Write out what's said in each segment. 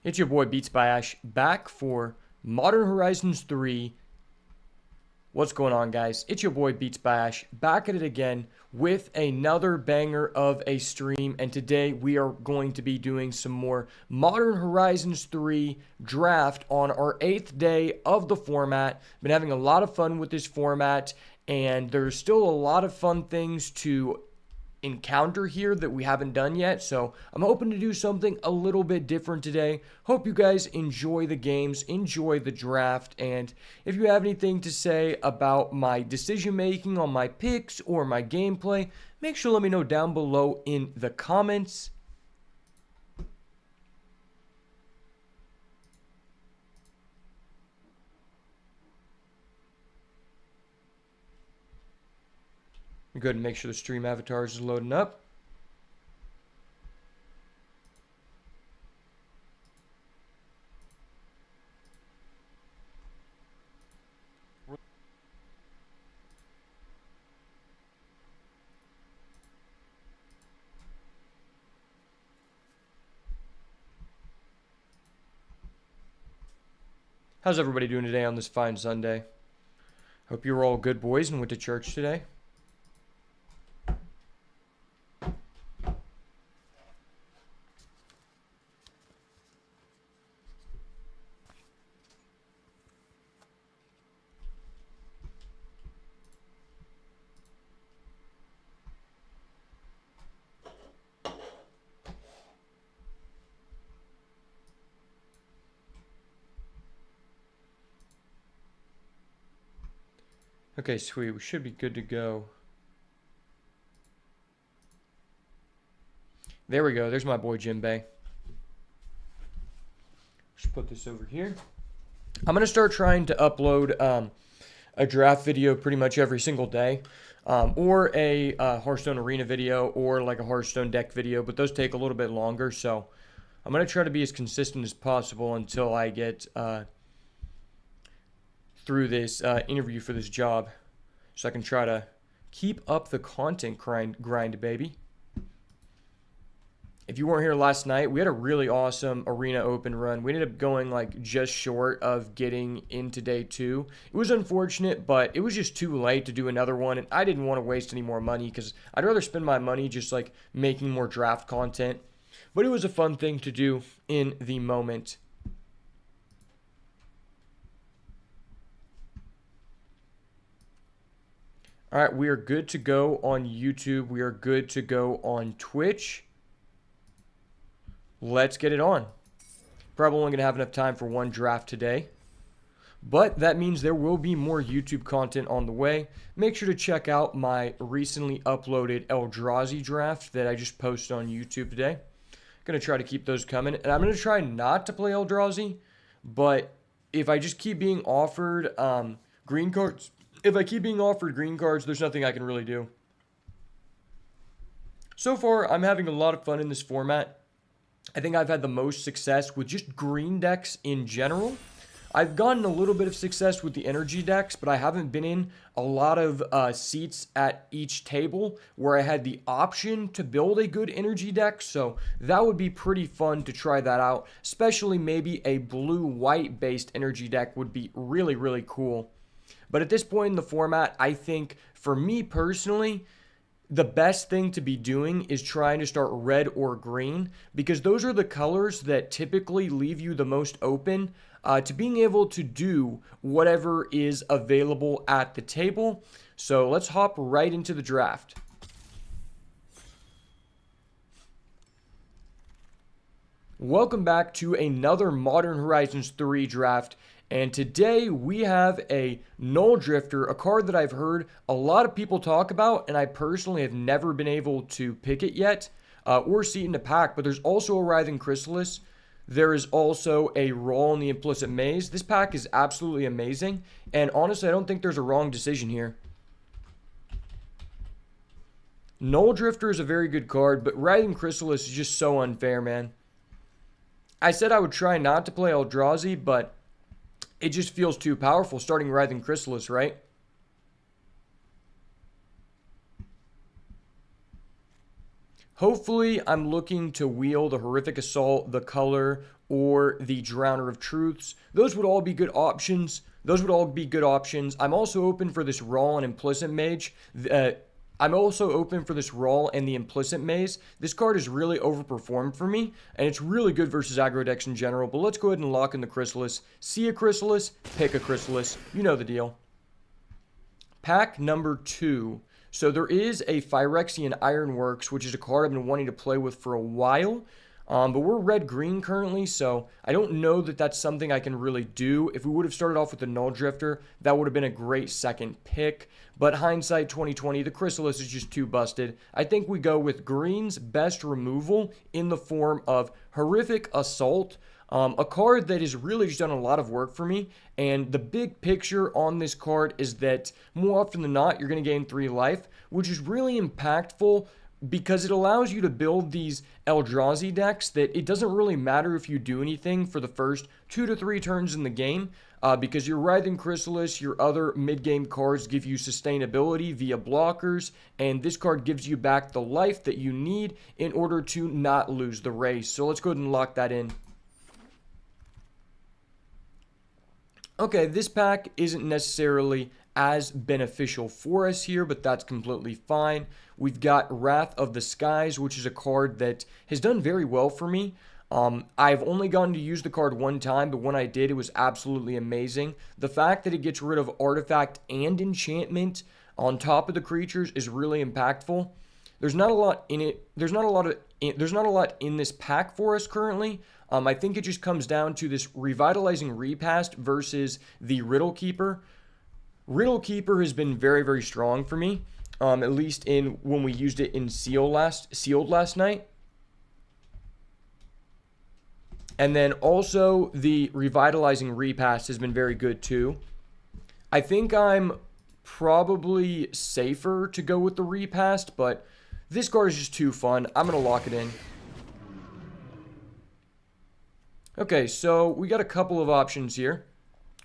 It's your boy Beats by Ash back for Modern Horizons 3. What's going on, guys? It's your boy Beats by Ash back at it again with another banger of a stream. And today we are going to be doing some more Modern Horizons 3 draft on our 8th day of the format. Been having a lot of fun with this format, and there's still a lot of fun things to encounter here that we haven't done yet, so I'm hoping to do something a little bit different today. Hope you guys enjoy the games, enjoy the draft, and if you have anything to say about my decision making on my picks or my gameplay, make sure to let me know down below in the comments. Go ahead and make sure the stream avatars is loading up. How's everybody doing today on this fine Sunday? Hope you were all good boys and went to church today. Okay, sweet. We should be good to go. There we go. There's my boy Jinbei. Just put this over here. I'm going to start trying to upload a draft video pretty much every single day. Or a Hearthstone Arena video or like a Hearthstone deck video. But those take a little bit longer. So I'm going to try to be as consistent as possible until I get through this interview for this job, so I can try to keep up the content grind, baby. If you weren't here last night, we had a really awesome Arena Open run. We ended up going like just short of getting into day 2. It was unfortunate, but it was just too late to do another one, and I didn't want to waste any more money because I'd rather spend my money just like making more draft content. But it was a fun thing to do in the moment. All right, we are good to go on YouTube. We are good to go on Twitch. Let's get it on. Probably only going to have enough time for one draft today, but that means there will be more YouTube content on the way. Make sure to check out my recently uploaded Eldrazi draft that I just posted on YouTube today. Going to try to keep those coming, and I'm going to try not to play Eldrazi, but if I just keep being offered green cards, there's nothing I can really do. So far, I'm having a lot of fun in this format. I think I've had the most success with just green decks in general. I've gotten a little bit of success with the energy decks, but I haven't been in a lot of seats at each table where I had the option to build a good energy deck, so that would be pretty fun to try that out. Especially maybe a blue-white based energy deck would be really, really cool. But at this point in the format, I think for me personally, the best thing to be doing is trying to start red or green, because those are the colors that typically leave you the most open to being able to do whatever is available at the table. So let's hop right into the draft. Welcome back to another Modern Horizons 3 draft. And today we have a Null Drifter, a card that I've heard a lot of people talk about, and I personally have never been able to pick it yet or see it in a pack. But there's also a Writhing Chrysalis. There is also a Roll in the Implicit Maze. This pack is absolutely amazing, and honestly, I don't think there's a wrong decision here. Null Drifter is a very good card, but Writhing Chrysalis is just so unfair, man. I said I would try not to play Eldrazi, but it just feels too powerful starting Writhing Chrysalis, right? Hopefully, I'm looking to wheel the Horrific Assault, the Color, or the Drowner of Truths. Those would all be good options. I'm also open for this Raw and Implicit Mage. I'm also open for this Raw and the Implicit Maze. This card is really overperformed for me, and it's really good versus aggro decks in general. But let's go ahead and lock in the Chrysalis. See a Chrysalis, pick a Chrysalis. You know the deal. Pack number 2. So there is a Phyrexian Ironworks, which is a card I've been wanting to play with for a while. But we're red-green currently, so I don't know that that's something I can really do. If we would have started off with the Null Drifter, that would have been a great second pick. But hindsight 2020, the Chrysalis is just too busted. I think we go with green's best removal in the form of Horrific Assault. A card that has really just done a lot of work for me, and the big picture on this card is that more often than not, you're going to gain 3 life, which is really impactful because it allows you to build these Eldrazi decks that it doesn't really matter if you do anything for the first 2 to 3 turns in the game, because your Writhing Chrysalis, your other mid-game cards give you sustainability via blockers, and this card gives you back the life that you need in order to not lose the race. So let's go ahead and lock that in. Okay, this pack isn't necessarily as beneficial for us here, but that's completely fine. We've got Wrath of the Skies, which is a card that has done very well for me. I've only gotten to use the card one time, but when I did, it was absolutely amazing. The fact that it gets rid of artifact and enchantment on top of the creatures is really impactful. There's not a lot in it. There's not a lot in this pack for us currently. I think it just comes down to this Revitalizing Repast versus the Riddle Keeper. Riddle Keeper has been very, very strong for me, at least in when we used it in Sealed last night. And then also the Revitalizing Repast has been very good too. I think I'm probably safer to go with the Repast, but this card is just too fun. I'm going to lock it in. Okay, so we got a couple of options here.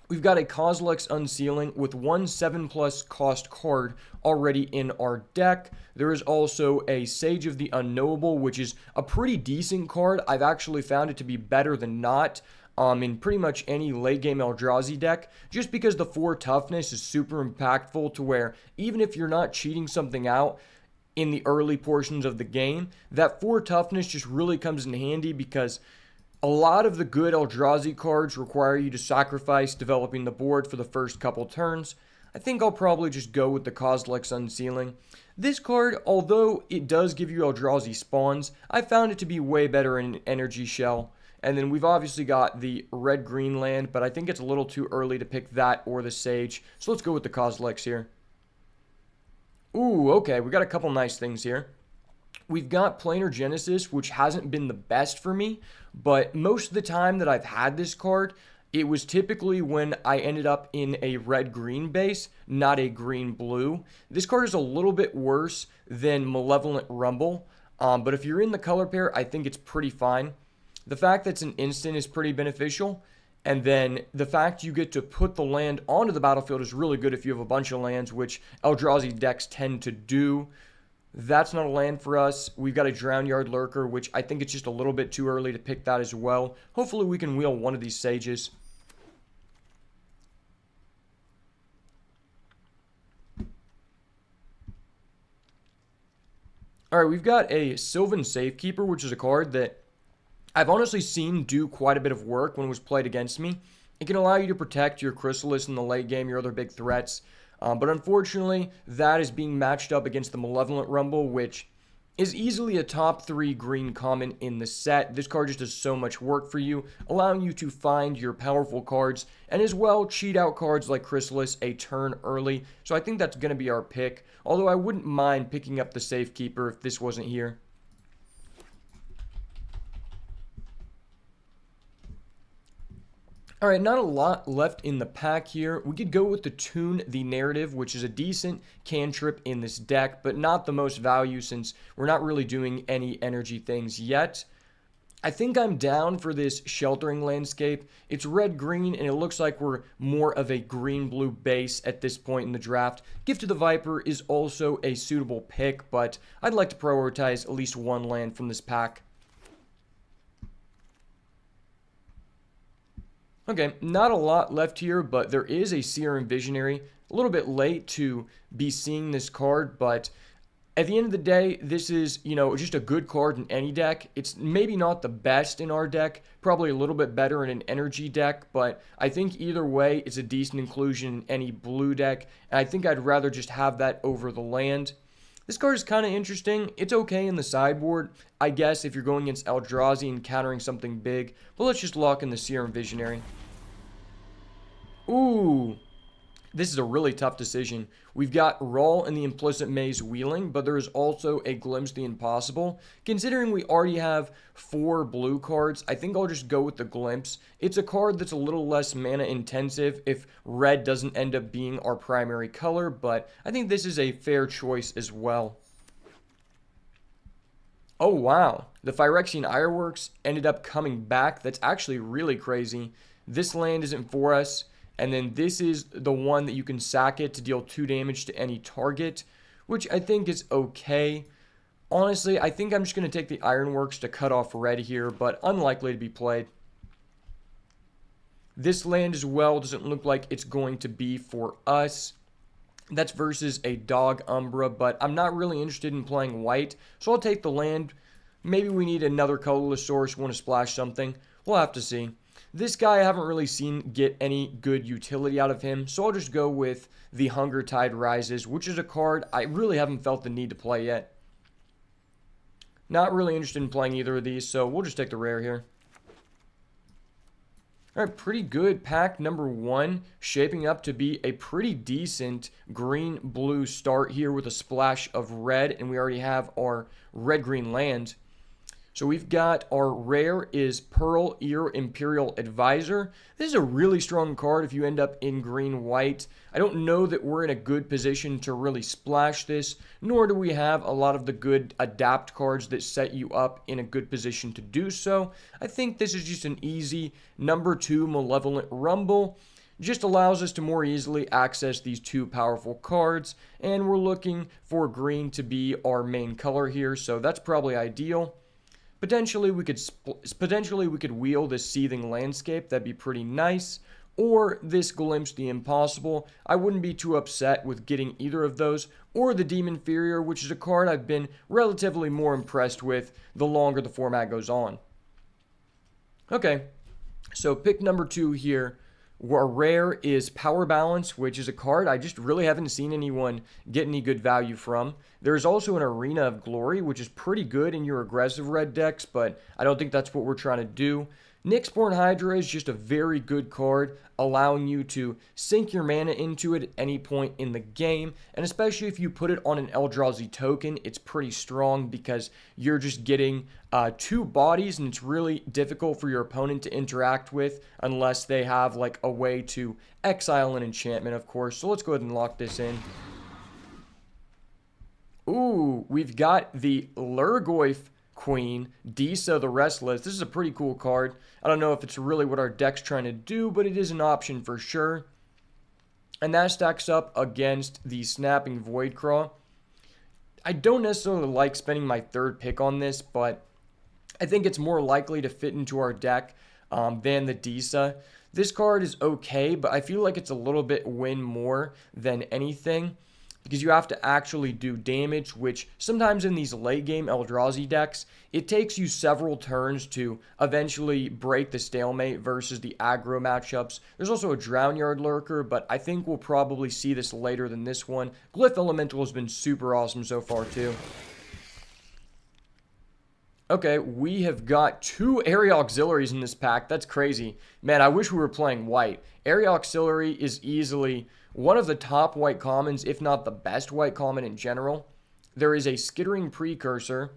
We've got a Kozilek's Unsealing with 1 7+ cost card already in our deck. There is also a Sage of the Unknowable, which is a pretty decent card. I've actually found it to be better than not in pretty much any late game Eldrazi deck, just because the 4 toughness is super impactful to where even if you're not cheating something out in the early portions of the game, that 4 toughness just really comes in handy because a lot of the good Eldrazi cards require you to sacrifice developing the board for the first couple turns. I think I'll probably just go with the Kozilek's Unsealing. This card, although it does give you Eldrazi spawns, I found it to be way better in Energy Shell. And then we've obviously got the red-green land, but I think it's a little too early to pick that or the Sage. So let's go with the Kozilek's here. Ooh, okay, we got a couple nice things here. We've got Planar Genesis, which hasn't been the best for me, but most of the time that I've had this card, it was typically when I ended up in a red-green base, not a green-blue. This card is a little bit worse than Malevolent Rumble, but if you're in the color pair, I think it's pretty fine. The fact that it's an instant is pretty beneficial, and then the fact you get to put the land onto the battlefield is really good if you have a bunch of lands, which Eldrazi decks tend to do. That's not a land for us. We've got a Drownyard Lurker, which I think it's just a little bit too early to pick that as well. Hopefully we can wheel one of these Sages. Alright, we've got a Sylvan Safekeeper, which is a card that I've honestly seen do quite a bit of work when it was played against me. It can allow you to protect your Chrysalis in the late game, your other big threats. But unfortunately, that is being matched up against the Malevolent Rumble, which is easily a top 3 green common in the set. This card just does so much work for you, allowing you to find your powerful cards, and as well, cheat out cards like Chrysalis a turn early. So I think that's going to be our pick, although I wouldn't mind picking up the Safekeeper if this wasn't here. Alright, not a lot left in the pack here. We could go with the Tune the Narrative, which is a decent cantrip in this deck, but not the most value since we're not really doing any energy things yet. I think I'm down for this sheltering landscape. It's red-green, and it looks like we're more of a green-blue base at this point in the draft. Gift of the Viper is also a suitable pick, but I'd like to prioritize at least one land from this pack. Okay, not a lot left here, but there is a Seer and Visionary. A little bit late to be seeing this card, but at the end of the day, this is, just a good card in any deck. It's maybe not the best in our deck, probably a little bit better in an energy deck, but I think either way, it's a decent inclusion in any blue deck, and I think I'd rather just have that over the land. This card is kind of interesting. It's okay in the sideboard, I guess, if you're going against Eldrazi and countering something big, but let's just lock in the Seer and Visionary. Ooh. This is a really tough decision. We've got Rawl and the Implicit Maze wheeling, but there is also a Glimpse the Impossible. Considering we already have 4 blue cards, I think I'll just go with the Glimpse. It's a card that's a little less mana intensive if red doesn't end up being our primary color, but I think this is a fair choice as well. Oh wow, the Phyrexian Ironworks ended up coming back. That's actually really crazy. This land isn't for us. And then this is the one that you can sack it to deal 2 damage to any target, which I think is okay. Honestly, I think I'm just going to take the Ironworks to cut off red here, but unlikely to be played. This land as well doesn't look like it's going to be for us. That's versus a Dog Umbra, but I'm not really interested in playing white, so I'll take the land. Maybe we need another colorless source, want to splash something. We'll have to see. This guy I haven't really seen get any good utility out of him, so I'll just go with the Hunger Tide Rises, which is a card I really haven't felt the need to play yet. Not really interested in playing either of these, so we'll just take the rare here. Alright, pretty good pack number 1, shaping up to be a pretty decent green-blue start here with a splash of red, and we already have our red-green land. So we've got our rare is Pearl Ear Imperial Advisor. This is a really strong card if you end up in green-white. I don't know that we're in a good position to really splash this, nor do we have a lot of the good adapt cards that set you up in a good position to do so. I think this is just an easy number 2 Malevolent Rumble. Just allows us to more easily access these 2 powerful cards, and we're looking for green to be our main color here, so that's probably ideal. Potentially we could wheel this Seething Landscape. That'd be pretty nice. Or this Glimpse the Impossible. I wouldn't be too upset with getting either of those. Or the Demon Inferior, which is a card I've been relatively more impressed with the longer the format goes on. Okay, so pick number 2 here. Our rare is Power Balance, which is a card I just really haven't seen anyone get any good value from. There's also an Arena of Glory, which is pretty good in your aggressive red decks, but I don't think that's what we're trying to do. Nyxborn Hydra is just a very good card, allowing you to sink your mana into it at any point in the game, and especially if you put it on an Eldrazi token, it's pretty strong because you're just getting 2 bodies, and it's really difficult for your opponent to interact with unless they have like a way to exile an enchantment, of course. So let's go ahead and lock this in. Ooh, we've got the Lurgoyf Queen, Disa the Restless. This is a pretty cool card. I don't know if it's really what our deck's trying to do, but it is an option for sure. And that stacks up against the Snapping Voidcraw. I don't necessarily like spending my 3rd pick on this, but I think it's more likely to fit into our deck than the Disa. This card is okay, but I feel like it's a little bit win more than anything, because you have to actually do damage, which sometimes in these late game Eldrazi decks, it takes you several turns to eventually break the stalemate versus the aggro matchups. There's also a Drownyard Lurker, but I think we'll probably see this later than this one. Glyph Elemental has been super awesome so far too. Okay, we have got 2 Area Auxiliaries in this pack. That's crazy. Man, I wish we were playing white. Area Auxiliary is easily one of the top white commons, if not the best white common in general. There is a Skittering Precursor.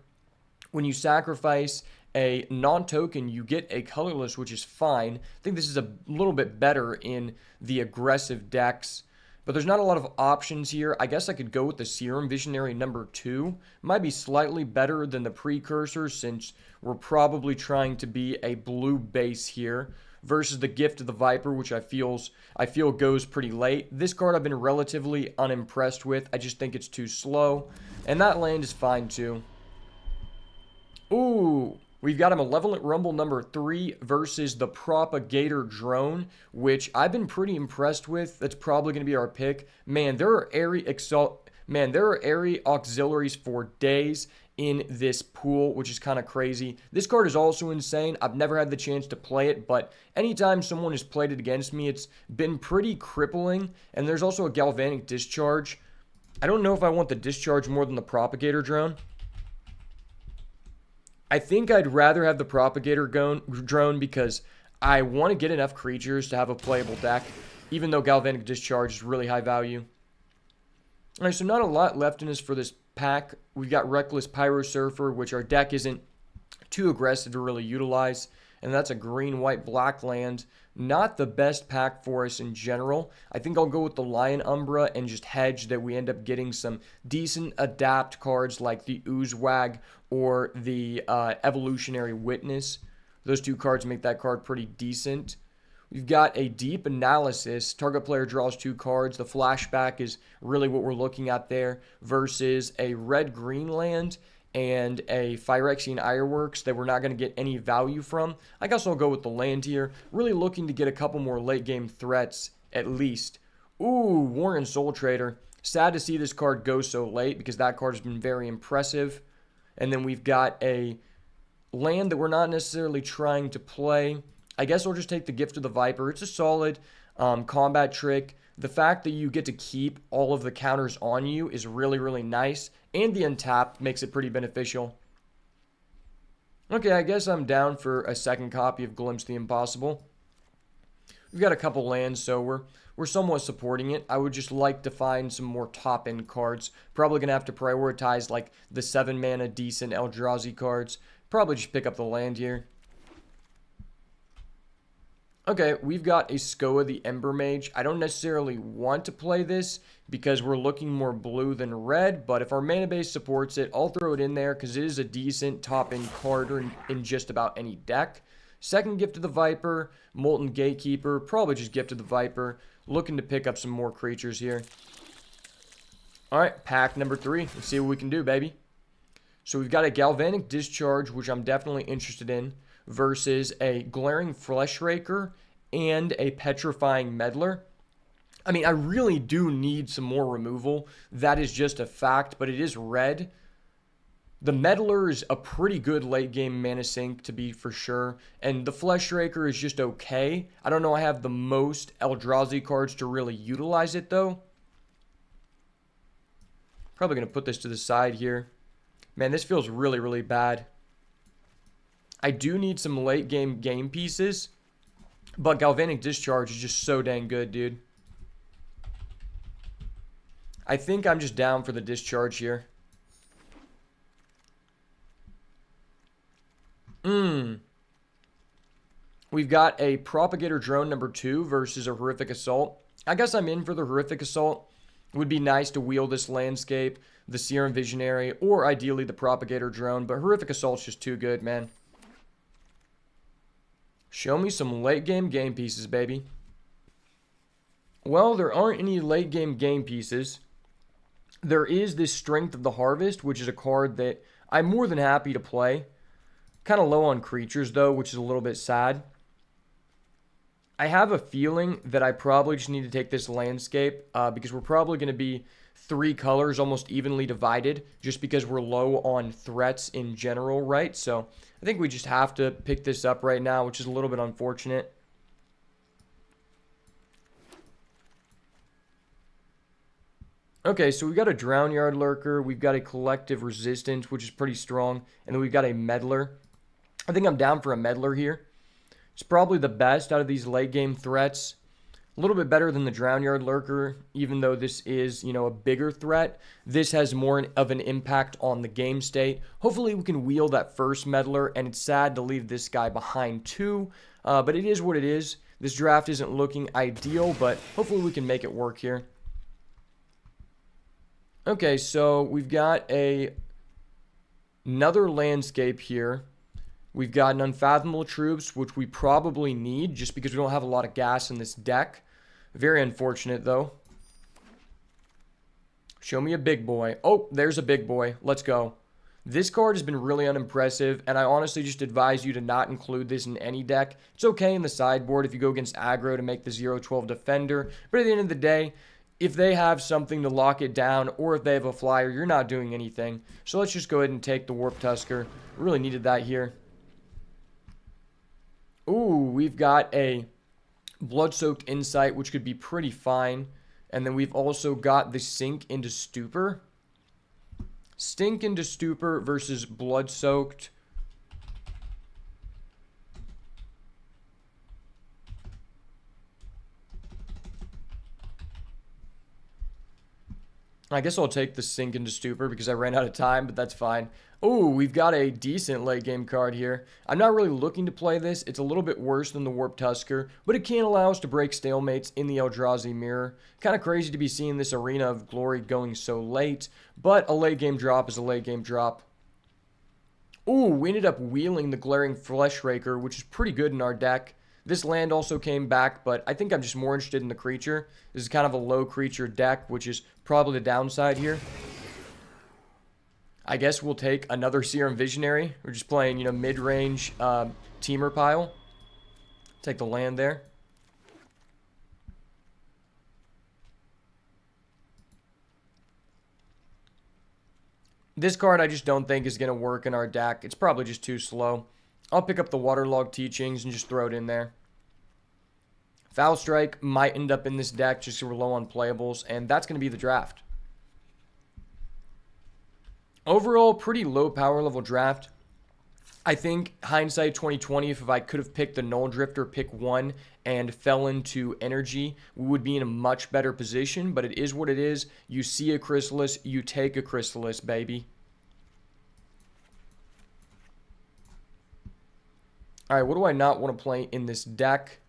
When you sacrifice a non-token, you get a colorless, which is fine. I think this is a little bit better in the aggressive decks. but there's not a lot of options here. I guess I could go with the Serum Visionary number 2. Might be slightly better than the Precursor since we're probably trying to be a blue base here versus the Gift of the Viper, which I feel goes pretty late. This card I've been relatively unimpressed with. I just think it's too slow, and that land is fine too. Ooh, we've got a Malevolent Rumble number 3 versus the Propagator Drone, which I've been pretty impressed with. That's probably going to be our pick. Man, there are airy auxiliaries for days in this pool, which is kind of crazy. This card is also insane. I've never had the chance to play it, but anytime someone has played it against me, it's been pretty crippling. And there's also a Galvanic Discharge. I don't know if I want the Discharge more than the Propagator Drone. I think I'd rather have the Propagator Drone because I want to get enough creatures to have a playable deck, even though Galvanic Discharge is really high value. Alright, so not a lot left in us for this pack. We've got Reckless Pyro Surfer, which our deck isn't too aggressive to really utilize. And that's a green, white, black land. Not the best pack for us in general. I think I'll go with the Lion Umbra and just hedge that we end up getting some decent adapt cards like the Oozewag or the Evolutionary Witness. Those two cards make that card pretty decent. We've got a Deep Analysis. Target player draws 2 cards. The flashback is really what we're looking at there versus a red-green land and a Phyrexian Ironworks that we're not going to get any value from. I guess I'll go with the land here. Really looking to get a couple more late-game threats at least. Ooh, Warren Soul Trader. Sad to see this card go so late because that card has been very impressive. And then we've got a land that we're not necessarily trying to play. I guess I'll just take the Gift of the Viper. It's a solid combat trick. The fact that you get to keep all of the counters on you is really, really nice. And the untapped makes it pretty beneficial. Okay, I guess I'm down for a second copy of Glimpse the Impossible. We've got a couple lands, so we're somewhat supporting it. I would just like to find some more top-end cards. Probably going to have to prioritize like the 7-mana decent Eldrazi cards. Probably just pick up the land here. Okay, we've got a Skoa the Ember Mage. I don't necessarily want to play this because we're looking more blue than red, but if our mana base supports it, I'll throw it in there because it is a decent top-end card in just about any deck. Second Gift of the Viper, Molten Gatekeeper, probably just Gift of the Viper. Looking to pick up some more creatures here. Alright, pack number 3. Let's see what we can do, baby. So we've got a Galvanic Discharge, which I'm definitely interested in, versus a Glaring Fleshraker and a Petrifying Meddler. I mean, I really do need some more removal. That is just a fact, but it is red. The Meddler is a pretty good late game mana sink to be for sure, and the Fleshraker is just okay. I don't know I have the most Eldrazi cards to really utilize it though. Probably going to put this to the side here. Man, this feels really, really bad. I do need some late game pieces, but Galvanic Discharge is just so dang good, dude. I think I'm just down for the Discharge here. We've got a Propagator Drone number 2 versus a Horrific Assault. I guess I'm in for the Horrific Assault. It would be nice to wield this landscape, the Serum Visionary, or ideally the Propagator Drone, but Horrific Assault's just too good, man. Show me some late game pieces, baby. Well, there aren't any late game pieces. There is this Strength of the Harvest, which is a card that I'm more than happy to play. Kind of low on creatures, though, which is a little bit sad. I have a feeling that I probably just need to take this landscape because we're probably going to be 3 colors almost evenly divided just because we're low on threats in general, right? So I think we just have to pick this up right now, which is a little bit unfortunate. Okay, so we've got a Drownyard Lurker, we've got a Collective Resistance, which is pretty strong, and then we've got a Meddler. I think I'm down for a Meddler here. It's probably the best out of these late game threats. A little bit better than the Drownyard Lurker, even though this is, you know, a bigger threat. This has more of an impact on the game state. Hopefully we can wield that first Meddler, and it's sad to leave this guy behind too, but it is what it is. This draft isn't looking ideal, but hopefully we can make it work here. Okay, so we've got another landscape here. We've got an Unfathomable Troops, which we probably need just because we don't have a lot of gas in this deck. Very unfortunate, though. Show me a big boy. Oh, there's a big boy. Let's go. This card has been really unimpressive, and I honestly just advise you to not include this in any deck. It's okay in the sideboard if you go against aggro to make the 0-12 defender, but at the end of the day, if they have something to lock it down, or if they have a flyer, you're not doing anything. So let's just go ahead and take the Warp Tusker. Really needed that here. Ooh, we've got a Blood-Soaked Insight, which could be pretty fine. And then we've also got the Sink into Stupor. Stink into Stupor versus Blood-Soaked. I guess I'll take the Sink into Stupor because I ran out of time, but that's fine. Oh, we've got a decent late game card here. I'm not really looking to play this. It's a little bit worse than the Warp Tusker, but it can allow us to break stalemates in the Eldrazi Mirror. Kind of crazy to be seeing this Arena of Glory going so late, but a late game drop is a late game drop. Ooh, we ended up wheeling the Glaring Fleshraker, which is pretty good in our deck. This land also came back, but I think I'm just more interested in the creature. This is kind of a low creature deck, which is probably the downside here. I guess we'll take another Serum Visionary. We're just playing, mid-range Teamer pile. Take the land there. This card I just don't think is going to work in our deck. It's probably just too slow. I'll pick up the Waterlogged Teachings and just throw it in there. Foul Strike might end up in this deck just because we're low on playables, and that's going to be the draft. Overall, pretty low power level draft. I think hindsight 2020, if I could have picked the Null Drifter pick 1 and fell into energy, we would be in a much better position, but it is what it is. You see a Chrysalis, you take a Chrysalis, baby. All right, what do I not want to play in this deck?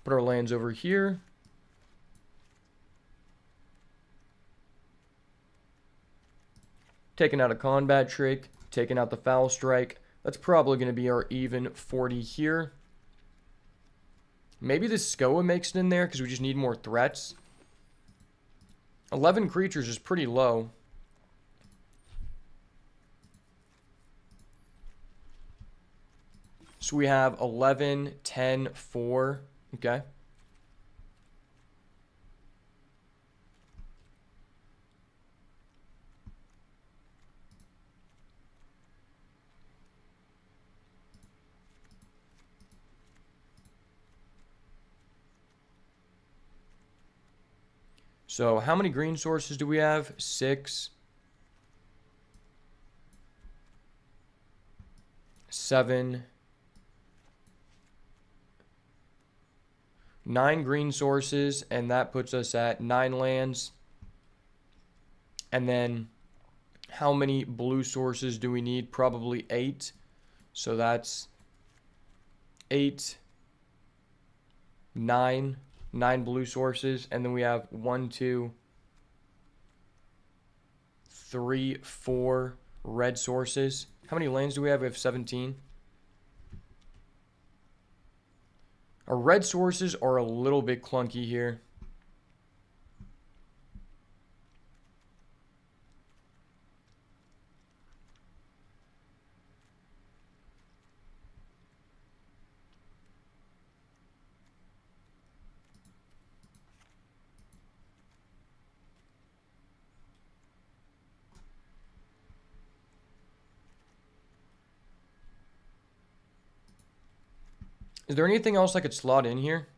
Put our lands over here. Taking out a Combat Trick, taking out the Foul Strike. That's probably going to be our even 40 here. Maybe the Skoa makes it in there because we just need more threats. 11 creatures is pretty low. So we have 11, 10, 4. Okay. So how many green sources do we have? 6, 7, 9 green sources, and that puts us at 9 lands. And then how many blue sources do we need? Probably 8. So that's 8, 9 blue sources, and then we have 1, 2, 3, 4 red sources. How many lands do we have? We have 17. Our red sources are a little bit clunky here. Is there anything else I could slot in here?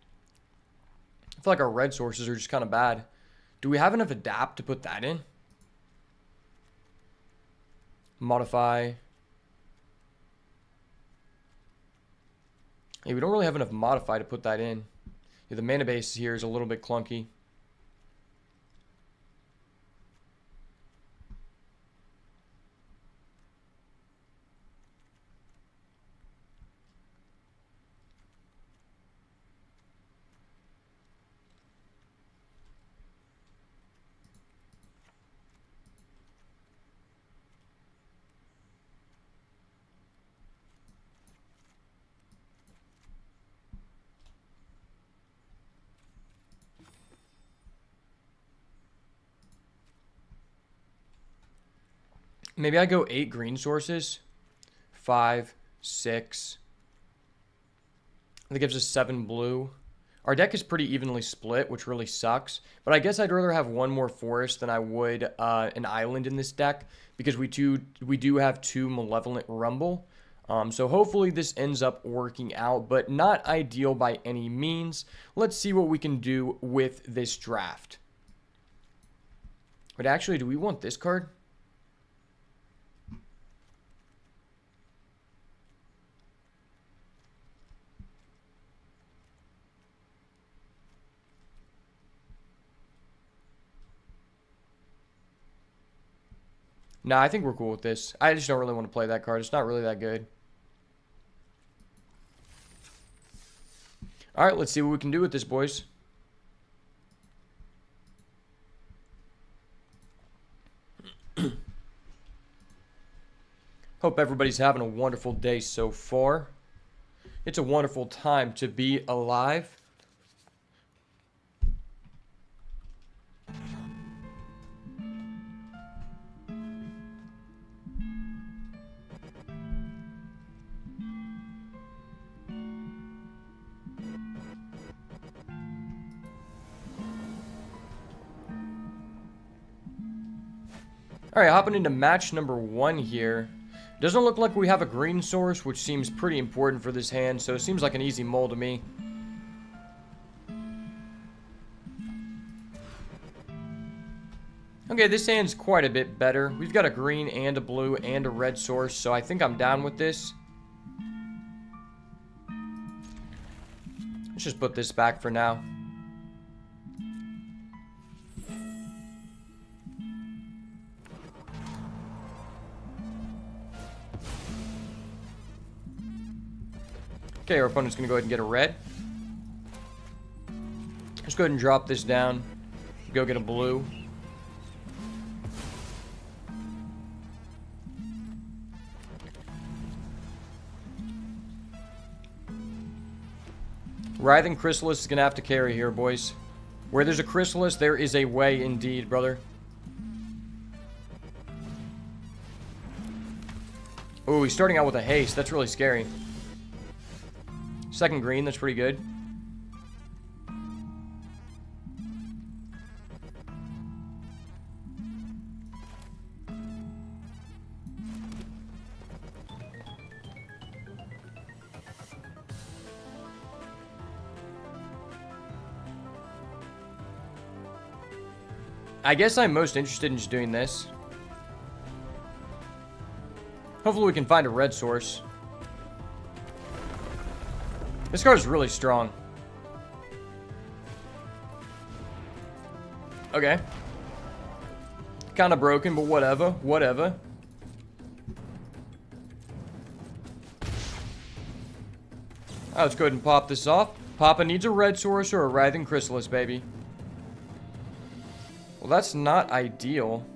I feel like our red sources are just kind of bad. Do we have enough adapt to put that in? Modify. Hey, we don't really have enough modify to put that in. Yeah, the mana base here is a little bit clunky. Maybe I go 8 green sources. 5, 6. That gives us 7 blue. Our deck is pretty evenly split, which really sucks. But I guess I'd rather have one more forest than I would an island in this deck, because we do have 2 Malevolent Rumble. So hopefully this ends up working out, but not ideal by any means. Let's see what we can do with this draft. But actually, do we want this card? Nah, I think we're cool with this. I just don't really want to play that card. It's not really that good. All right, let's see what we can do with this, boys. Hope everybody's having a wonderful day so far. It's a wonderful time to be alive. All right, hopping into match number 1 here. Doesn't look like we have a green source, which seems pretty important for this hand, so it seems like an easy mull to me. Okay, this hand's quite a bit better. We've got a green and a blue and a red source, so I think I'm down with this. Let's just put this back for now. Okay, our opponent's going to go ahead and get a red. Let's go ahead and drop this down. Go get a blue. Writhing Chrysalis is going to have to carry here, boys. Where there's a Chrysalis, there is a way indeed, brother. Oh, he's starting out with a haste. That's really scary. Second green, that's pretty good. I guess I'm most interested in just doing this. Hopefully we can find a red source. This card is really strong. Okay. Kind of broken, but whatever. Whatever. Let's go ahead and pop this off. Papa needs a red source or a Writhing Chrysalis, baby. Well, that's not ideal.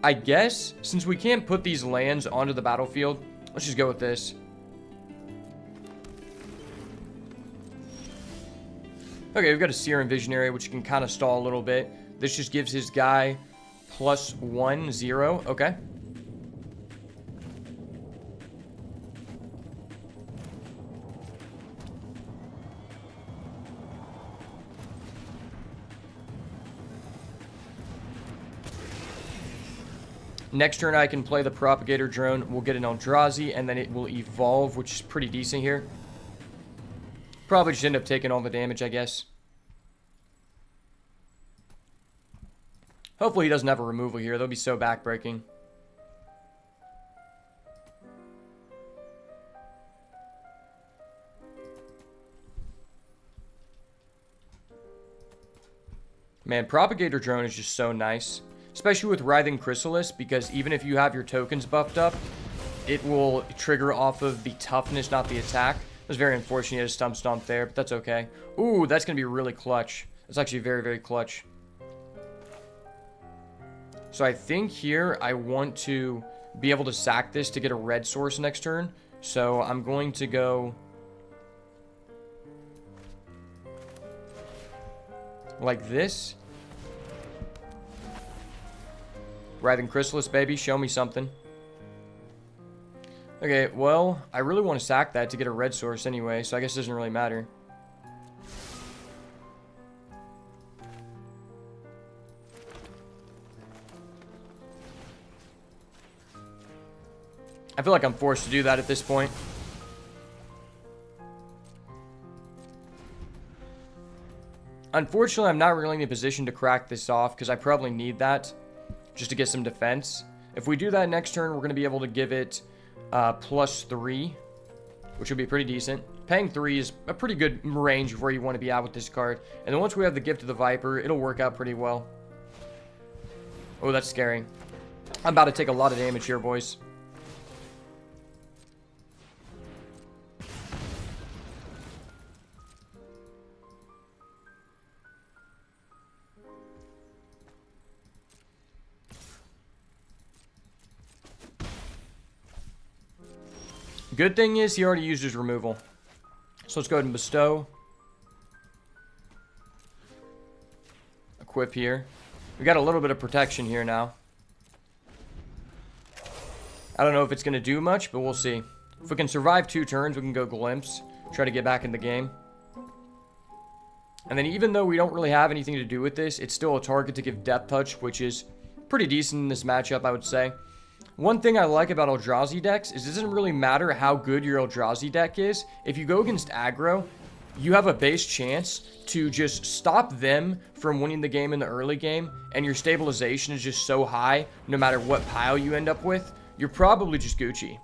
I guess, since we can't put these lands onto the battlefield, let's just go with this. Okay, we've got a Seer and Visionary, which can kind of stall a little bit. This just gives his guy +1, 0. Okay. Next turn, I can play the Propagator Drone. We'll get an Eldrazi, and then it will evolve, which is pretty decent here. Probably just end up taking all the damage, I guess. Hopefully he doesn't have a removal here. That'll be so backbreaking. Man, Propagator Drone is just so nice. Especially with Writhing Chrysalis, because even if you have your tokens buffed up, it will trigger off of the toughness, not the attack. It was very unfortunate he had a Stump Stomp there, but that's okay. Ooh, that's going to be really clutch. That's actually very, very clutch. So I think here I want to be able to sack this to get a red source next turn. So I'm going to go... like this. Writhing Chrysalis, baby. Show me something. Okay, well, I really want to sack that to get a red source anyway, so I guess it doesn't really matter. I feel like I'm forced to do that at this point. Unfortunately, I'm not really in a position to crack this off because I probably need that just to get some defense. If we do that next turn, we're going to be able to give it +3, which would be pretty decent. Paying 3 is a pretty good range of where you want to be at with this card. And then once we have the Gift of the Viper, it'll work out pretty well. Oh, that's scary. I'm about to take a lot of damage here, boys. Good thing is he already used his removal. So let's go ahead and bestow. Equip here. We got a little bit of protection here now. I don't know if it's going to do much, but we'll see. If we can survive 2 turns, we can go Glimpse. Try to get back in the game. And then even though we don't really have anything to do with this, it's still a target to give Depth Touch, which is pretty decent in this matchup, I would say. One thing I like about Eldrazi decks is it doesn't really matter how good your Eldrazi deck is. If you go against aggro, you have a base chance to just stop them from winning the game in the early game, and your stabilization is just so high, no matter what pile you end up with, you're probably just Gucci.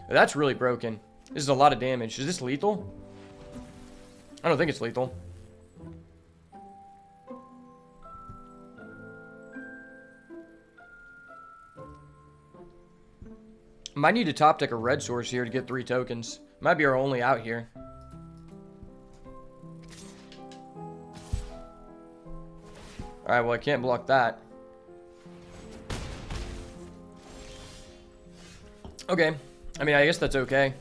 That's really broken. This is a lot of damage. Is this lethal? I don't think it's lethal. Might need to top deck a red source here to get 3 tokens. Might be our only out here. Alright, well I can't block that. Okay. I mean, I guess that's okay.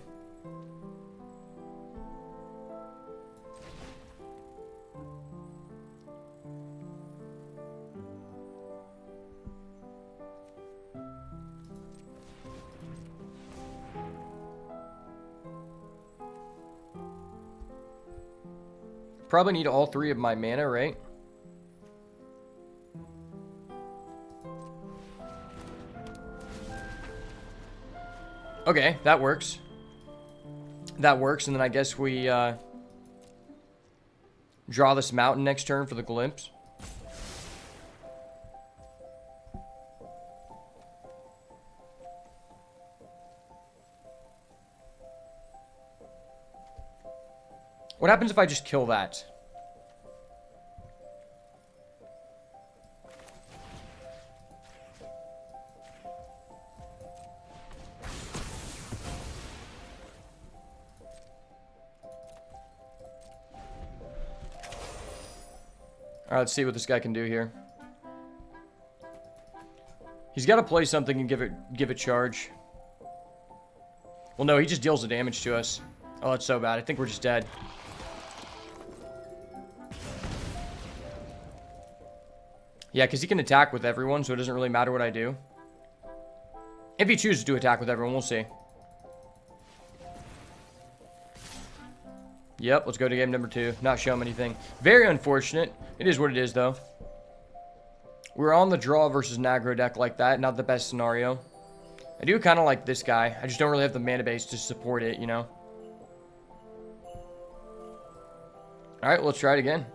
Probably need all 3 of my mana, right? Okay, that works. That works, and then I guess we draw this mountain next turn for the Glimpse. What happens if I just kill that? Alright, let's see what this guy can do here. He's got to play something and give it charge. Well, no, he just deals the damage to us. Oh, that's so bad. I think we're just dead. Yeah, because he can attack with everyone, so it doesn't really matter what I do. If he chooses to attack with everyone, we'll see. Yep, let's go to game number 2. Not show him anything. Very unfortunate. It is what it is, though. We're on the draw versus an aggro deck like that. Not the best scenario. I do kind of like this guy. I just don't really have the mana base to support it, you know? Alright, well, let's try it again.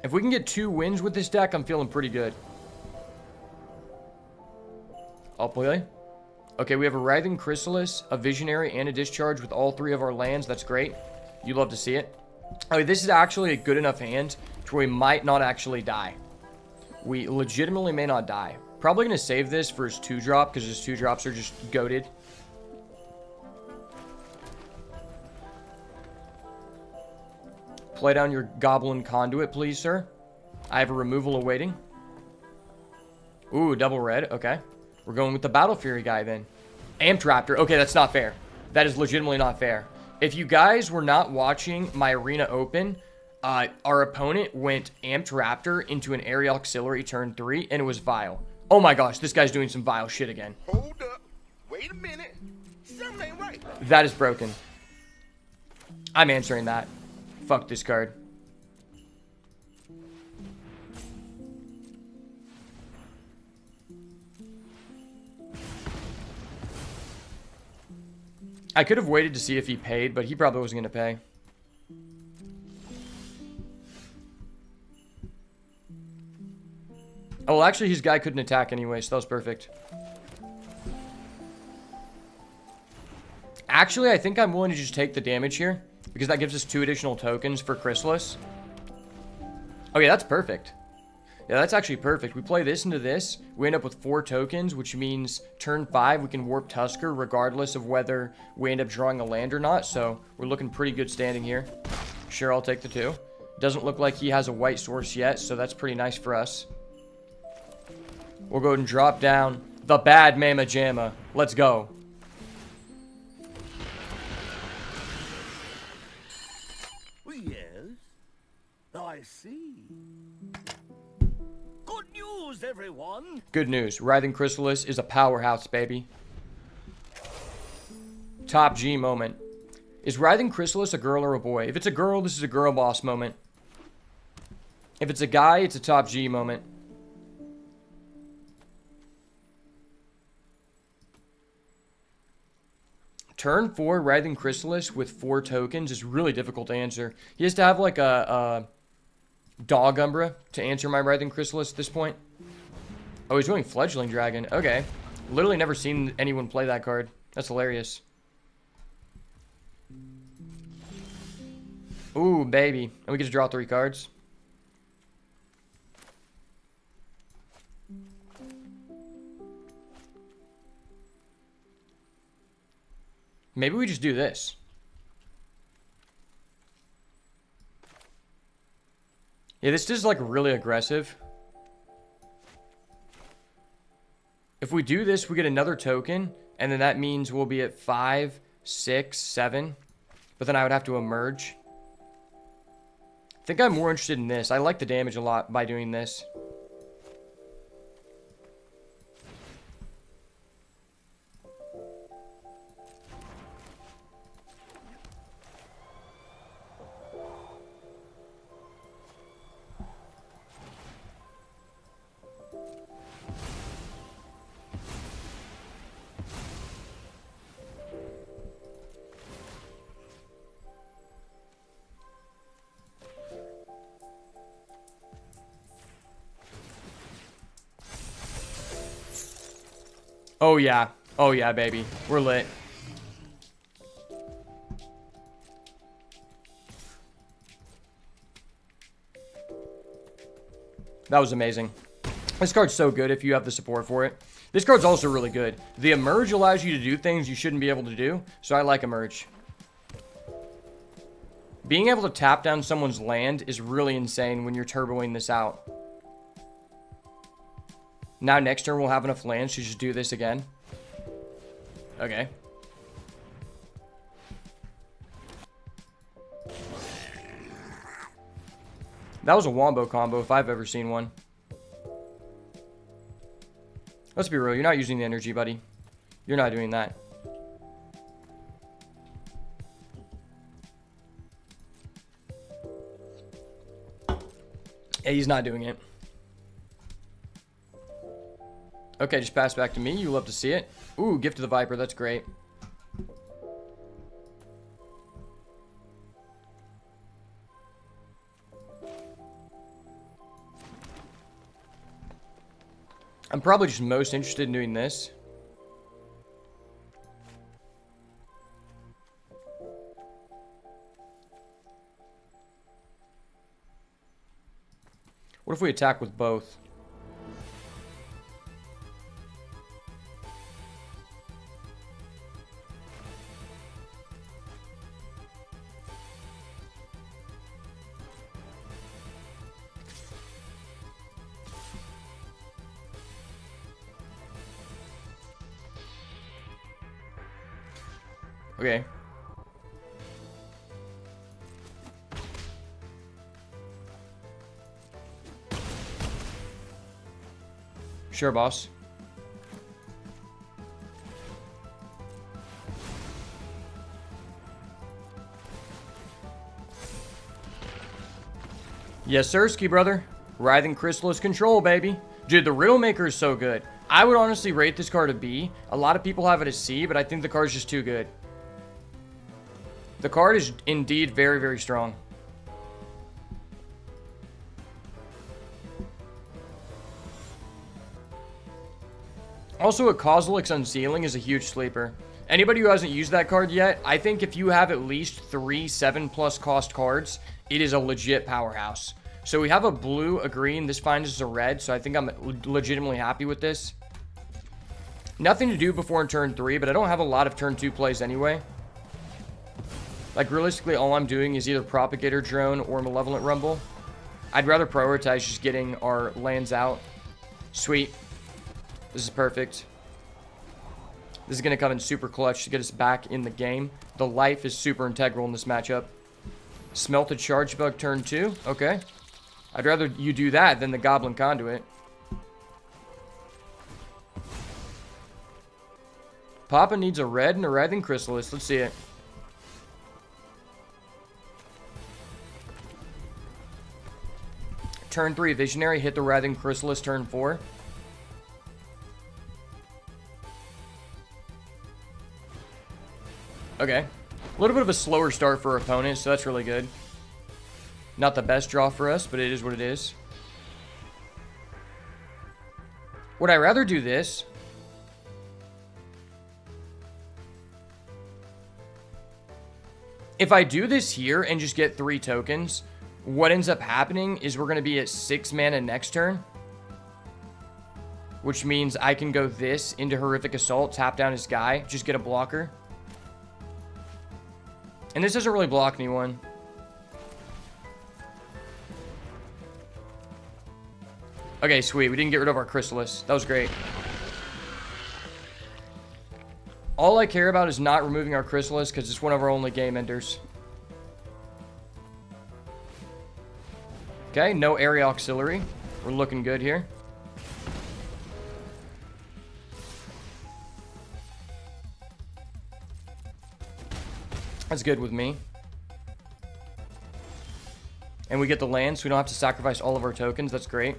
If we can get 2 wins with this deck, I'm feeling pretty good. I'll play. Okay, we have a Writhing Chrysalis, a Visionary, and a Discharge with all 3 of our lands. That's great. You love to see it. Okay, this is actually a good enough hand to where we might not actually die. We legitimately may not die. Probably going to save this for his 2-drop, because his 2-drops are just goated. Play down your Goblin Conduit, please, sir. I have a removal awaiting. Ooh, double red. Okay. We're going with the Battle Fury guy, then. Amped Raptor. Okay, that's not fair. That is legitimately not fair. If you guys were not watching my arena open, our opponent went Amped Raptor into an Aerial Auxiliary turn 3, and it was vile. Oh my gosh, this guy's doing some vile shit again. Hold up. Wait a minute. Something ain't right. That is broken. I'm answering that. Fuck this card. I could have waited to see if he paid, but he probably wasn't going to pay. Oh, well, actually, his guy couldn't attack anyway, so that was perfect. Actually, I think I'm willing to just take the damage here, because that gives us 2 additional tokens for Chrysalis. Oh, yeah, that's perfect. Yeah, that's actually perfect. We play this into this. We end up with 4 tokens, which means turn 5, we can warp Tusker regardless of whether we end up drawing a land or not. So we're looking pretty good standing here. Sure, I'll take the 2. Doesn't look like he has a white source yet, so that's pretty nice for us. We'll go ahead and drop down the bad Mama Jamma. Let's go. Yes, I see. Good news, everyone. Good news. Writhing Chrysalis is a powerhouse, baby. Top G moment. Is Writhing Chrysalis a girl or a boy? If it's a girl, this is a girl boss moment. If it's a guy, it's a top G moment. Turn 4 Writhing Chrysalis with 4 tokens is really difficult to answer. He has to have like a Dog Umbra to answer my Writhing Chrysalis at this point. Oh, he's doing Fledgling Dragon. Okay. Literally never seen anyone play that card. That's hilarious. Ooh, baby. And we get to draw 3 cards. Maybe we just do this. Yeah, this is like really aggressive. If we do this, we get another token, and then that means we'll be at 5, 6, 7. But then I would have to emerge. I think I'm more interested in this. I like the damage a lot by doing this. Oh yeah. Oh yeah, baby. We're lit. That was amazing. This card's so good if you have the support for it. This card's also really good. The Emerge allows you to do things you shouldn't be able to do, so I like Emerge. Being able to tap down someone's land is really insane when you're turboing this out. Now next turn we'll have enough lands to just do this again. Okay. That was a wombo combo if I've ever seen one. Let's be real, you're not using the energy, buddy. You're not doing that. Yeah, he's not doing it. Okay, just pass back to me. You love to see it. Ooh, Gift of the Viper. That's great. I'm probably just most interested in doing this. What if we attack with both? Okay. Sure, boss. Yes, sirski, brother. Writhing Chrysalis control, baby. Dude, the Riddlemaker is so good. I would honestly rate this card a B. A lot of people have it as C, but I think the card is just too good. The card is indeed very, very strong. Also, a Kozilek's Unsealing is a huge sleeper. Anybody who hasn't used that card yet, I think if you have at least 3 7+ cost cards, it is a legit powerhouse. So we have a blue, a green, this finds us a red, so I think I'm legitimately happy with this. Nothing to do before in turn 3, but I don't have a lot of turn 2 plays anyway. Like, realistically, all I'm doing is either Propagator Drone or Malevolent Rumble. I'd rather prioritize just getting our lands out. Sweet. This is perfect. This is going to come in super clutch to get us back in the game. The life is super integral in this matchup. Smelted Charge Bug turn 2. Okay. I'd rather you do that than the Goblin Conduit. Papa needs a red and a Writhing Chrysalis. Let's see it. Turn 3, Visionary. Hit the Writhing Chrysalis turn 4. Okay. A little bit of a slower start for our opponent, so that's really good. Not the best draw for us, but it is what it is. Would I rather do this? If I do this here and just get 3 tokens, what ends up happening is we're going to be at 6 mana next turn. Which means I can go this into Horrific Assault, tap down his guy, just get a blocker. And this doesn't really block anyone. Okay, sweet. We didn't get rid of our Chrysalis. That was great. All I care about is not removing our Chrysalis because it's one of our only game enders. Okay, no area auxiliary. We're looking good here. That's good with me. And we get the land, so we don't have to sacrifice all of our tokens. That's great.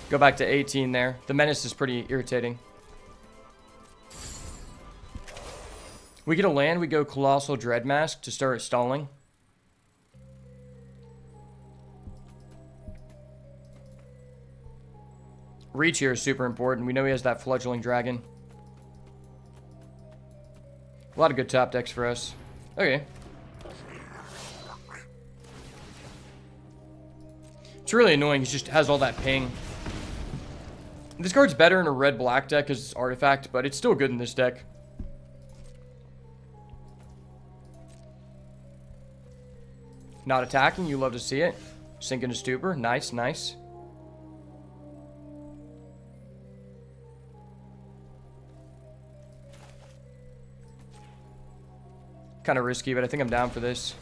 Go back to 18 there. The Menace is pretty irritating. We get a land, we go Colossal Dreadmask to start stalling. Reach here is super important. We know he has that Fledgling Dragon. A lot of good top decks for us. Okay. It's really annoying. He just has all that ping. This card's better in a red-black deck because it's Artifact, but it's still good in this deck. Not attacking, you love to see it. Sink into Stupor, nice, nice. Kind of risky, but I think I'm down for this.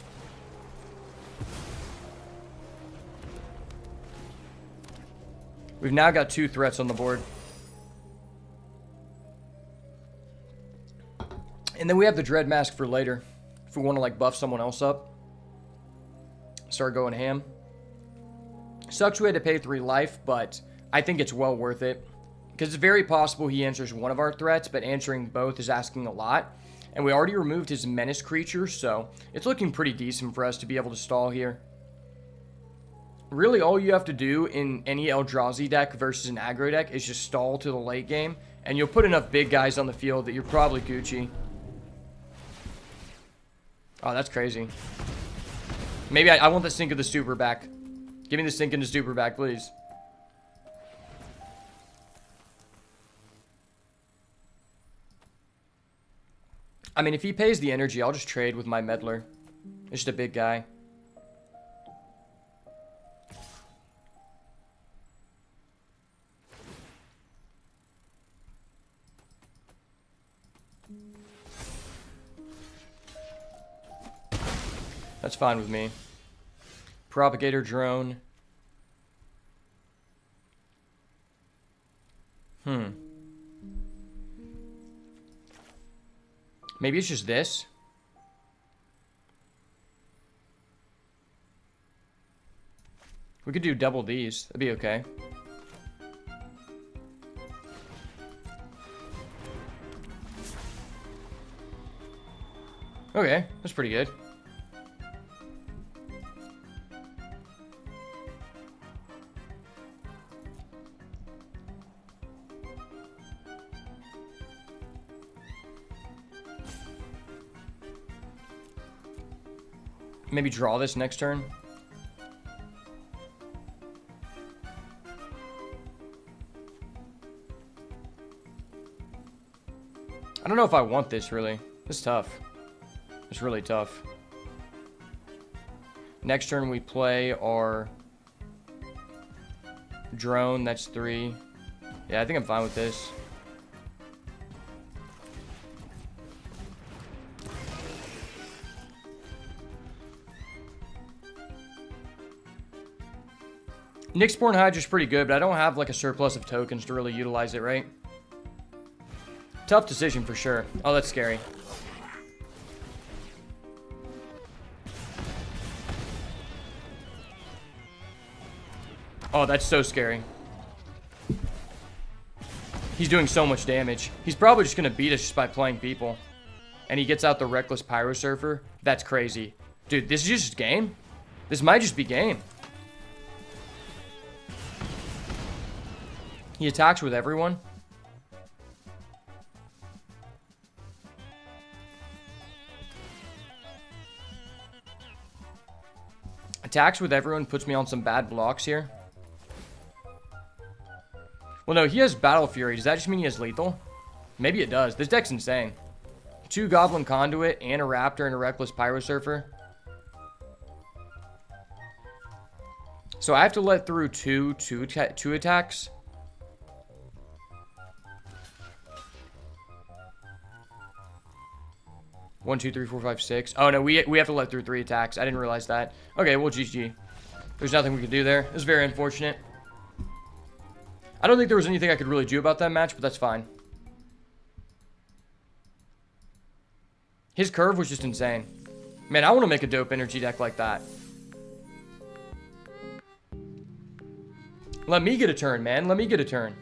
We've now got 2 threats on the board. And then we have the Dread Mask for later. If we want to like buff someone else up. Start going ham. Sucks we had to pay 3 life, but I think it's well worth it. Because it's very possible he answers one of our threats, but answering both is asking a lot. And we already removed his Menace creature, so it's looking pretty decent for us to be able to stall here. Really, all you have to do in any Eldrazi deck versus an aggro deck is just stall to the late game, and you'll put enough big guys on the field that you're probably Gucci. Oh, that's crazy. Maybe I want the Sink of the Stupor back. Give me the Sink of the Stupor back, please. I mean, if he pays the energy, I'll just trade with my meddler. It's just a big guy. That's fine with me. Propagator drone. Maybe it's just this. We could do double these. That'd be okay. Okay, that's pretty good. Maybe draw this next turn. I don't know if I want this, really. It's tough. It's really tough. Next turn we play our drone. That's 3. Yeah, I think I'm fine with this. Nyxborn Hydra's pretty good, but I don't have like a surplus of tokens to really utilize it, right? Tough decision for sure. Oh, that's scary. Oh, that's so scary. He's doing so much damage. He's probably just going to beat us just by playing people. And he gets out the Reckless Pyro Surfer. That's crazy. Dude, this is just game? This might just be game. He attacks with everyone. Attacks with everyone puts me on some bad blocks here. Well, no, he has Battle Fury. Does that just mean he has lethal? Maybe it does. This deck's insane. 2 Goblin Conduit and a Raptor and a Reckless Pyro Surfer. So I have to let through two attacks. 1, 2, 3, 4, 5, 6. Oh, no, we have to let through 3 attacks. I didn't realize that. Okay, well, GG. There's nothing we can do there. It's very unfortunate. I don't think there was anything I could really do about that match, but that's fine. His curve was just insane. Man, I want to make a dope energy deck like that. Let me get a turn, man. Let me get a turn.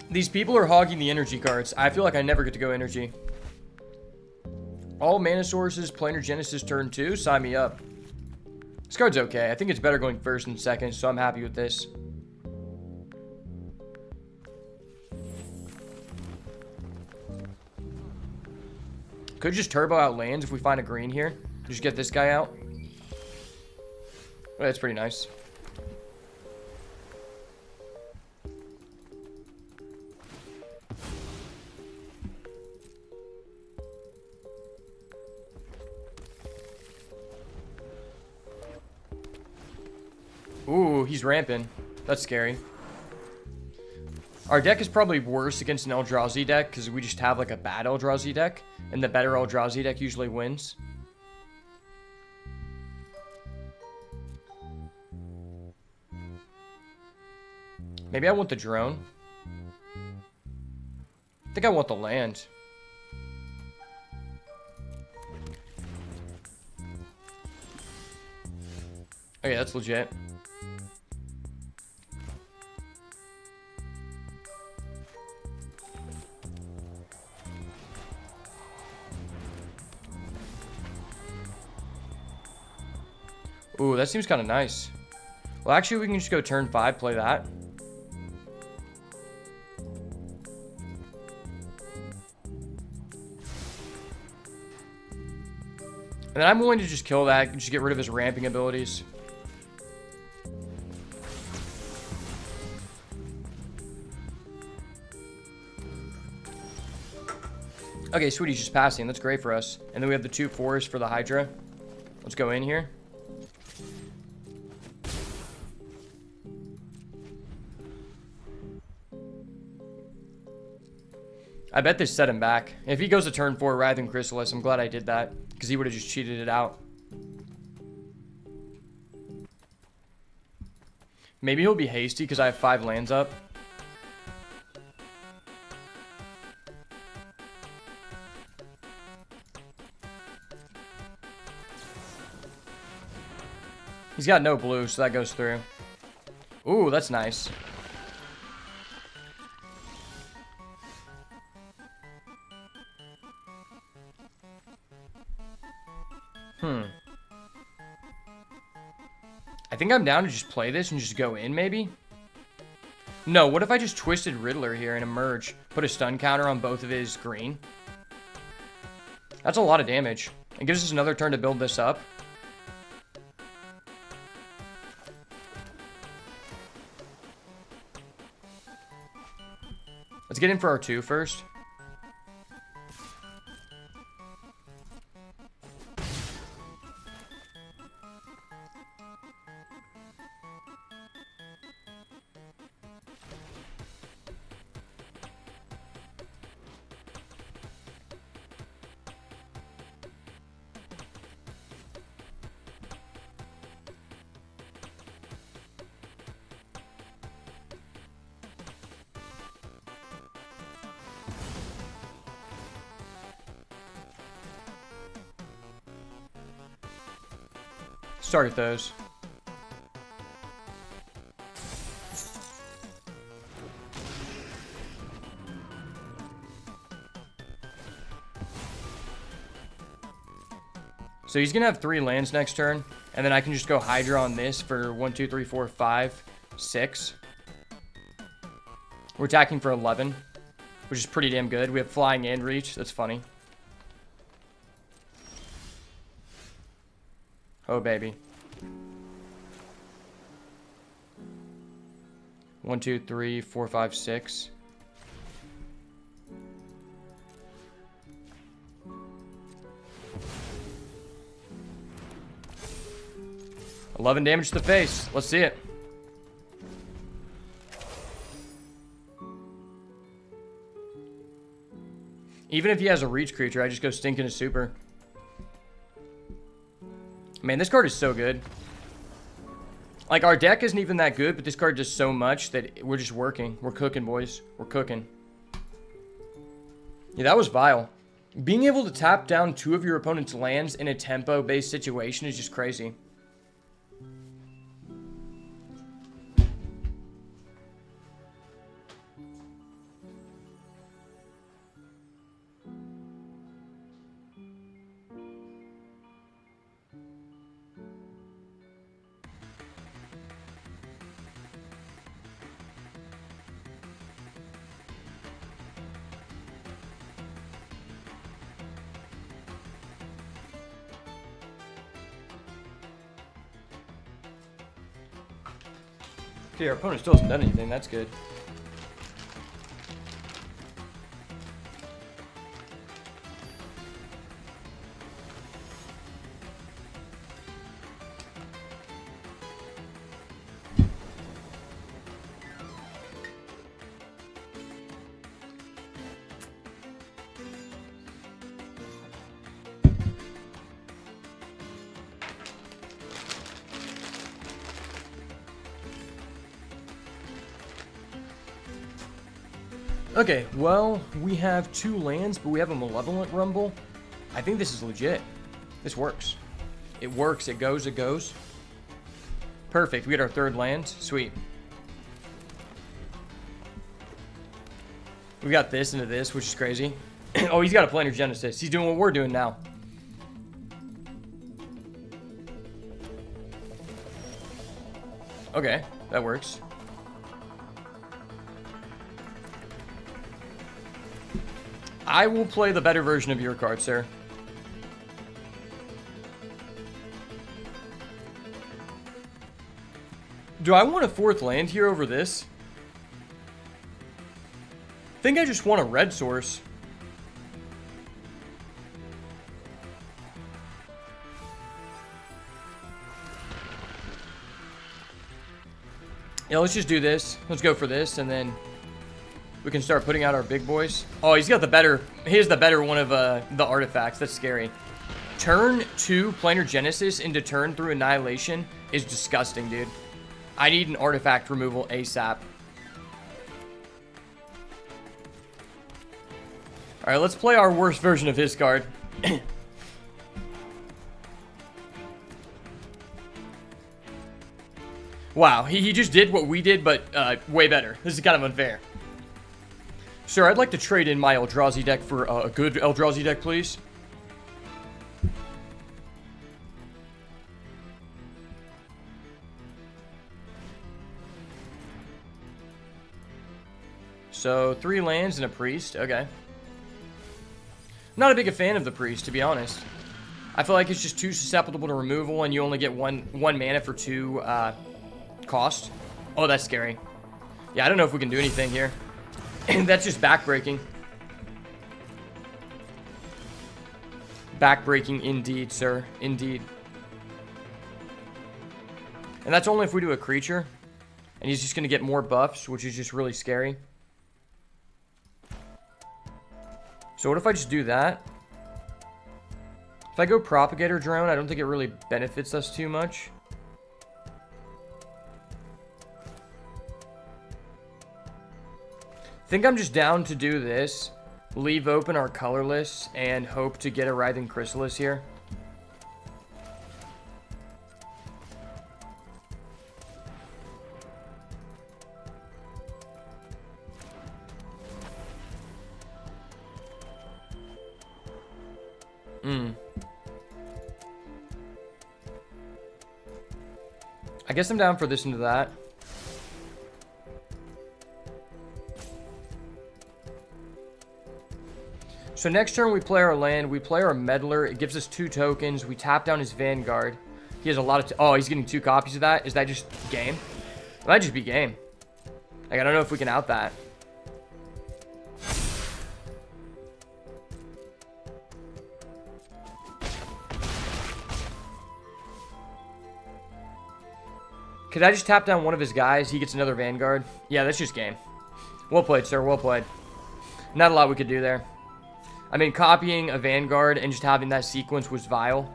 These people are hogging the energy cards. I feel like I never get to go energy. All mana sources, Planar Genesis turn 2. Sign me up. This card's okay. I think it's better going first and second, so I'm happy with this. Could just turbo out lands if we find a green here. Just get this guy out. Oh, that's pretty nice. Ooh, he's ramping. That's scary. Our deck is probably worse against an Eldrazi deck because we just have like a bad Eldrazi deck, and the better Eldrazi deck usually wins. Maybe I want the drone. I think I want the land. Okay, that's legit. Ooh, that seems kind of nice. Well, actually, we can just go turn 5, play that. And then I'm willing to just kill that and just get rid of his ramping abilities. Okay, Sweetie's just passing. That's great for us. And then we have the 2 4s for the Hydra. Let's go in here. I bet this set him back. If he goes to turn 4 rather than Chrysalis, I'm glad I did that. Because he would have just cheated it out. Maybe he'll be hasty because I have 5 lands up. He's got no blue, so that goes through. Ooh, that's nice. I think I'm down to just play this and just go in, maybe? No, what if I just twisted Riddler here and emerge? Put a stun counter on both of his green? That's a lot of damage. It gives us another turn to build this up. Let's get in for our 2 first. Start those. So he's gonna have 3 lands next turn, and then I can just go Hydra on this for 1, 2, 3, 4, 5, 6. We're attacking for 11, which is pretty damn good. We have flying and reach. That's funny. Oh, baby. 1, 2, 3, 4, 5, 6. $11 damage to the face. Let's see it. Even if he has a reach creature, I just go stink into super. Man, this card is so good. Like, our deck isn't even that good, but this card does so much that we're just working. We're cooking, boys. We're cooking. Yeah, that was vile. Being able to tap down 2 of your opponent's lands in a tempo-based situation is just crazy. Okay, our opponent still hasn't done anything. That's good. Okay, well, we have 2 lands, but we have a Malevolent Rumble. I think this is legit. This works. It works. It goes. It goes. Perfect. We get our 3rd land. Sweet. We got this into this, which is crazy. Oh, he's got a Planar Genesis. He's doing what we're doing now. Okay, that works. I will play the better version of your card, sir. Do I want a 4th land here over this? I think I just want a red source. Yeah, let's just do this. Let's go for this, and then we can start putting out our big boys. Oh, he has the better one of the artifacts. That's scary. Turn 2 Planar Genesis into turn through Annihilation is disgusting, dude. I need an artifact removal ASAP. Alright, let's play our worst version of his card. Wow, he just did what we did, but way better. This is kind of unfair. Sir, I'd like to trade in my Eldrazi deck for a good Eldrazi deck, please. So, 3 lands and a priest. Okay. Not a big fan of the priest, to be honest. I feel like it's just too susceptible to removal, and you only get one mana for 2 cost. Oh, that's scary. Yeah, I don't know if we can do anything here. That's just backbreaking. Backbreaking indeed, sir. Indeed. And that's only if we do a creature. And he's just going to get more buffs, which is just really scary. So what if I just do that? If I go Propagator Drone, I don't think it really benefits us too much. I think I'm just down to do this. Leave open our colorless and hope to get a Writhing Chrysalis here. I guess I'm down for this into that. So next turn we play our land, we play our Meddler, it gives us 2 tokens, we tap down his Vanguard. He has a lot of, oh, he's getting 2 copies of that. Is that just game? It might just be game. Like, I don't know if we can out that. Could I just tap down one of his guys? He gets another Vanguard. Yeah, that's just game. Well played, sir. Well played. Not a lot we could do there. I mean, copying a Vanguard and just having that sequence was vile.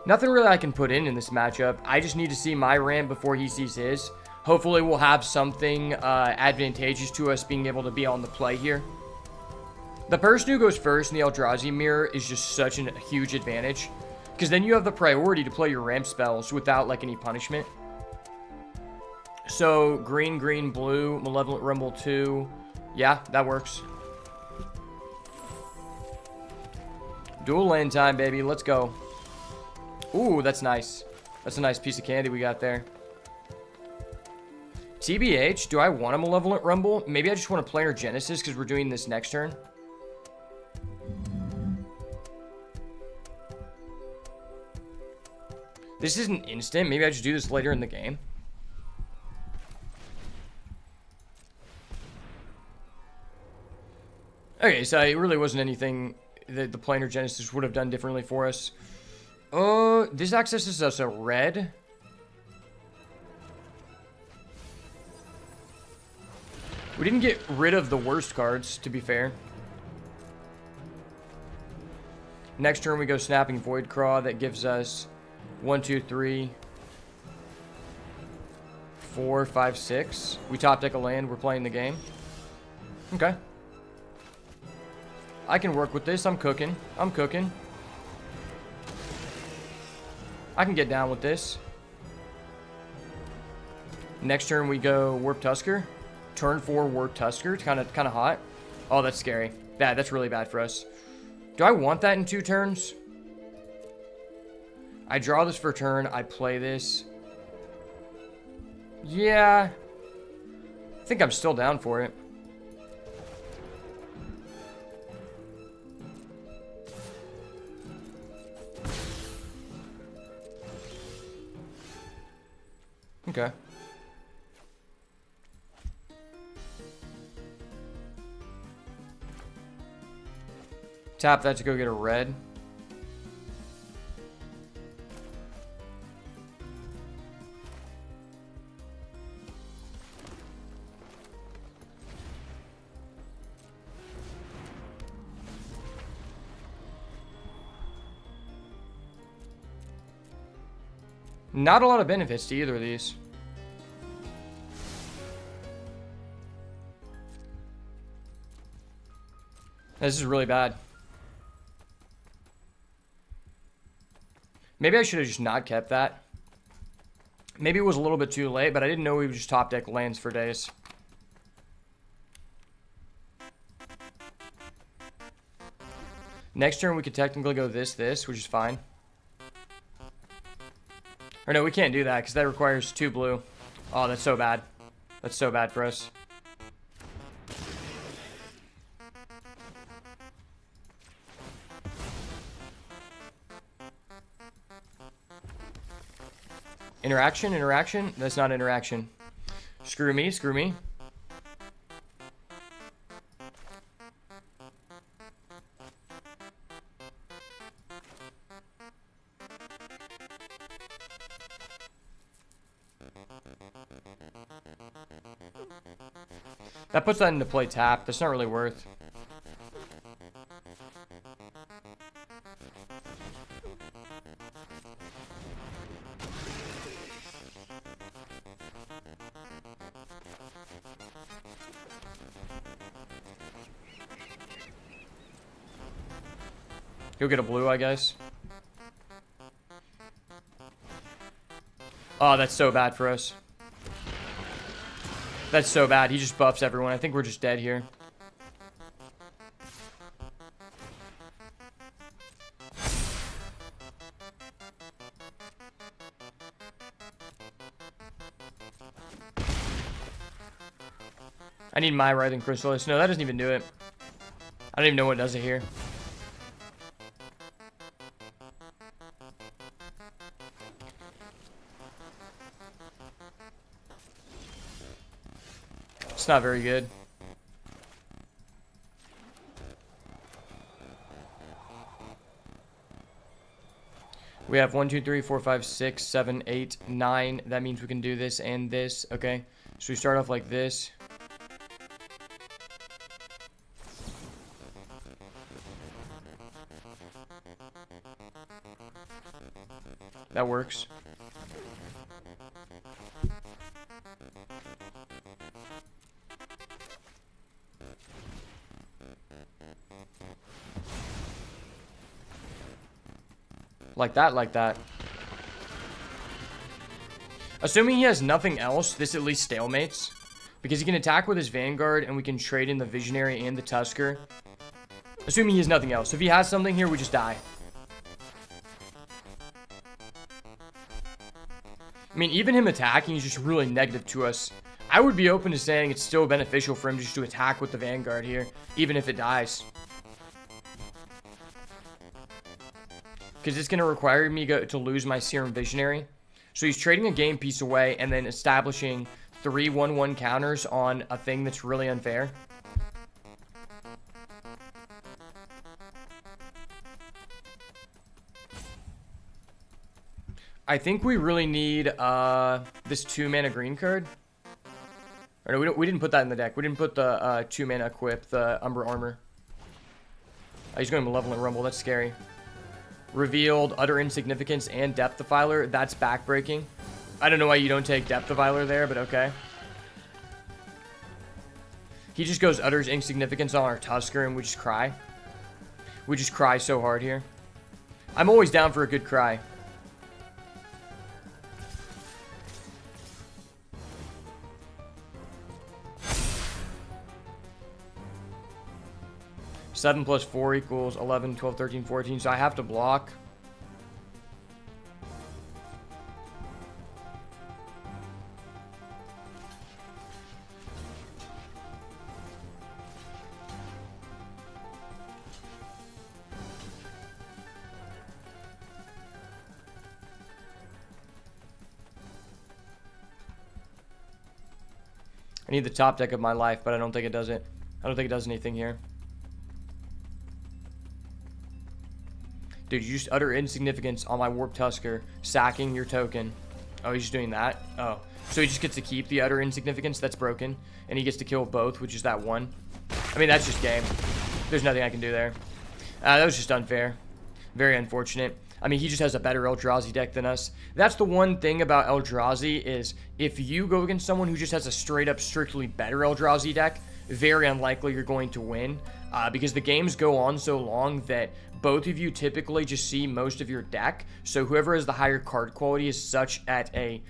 Nothing really I can put in this matchup. I just need to see my ramp before he sees his. Hopefully we'll have something advantageous to us being able to be on the play here. The person who goes first in the Eldrazi mirror is just such a huge advantage. Because then you have the priority to play your ramp spells without like any punishment. So, green, green, blue, Malevolent Rumble 2. Yeah, that works. Dual land time, baby. Let's go. Ooh, that's nice. That's a nice piece of candy we got there. TBH, do I want a Malevolent Rumble? Maybe I just want a Planar Genesis because we're doing this next turn. This isn't instant. Maybe I just do this later in the game. Okay, so it really wasn't anything that the Planar Genesis would have done differently for us. This accesses us a red. We didn't get rid of the worst cards, to be fair. Next turn we go Snapping Voidcraw. That gives us 1, 2, 3, 4, 5, 6. We top deck a land. We're playing the game. Okay. I can work with this. I'm cooking. I'm cooking. I can get down with this. Next turn we go Warp Tusker. Turn 4 Warp Tusker. It's kind of hot. Oh, that's scary. Bad. That's really bad for us. Do I want that in 2 turns? I draw this for a turn. I play this. Yeah. I think I'm still down for it. Okay. Tap that to go get a red. Not a lot of benefits to either of these. This is really bad. Maybe I should have just not kept that. Maybe it was a little bit too late, but I didn't know we would just top deck lands for days. Next turn we could technically go this, which is fine. Or no, we can't do that because that requires 2 blue. Oh, that's so bad. That's so bad for us. Interaction, interaction. That's not interaction. Screw me, screw me. That puts that into play tap. That's not really worth. He'll get a blue, I guess. Oh, that's so bad for us. That's so bad. He just buffs everyone. I think we're just dead here. I need my Writhing Chrysalis. No, that doesn't even do it. I don't even know what does it here. It's not very good. We have 1, 2, 3, 4, 5, 6, 7, 8, 9. That means we can do this and this. Okay. So we start off like this. That works. Like that, like that. Assuming he has nothing else, this at least stalemates. Because he can attack with his Vanguard, and we can trade in the Visionary and the Tusker. Assuming he has nothing else. If he has something here, we just die. I mean, even him attacking is just really negative to us. I would be open to saying it's still beneficial for him just to attack with the Vanguard here, even if it dies. Because it's going to require me to lose my Serum Visionary. So he's trading a game piece away and then establishing 3 1/1 counters on a thing that's really unfair. I think we really need this 2-mana green card. Or no, we didn't put that in the deck. We didn't put the 2-mana equip, the Umbra Armor. Oh, he's going Malevolent Rumble. That's scary. Revealed, Utter Insignificance, and Depth Defiler. That's backbreaking. I don't know why you don't take Depth Defiler there, but okay. He just goes Utter Insignificance on our Tusker, and we just cry. We just cry so hard here. I'm always down for a good cry. Seven plus 4 equals 11, 12, 13, 14. So I have to block. I need the top deck of my life, but I don't think it does it. I don't think it does anything here. Dude, you just Utter Insignificance on my Warp Tusker, sacking your token. Oh, he's just doing that? Oh. So he just gets to keep the Utter Insignificance? That's broken. And he gets to kill both, which is that one. I mean, that's just game. There's nothing I can do there. That was just unfair. Very unfortunate. I mean, he just has a better Eldrazi deck than us. That's the one thing about Eldrazi is if you go against someone who just has a straight up strictly better Eldrazi deck, very unlikely you're going to win, because the games go on so long that both of you typically just see most of your deck. So whoever has the higher card quality is such at a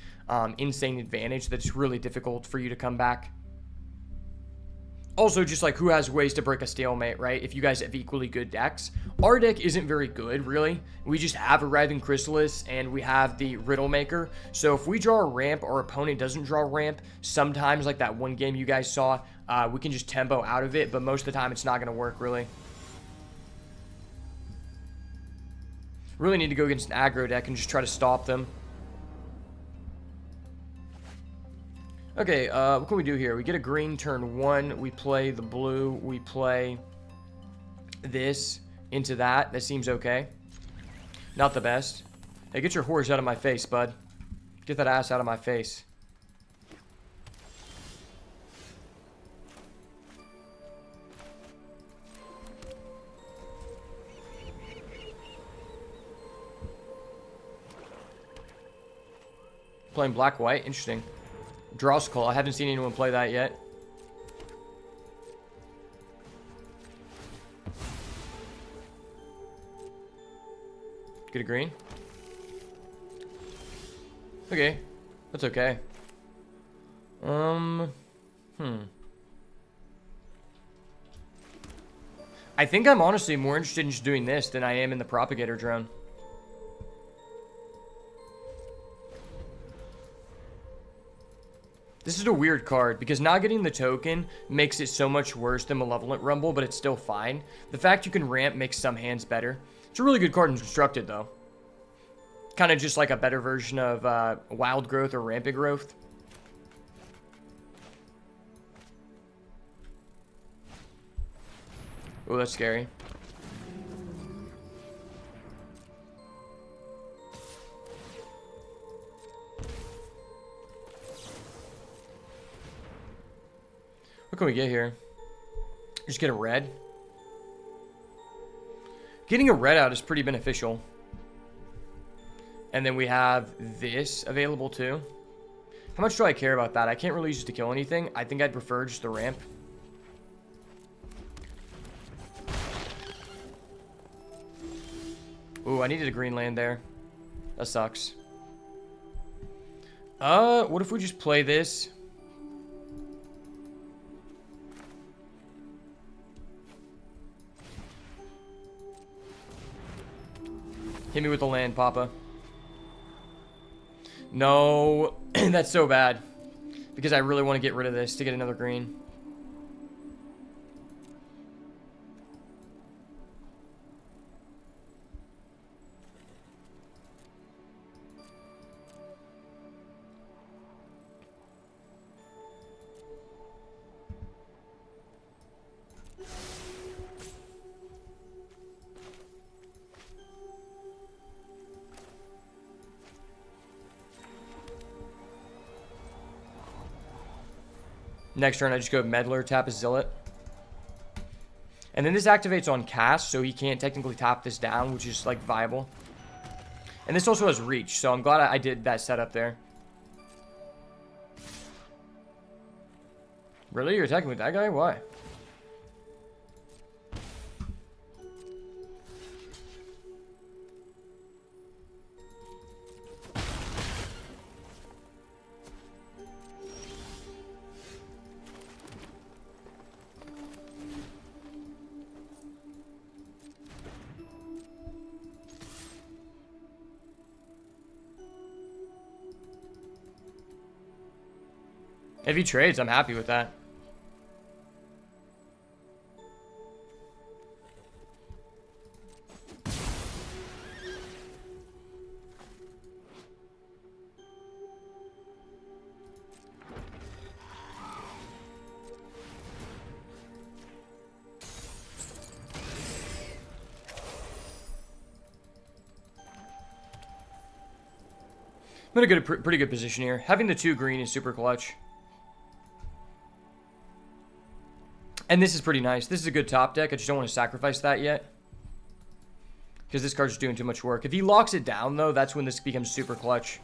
insane advantage that it's really difficult for you to come back. Also, just like who has ways to break a stalemate, right? If you guys have equally good decks. Our deck isn't very good, really. We just have a Writhing Chrysalis and we have the Riddle Maker. So if we draw a ramp, our opponent doesn't draw a ramp, sometimes, like that one game you guys saw, we can just tempo out of it, but most of the time it's not going to work, really. Really need to go against an aggro deck and just try to stop them. Okay, what can we do here? We get a green turn 1. We play the blue. We play this into that. That seems okay. Not the best. Hey, get your horse out of my face, bud. Get that ass out of my face. Playing black-white. Interesting. Drawskull. I haven't seen anyone play that yet. Get a green. Okay. That's okay. I think I'm honestly more interested in just doing this than I am in the propagator drone. This is a weird card, because not getting the token makes it so much worse than Malevolent Rumble, but it's still fine. The fact you can ramp makes some hands better. It's a really good card in Constructed, though. Kind of just like a better version of Wild Growth or Rampant Growth. Oh, that's scary. What can we get here? Just get a red. Getting a red out is pretty beneficial. And then we have this available too. How much do I care about that? I can't really use it to kill anything. I think I'd prefer just the ramp. Ooh, I needed a green land there. That sucks. What if we just play this? Hit me with the land, Papa. No, that's so bad. Because I really want to get rid of this to get another green. Next turn, I just go Meddler, tap a Zealot. And then this activates on cast, so he can't technically tap this down, which is, like, viable. And this also has reach, so I'm glad I did that setup there. Really? You're attacking with that guy? Why? If he trades, I'm happy with that. I'm in a pretty good position here. Having the 2 green is super clutch. And this is pretty nice. This is a good top deck. I just don't want to sacrifice that yet. Because this card's doing too much work. If he locks it down, though, that's when this becomes super clutch.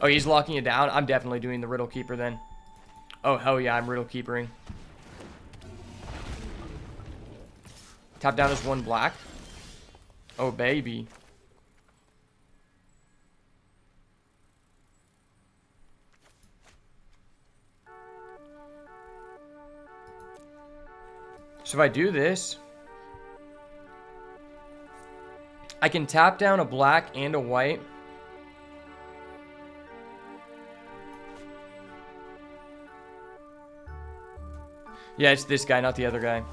Oh, he's locking it down? I'm definitely doing the Riddle Keeper then. Oh, hell yeah, I'm Riddle Keepering. Tap down is 1 black. Oh, baby. So if I do this, I can tap down a black and a white. Yeah, it's this guy, not the other guy.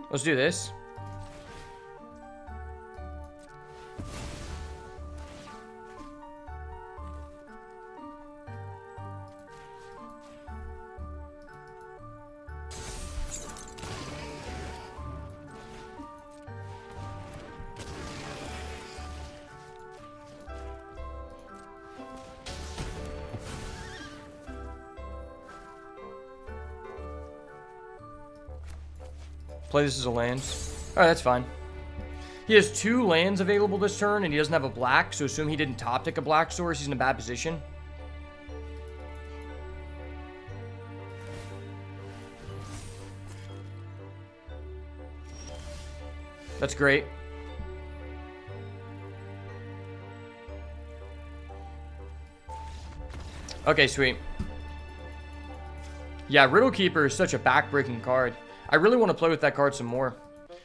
Let's do this. Play this as a land. Alright, that's fine. He has 2 lands available this turn, and he doesn't have a black, so assume he didn't top tick a black source. He's in a bad position. That's great. Okay, sweet. Yeah, Riddle Keeper is such a back-breaking card. I really want to play with that card some more.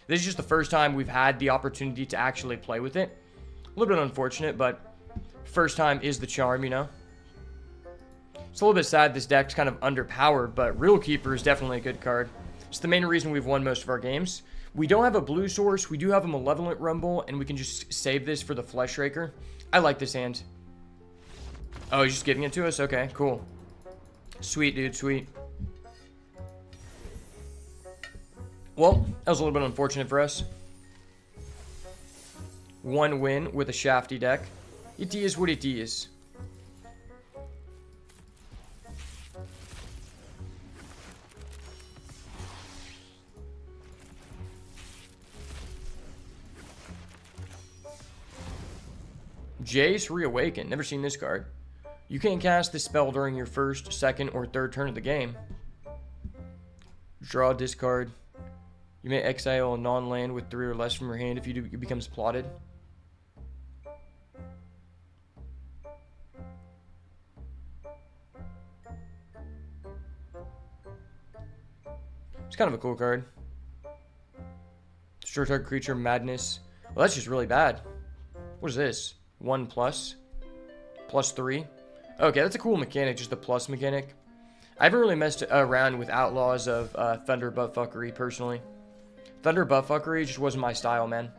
This is just the first time we've had the opportunity to actually play with it. A little bit unfortunate, but first time is the charm, you know? It's a little bit sad this deck's kind of underpowered, but Riddle Keeper is definitely a good card. It's the main reason we've won most of our games. We don't have a blue source, we do have a Malevolent Rumble, and we can just save this for the Flesh Raker. I like this hand. Oh, he's just giving it to us? Okay, cool. Sweet, dude, sweet. Well, that was a little bit unfortunate for us. 1 win with a shafty deck. It is what it is. Jace Reawaken. Never seen this card. You can't cast this spell during your first, second, or third turn of the game. Draw, discard. You may exile a non-land with 3 or less from your hand if you do, it becomes plotted. It's kind of a cool card. Destroy target creature, madness. Well, that's just really bad. What is this? 1 plus? Plus 3? Okay, that's a cool mechanic, just the plus mechanic. I haven't really messed around with Outlaws of Thunder Buttfuckery, personally. Thunder Buttfuckery just wasn't my style, man.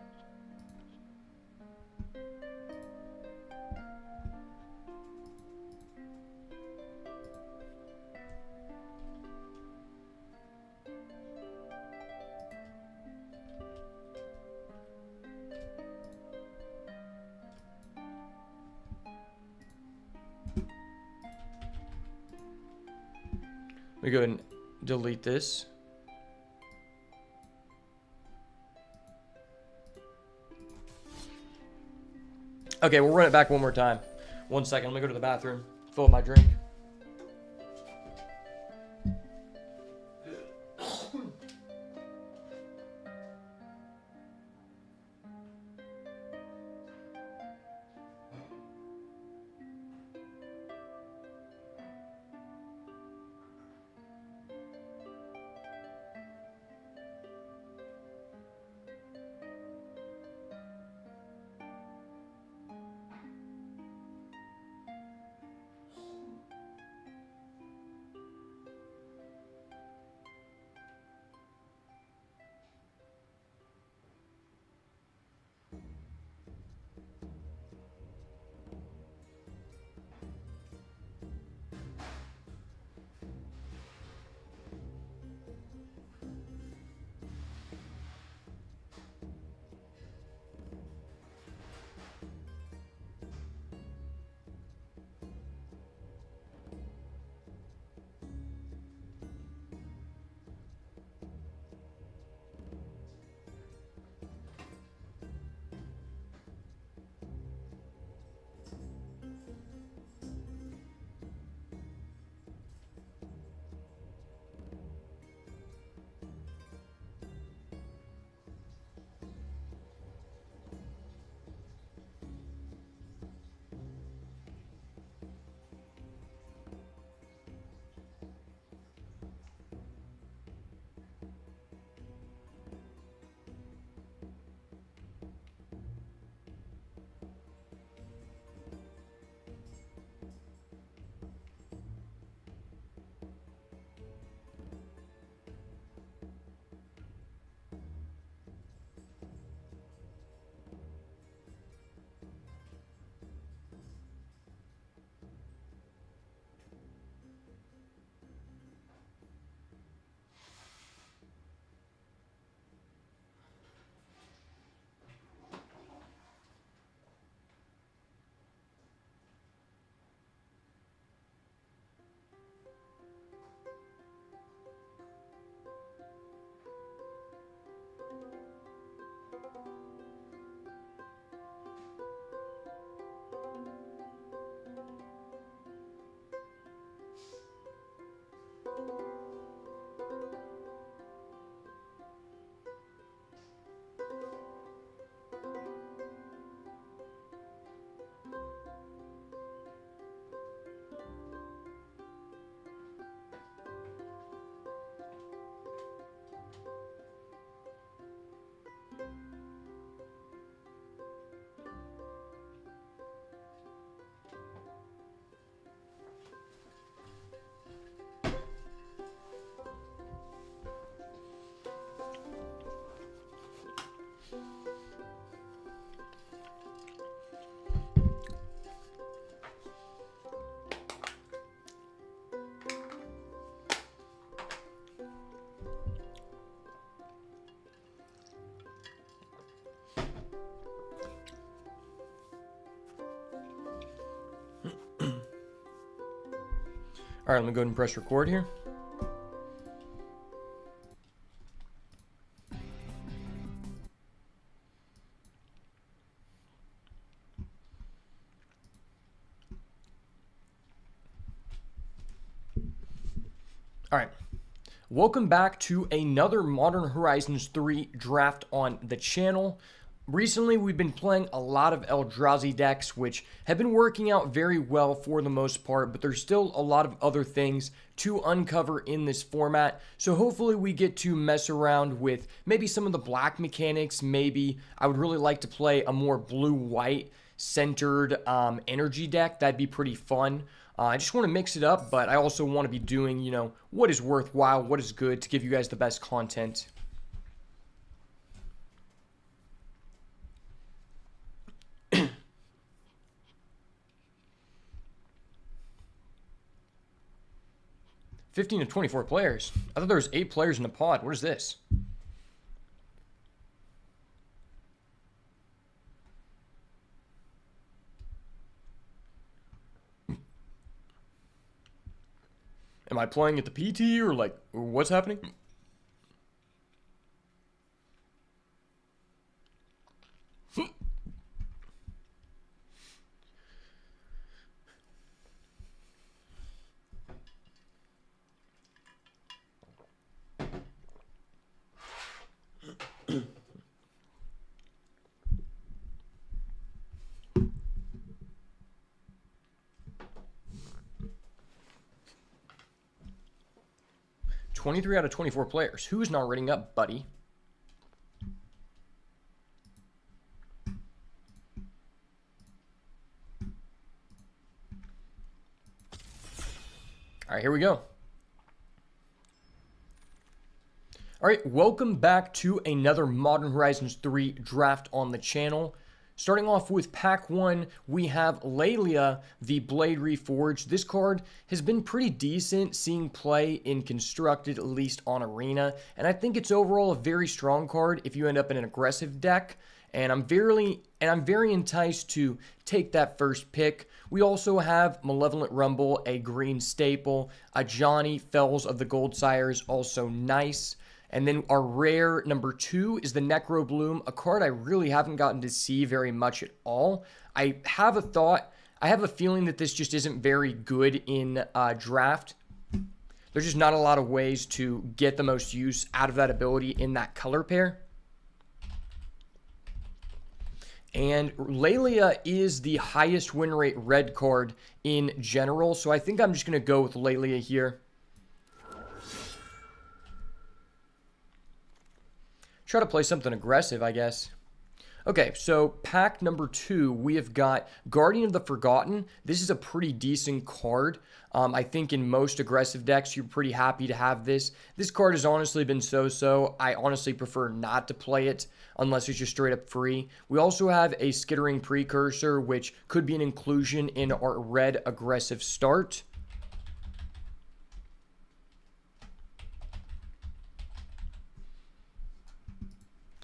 Let me go ahead and delete this. Okay, we'll run it back one more time. 1 second, let me go to the bathroom, fill up my drink. All right, let me go ahead and press record here. All right. Welcome back to another Modern Horizons 3 draft on the channel. Recently, we've been playing a lot of Eldrazi decks, which have been working out very well for the most part, but there's still a lot of other things to uncover in this format. So hopefully we get to mess around with maybe some of the black mechanics. Maybe I would really like to play a more blue-white centered energy deck. That'd be pretty fun. I just want to mix it up, but I also want to be doing, what is worthwhile, what is good to give you guys the best content. $15 to 24 players. I thought there was 8 players in the pod. What is this? Am I playing at the PT or what's happening? $23 out of 24 players. Who's not rating up, buddy? All right, here we go. All right, welcome back to another Modern Horizons 3 draft on the channel. Starting off with pack 1, we have Lelia, the Blade Reforged. This card has been pretty decent seeing play in Constructed, at least on Arena. And I think it's overall a very strong card if you end up in an aggressive deck. And I'm very enticed to take that first pick. We also have Malevolent Rumble, a green staple. Ajani, Fells of the Gold Sires, also nice. And then our rare number 2 is the Necro Bloom, a card I really haven't gotten to see very much at all. I have a feeling that this just isn't very good in draft. There's just not a lot of ways to get the most use out of that ability in that color pair. And Lelia is the highest win rate red card in general, so I think I'm just going to go with Lelia here. Try to play something aggressive, I guess. Okay, so pack number 2, we have got Guardian of the Forgotten. This is a pretty decent card. I think in most aggressive decks, you're pretty happy to have this. This card has honestly been so-so. I honestly prefer not to play it unless it's just straight up free. We also have a Skittering Precursor, which could be an inclusion in our red aggressive start.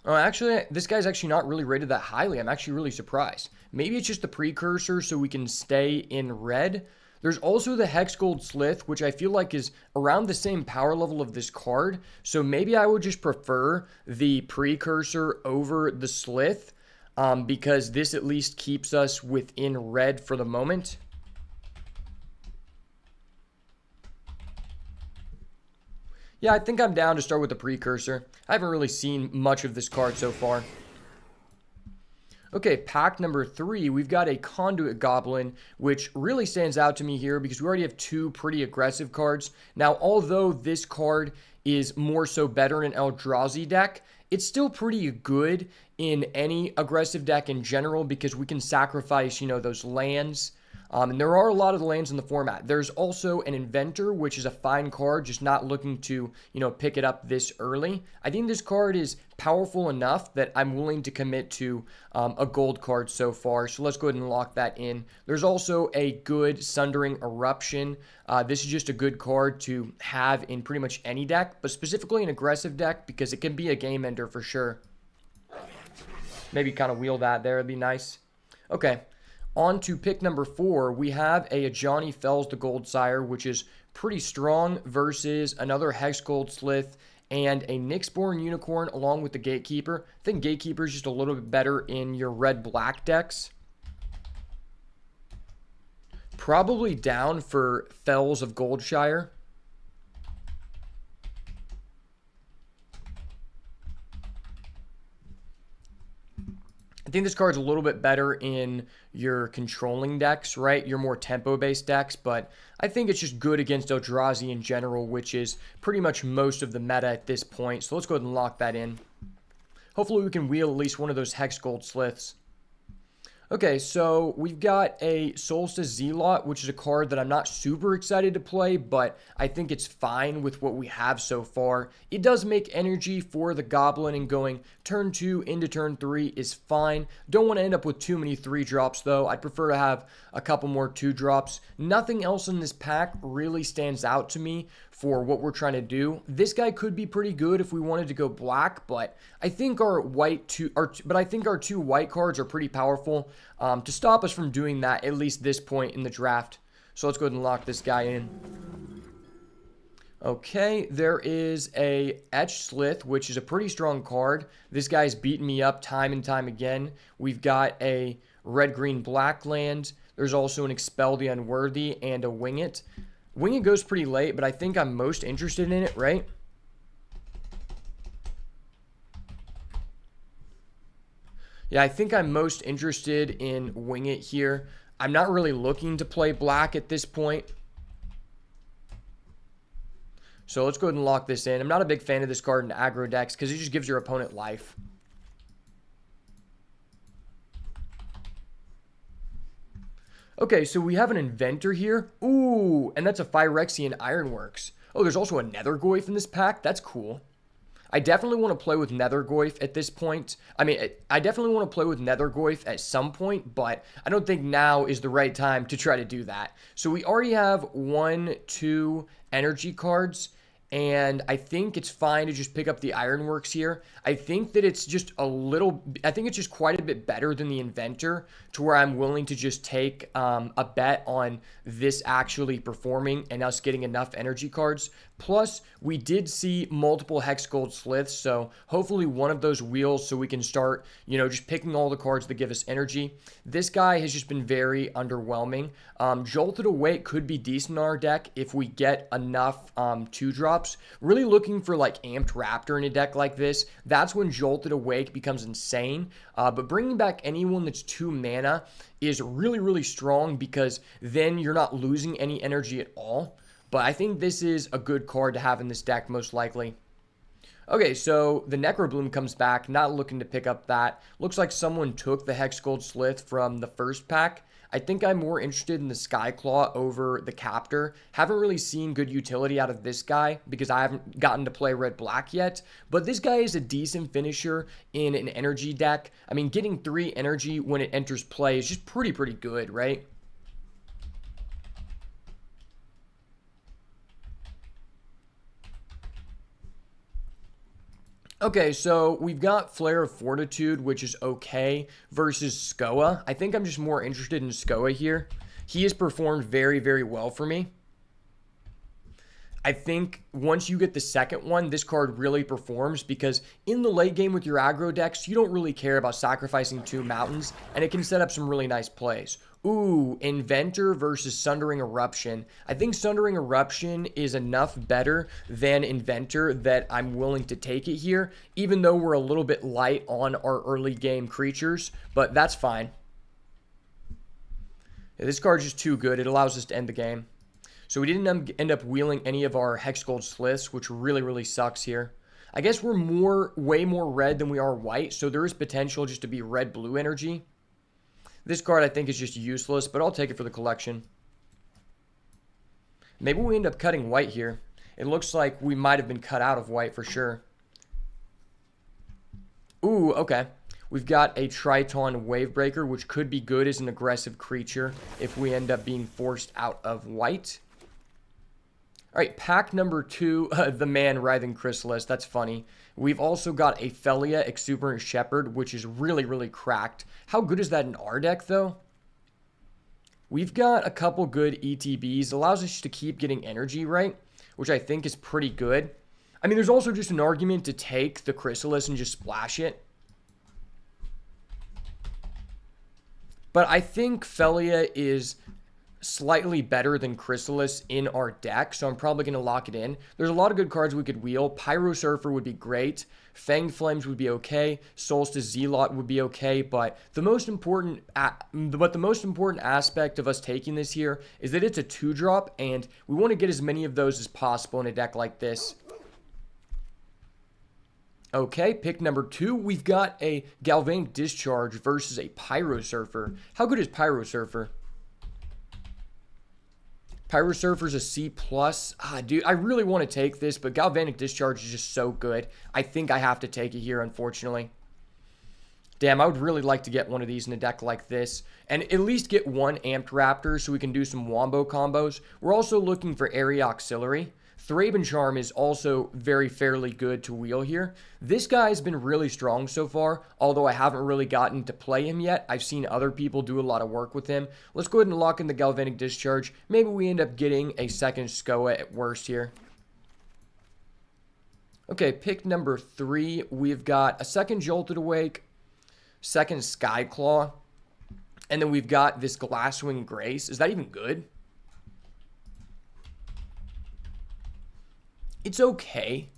Oh, actually, this guy's actually not really rated that highly. I'm actually really surprised. Maybe it's just the precursor so we can stay in red. There's also the Hex Gold Slith, which I feel like is around the same power level of this card. So maybe I would just prefer the precursor over the Slith because this at least keeps us within red for the moment. Yeah, I think I'm down to start with the precursor. I haven't really seen much of this card so far. Okay, pack number 3, we've got a Conduit Goblin, which really stands out to me here because we already have 2 pretty aggressive cards. Now, although this card is more so better in an Eldrazi deck, it's still pretty good in any aggressive deck in general because we can sacrifice, those lands. And there are a lot of the lands in the format. There's also an Inventor, which is a fine card, just not looking to, pick it up this early. I think this card is powerful enough that I'm willing to commit to a gold card so far. So let's go ahead and lock that in. There's also a good Sundering Eruption. This is just a good card to have in pretty much any deck, but specifically an aggressive deck because it can be a game ender for sure. Maybe kind of wheel that there. It'd be nice. Okay. On to pick number 4, we have a Johnny Fells the Gold Sire, which is pretty strong versus another Hex Gold Slith and a Nyxborn Unicorn along with the Gatekeeper. I think Gatekeeper is just a little bit better in your red-black decks. Probably down for Fells of Goldshire. I think this card's a little bit better in your controlling decks, right? Your more tempo-based decks, but I think it's just good against Eldrazi in general, which is pretty much most of the meta at this point. So let's go ahead and lock that in. Hopefully we can wheel at least one of those Hex Gold Sliths. Okay, so we've got a Solstice Zealot, which is a card that I'm not super excited to play, but I think it's fine with what we have so far. It does make energy for the Goblin, and going turn 2 into turn 3 is fine. Don't want to end up with too many 3-drops, though. I'd prefer to have a couple more 2-drops. Nothing else in this pack really stands out to me for what we're trying to do. This guy could be pretty good if we wanted to go black, but I think our two white cards are pretty powerful to stop us from doing that at least this point in the draft. So let's go ahead and lock this guy in. Okay, there is a Etch Slith, which is a pretty strong card. This guy's beaten me up time and time again. We've got a red-green-black land. There's also an Expel the Unworthy and a Wing It. Wing It goes pretty late, but I think I'm most interested in it, right? Yeah, I think I'm most interested in Wing It here. I'm not really looking to play black at this point. So let's go ahead and lock this in. I'm not a big fan of this card in aggro decks because it just gives your opponent life. Okay, so we have an Inventor here. Ooh, and that's a Phyrexian Ironworks. Oh, there's also a Nethergoyf in this pack. That's cool. I definitely want to play with Nethergoyf at this point. I mean, I definitely want to play with Nethergoyf at some point, but I don't think now is the right time to try to do that. So we already have 1, 2 energy cards, and I think it's fine to just pick up the Ironworks here. I think that it's just I think it's just quite a bit better than the Inventor, to where I'm willing to just take a bet on this actually performing and us getting enough energy cards. Plus, we did see multiple Hex Gold Sliths, so hopefully one of those wheels so we can start, just picking all the cards that give us energy. This guy has just been very underwhelming. Jolted Awake could be decent in our deck if we get enough 2-drops. Really looking for like Amped Raptor in a deck like this. That's when Jolted Awake becomes insane. But bringing back anyone that's 2 mana is really, really strong because then you're not losing any energy at all. But I think this is a good card to have in this deck, most likely. Okay, so the Necrobloom comes back. Not looking to pick up that. Looks like someone took the Hex Gold Slith from the first pack. I think I'm more interested in the Skyclaw over the Captor. Haven't really seen good utility out of this guy because I haven't gotten to play red-black yet. But this guy is a decent finisher in an energy deck. I mean, getting 3 energy when it enters play is just pretty good, right? Okay, so we've got Flare of Fortitude, which is okay, versus Skoa. I think I'm just more interested in Skoa here. He has performed very well for me. I think once you get the second one, this card really performs because in the late game with your aggro decks, you don't really care about sacrificing 2 mountains, and it can set up some really nice plays. Ooh, Inventor versus Sundering Eruption. I think Sundering Eruption is enough better than Inventor that I'm willing to take it here, even though we're a little bit light on our early game creatures, but that's fine. Yeah, this card's just too good. It allows us to end the game. So we didn't end up wheeling any of our Hex Gold Sliths, which really sucks here. I guess we're way more red than we are white, so there is potential just to be red-blue energy. This card I think is just useless, but I'll take it for the collection. Maybe we end up cutting white here. It looks like we might have been cut out of white for sure. Ooh, okay. We've got a Triton Wavebreaker, which could be good as an aggressive creature if we end up being forced out of white. All right, pack number 2, the Man Writhing Chrysalis. That's funny. We've also got a Felia Exuberant Shepherd, which is really cracked. How good is that in our deck, though? We've got a couple good ETBs. It allows us to keep getting energy, right? Which I think is pretty good. I mean, there's also just an argument to take the Chrysalis and just splash it. But I think Felia is slightly better than Chrysalis in our deck, so I'm probably going to lock it in. There's a lot of good cards we could wheel. Pyro Surfer would be great. Fanged Flames would be okay. Solstice Zealot would be okay, but the most important aspect of us taking this here is that it's a 2-drop, and we want to get as many of those as possible in a deck like this. Okay, pick number 2. We've got a Galvanic Discharge versus a Pyro Surfer. How good is Pyro Surfer? Pyro Surfer's a C+. Dude, I really want to take this, but Galvanic Discharge is just so good. I think I have to take it here, unfortunately. Damn, I would really like to get one of these in a deck like this. And at least get one Amped Raptor so we can do some Wombo combos. We're also looking for Area Auxiliary. Thraben Charm is also very fairly good to wheel here. This guy has been really strong so far, although I haven't really gotten to play him yet. I've seen other people do a lot of work with him. Let's go ahead and lock in the Galvanic Discharge. Maybe we end up getting a second Skoa at worst here. Okay, pick number 3. We've got a second Jolted Awake, second Skyclaw, and then we've got this Glasswing Grace. Is that even good? It's okay.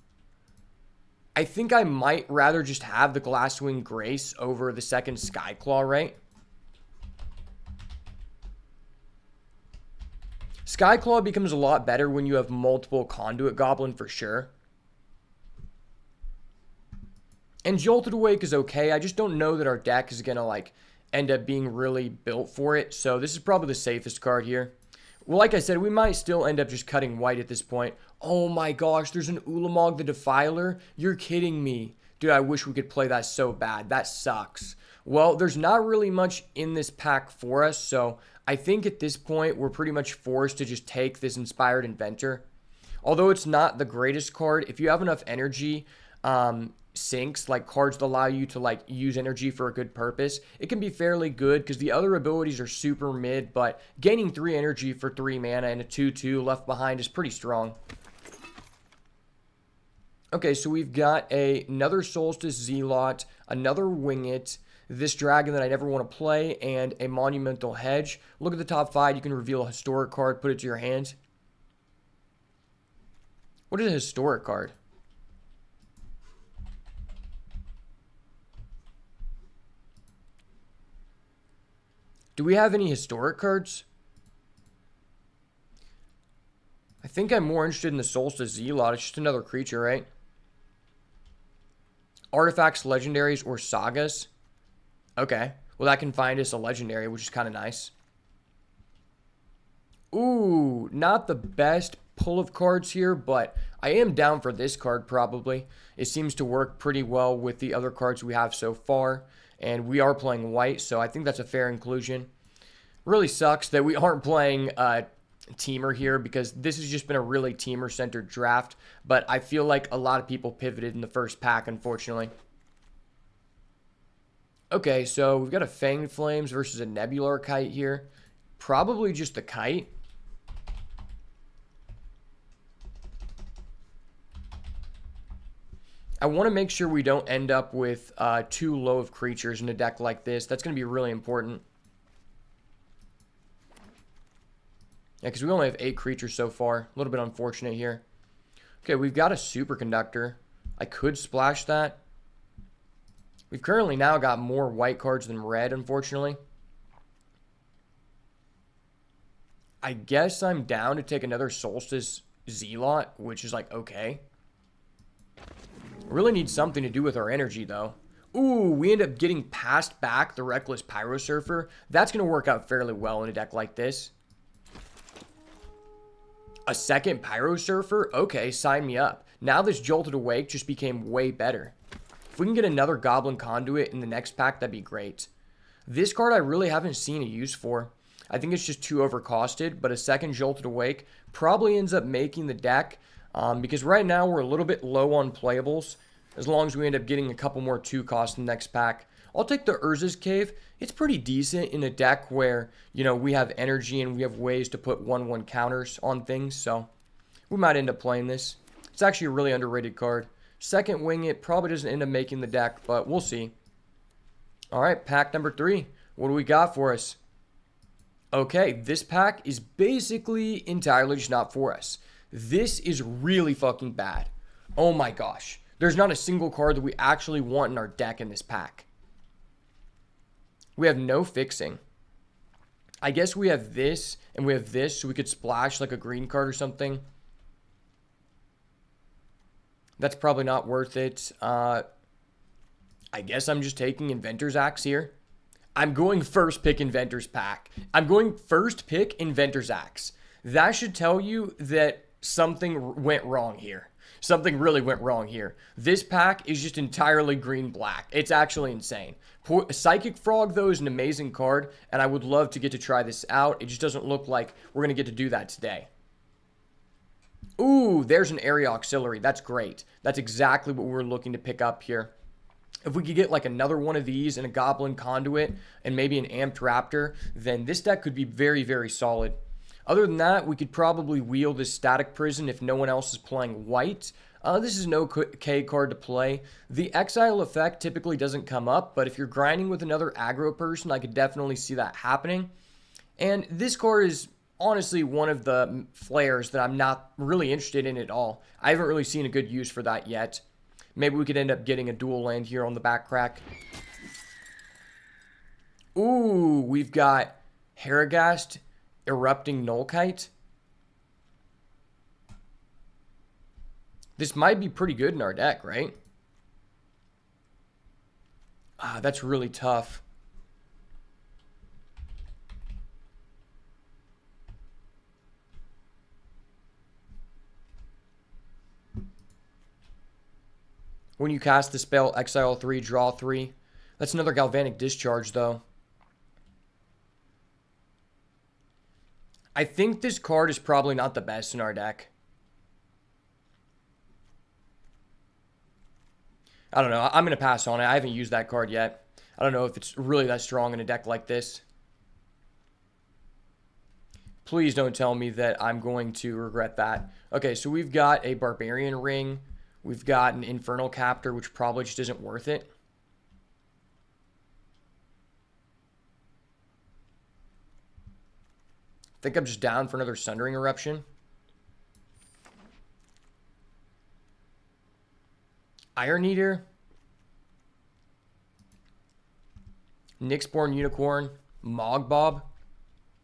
I think I might rather just have the Glasswing Grace over the second Skyclaw, right? Skyclaw becomes a lot better when you have multiple Conduit Goblin for sure. And Jolted Awake is okay. I just don't know that our deck is going to like end up being really built for it. So this is probably the safest card here. Well, like I said, we might still end up just cutting white at this point. Oh my gosh, there's an Ulamog the Defiler? You're kidding me. Dude, I wish we could play that so bad. That sucks. Well, there's not really much in this pack for us, so I think at this point we're pretty much forced to just take this Inspired Inventor. Although it's not the greatest card, if you have enough energy, sinks, like cards that allow you to like use energy for a good purpose, it can be fairly good because the other abilities are super mid, but gaining 3 energy for 3 mana and a 2/2 left behind is pretty strong. Okay, so we've got another Solstice Zealot, another Wing It, this Dragon that I never want to play, and a Monumental Hedge. Look at the top 5. You can reveal a historic card, put it to your hand. What is a historic card? Do we have any historic cards? I think I'm more interested in the Solstice Zealot. It's just another creature, right? Artifacts, legendaries, or sagas. Okay. Well, that can find us a legendary, which is kind of nice. Ooh, not the best pull of cards here, but I am down for this card probably. It seems to work pretty well with the other cards we have so far. And we are playing white, so I think that's a fair inclusion. Really sucks that we aren't playing Teamer here because this has just been a really Teamer-centered draft. But I feel like a lot of people pivoted in the first pack, unfortunately. Okay, so we've got a Fanged Flames versus a Nebular Kite here. Probably just the Kite. I want to make sure we don't end up with too low of creatures in a deck like this. That's going to be really important. Yeah, because we only have 8 creatures so far. A little bit unfortunate here. Okay, we've got a Superconductor. I could splash that. We've currently now got more white cards than red, unfortunately. I guess I'm down to take another Solstice Zealot, which is like, okay. Really need something to do with our energy, though. Ooh, we end up getting passed back the Reckless Pyro Surfer. That's going to work out fairly well in a deck like this. A second Pyro Surfer? Okay, sign me up. Now this Jolted Awake just became way better. If we can get another Goblin Conduit in the next pack, that'd be great. This card I really haven't seen a use for. I think it's just too overcosted, but a second Jolted Awake probably ends up making the deck. Because right now we're a little bit low on playables. As long as we end up getting a couple more 2 costs in the next pack. I'll take the Urza's Cave. It's pretty decent in a deck where, we have energy and we have ways to put 1/1 counters on things. So we might end up playing this. It's actually a really underrated card. Second Wing It probably doesn't end up making the deck, but we'll see. All right, pack number 3. What do we got for us? Okay, this pack is basically entirely just not for us. This is really fucking bad. Oh my gosh. There's not a single card that we actually want in our deck in this pack. We have no fixing. I guess we have this and we have this, so we could splash like a green card or something. That's probably not worth it. I guess I'm just taking Inventor's Axe here. I'm going first pick Inventor's pack. I'm going first pick Inventor's Axe. That should tell you that something went wrong here. Something really went wrong here. This pack is just entirely green-black. It's actually insane. Psychic Frog, though, is an amazing card, and I would love to get to try this out. It just doesn't look like we're going to get to do that today. Ooh, there's an Area Auxiliary. That's great. That's exactly what we're looking to pick up here. If we could get like another one of these and a Goblin Conduit and maybe an Amped Raptor, then this deck could be very, very solid. Other than that, we could probably wheel this Static Prison if no one else is playing white. This is an okay card to play. The Exile effect typically doesn't come up, but if you're grinding with another aggro person, I could definitely see that happening. And this card is honestly one of the flares that I'm not really interested in at all. I haven't really seen a good use for that yet. Maybe we could end up getting a dual land here on the back crack. Ooh, we've got Haragast, Erupting Nullkite. This might be pretty good in our deck, right? Ah, that's really tough. When you cast the spell, exile 3, draw 3. That's another Galvanic Discharge, though. I think this card is probably not the best in our deck. I don't know. I'm going to pass on it. I haven't used that card yet. I don't know if it's really that strong in a deck like this. Please don't tell me that I'm going to regret that. Okay, so we've got a Barbarian Ring. We've got an Infernal Captor, which probably just isn't worth it. I think I'm just down for another Sundering Eruption. Iron Eater. Nyxborn Unicorn. Mogbob.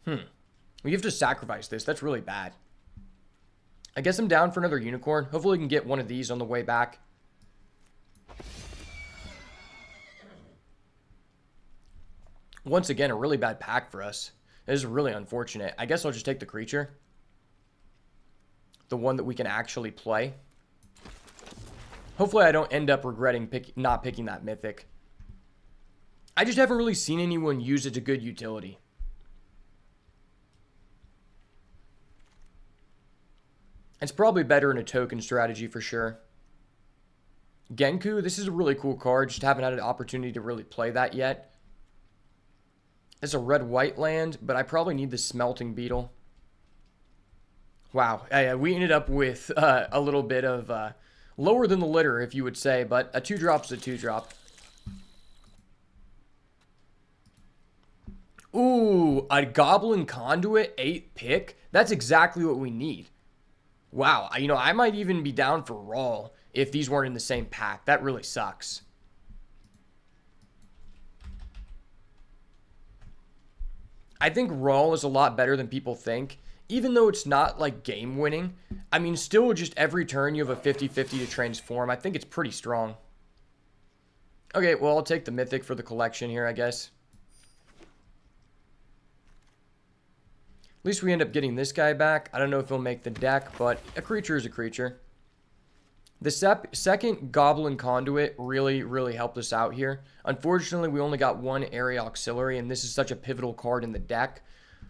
We have to sacrifice this. That's really bad. I guess I'm down for another Unicorn. Hopefully we can get one of these on the way back. Once again, a really bad pack for us. This is really unfortunate. I guess I'll just take the creature. The one that we can actually play. Hopefully I don't end up regretting not picking that Mythic. I just haven't really seen anyone use it to good utility. It's probably better in a token strategy for sure. Genku, this is a really cool card. Just haven't had an opportunity to really play that yet. It's a red-white land, but I probably need the Smelting Beetle. Wow, we ended up with a little bit of lower than the litter, if you would say, but a 2-drop is a 2-drop. Ooh, a Goblin Conduit 8 pick? That's exactly what we need. Wow, I might even be down for Raw if these weren't in the same pack. That really sucks. I think Raw is a lot better than people think. Even though it's not like game winning, I mean, still just every turn you have a 50-50 to transform. I think it's pretty strong. Okay, well, I'll take the Mythic for the collection here, I guess. At least we end up getting this guy back. I don't know if he'll make the deck, but a creature is a creature. The second Goblin Conduit really, really helped us out here. Unfortunately, we only got one Area Auxiliary, and this is such a pivotal card in the deck.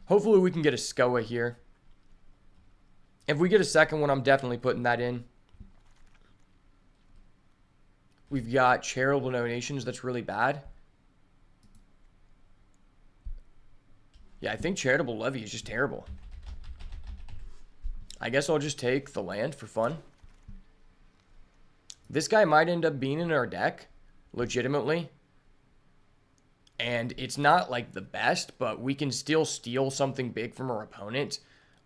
Hopefully, we can get a Skoa here. If we get a second one, I'm definitely putting that in. We've got Charitable Donations. That's really bad. Yeah, I think Charitable Levy is just terrible. I guess I'll just take the land for fun. This guy might end up being in our deck, legitimately. And it's not like the best, but we can still steal something big from our opponent.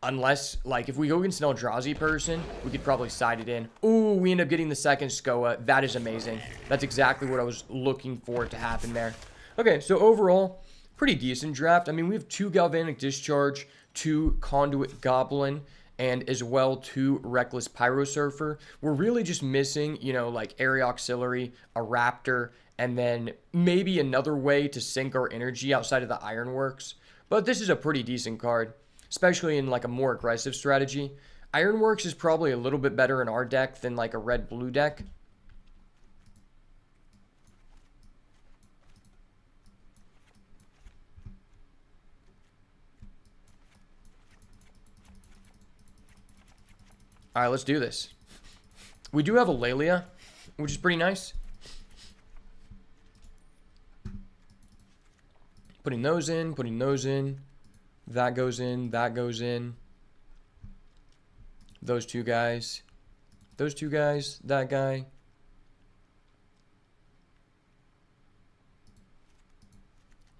Unless, like, if we go against an Eldrazi person, we could probably side it in. Ooh, we end up getting the second Skoa. That is amazing. That's exactly what I was looking for to happen there. Okay, so overall, pretty decent draft. I mean, we have 2 Galvanic Discharge, 2 Conduit Goblin, and as well 2 Reckless Pyro Surfer. We're really just missing, you know, like Area Auxiliary, a Raptor, and then maybe another way to sink our energy outside of the Ironworks. But this is a pretty decent card, especially in like a more aggressive strategy. Ironworks is probably a little bit better in our deck than like a red-blue deck. All right, let's do this. We do have a Lelia, which is pretty nice. Putting those in, putting those in. That goes in, that goes in. Those 2 guys. Those 2 guys, that guy.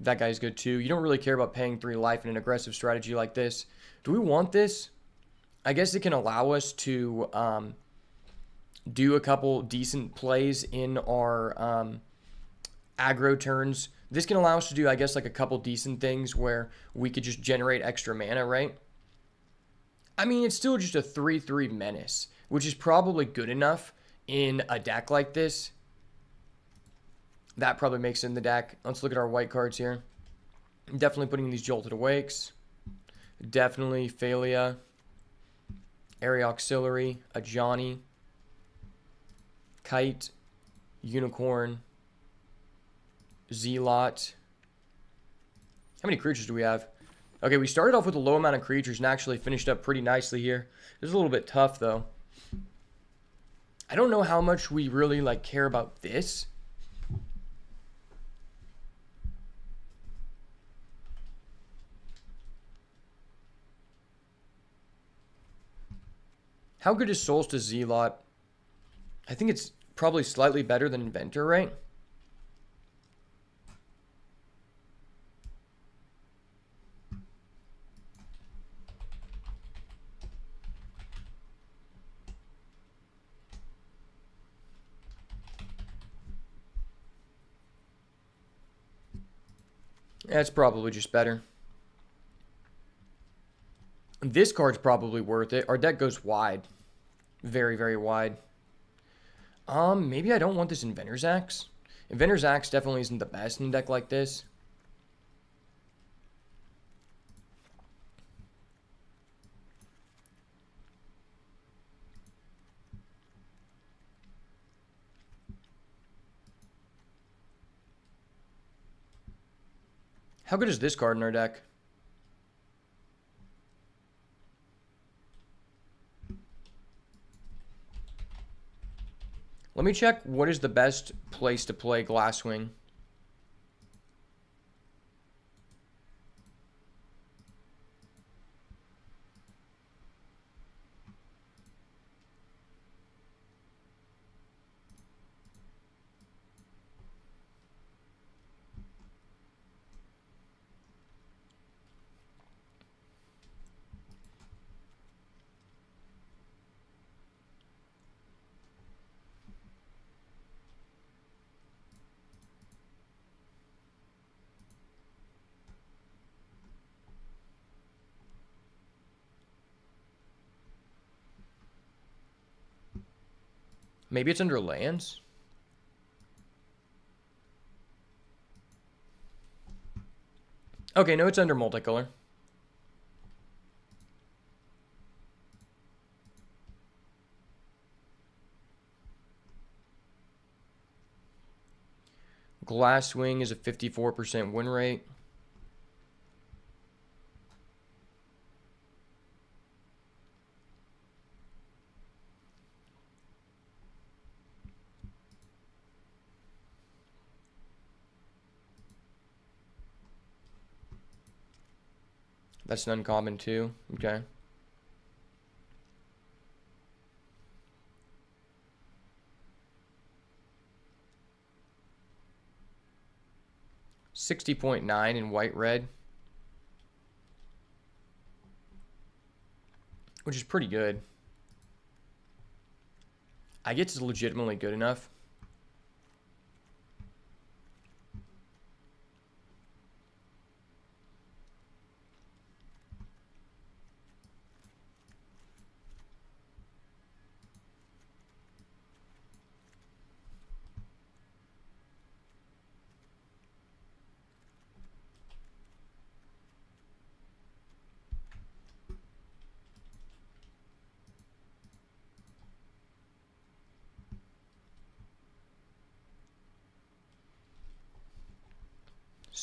That guy's good too. You don't really care about paying 3 life in an aggressive strategy like this. Do we want this? I guess it can allow us to do a couple decent plays in our aggro turns. This can allow us to do, I guess, like a couple decent things where we could just generate extra mana, right? I mean, it's still just a 3/3 menace, which is probably good enough in a deck like this. That probably makes it in the deck. Let's look at our white cards here. Definitely putting in these Jolted Awakes. Definitely Phalia. Area Auxiliary. A Johnny. Kite. Unicorn. Zealot. How many creatures do we have? Okay, we started off with a low amount of creatures and actually finished up pretty nicely here. This is a little bit tough, though. I don't know how much we really, like, care about this. How good is Solstice Zealot? I think it's probably slightly better than Inventor, right? That's probably just better. This card's probably worth it. Our deck goes wide. Very, very wide. Maybe I don't want this Inventor's Axe. Inventor's Axe definitely isn't the best in a deck like this. How good is this card in our deck? Let me check what is the best place to play Glasswing. Maybe it's under lands? Okay, no, it's under multicolor. Glasswing is a 54% win rate. That's an uncommon too. Okay. $60.9 in white red, which is pretty good. I guess it's legitimately good enough.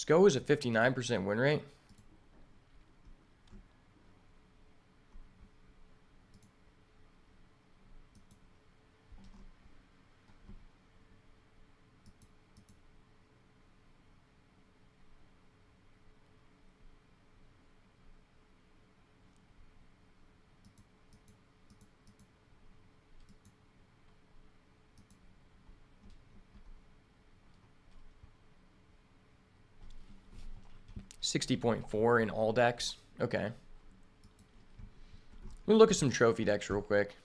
SCO is a 59% win rate. $60.4 in all decks. Okay. Let me look at some trophy decks real quick.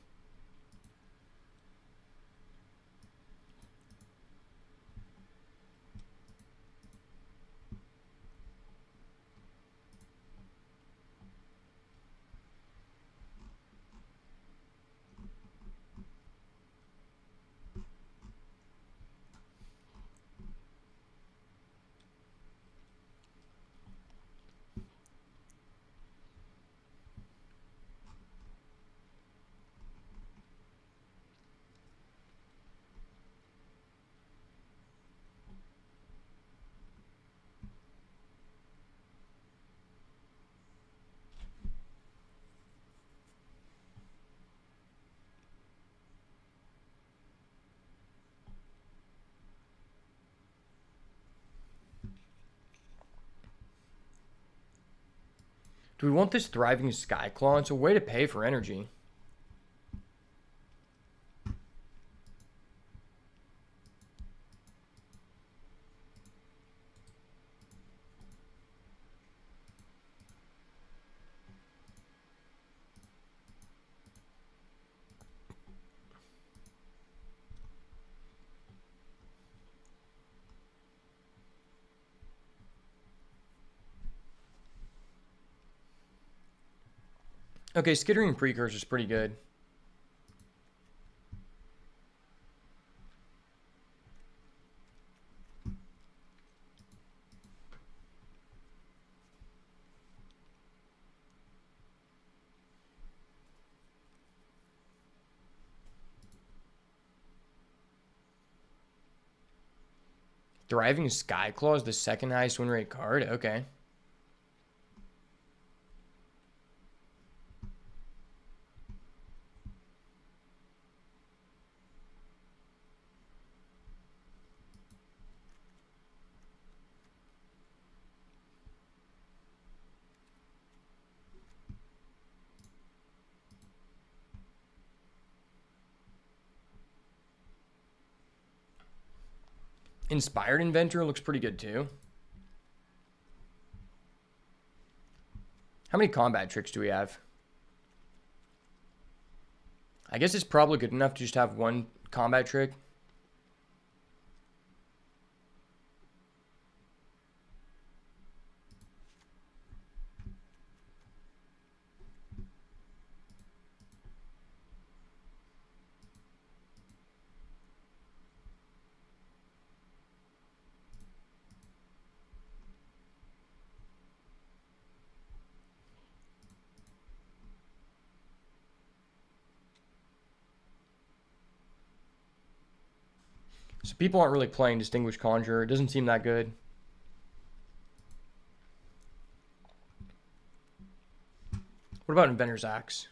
Do we want this Thriving Skyclaw? It's a way to pay for energy. Okay, Skittering Precursor is pretty good. Thriving Skyclaw is the second highest win rate card. Okay. Inspired Inventor looks pretty good too. How many combat tricks do we have? I guess it's probably good enough to just have one combat trick. So people aren't really playing Distinguished Conjurer. It doesn't seem that good. What about Inventor's Axe?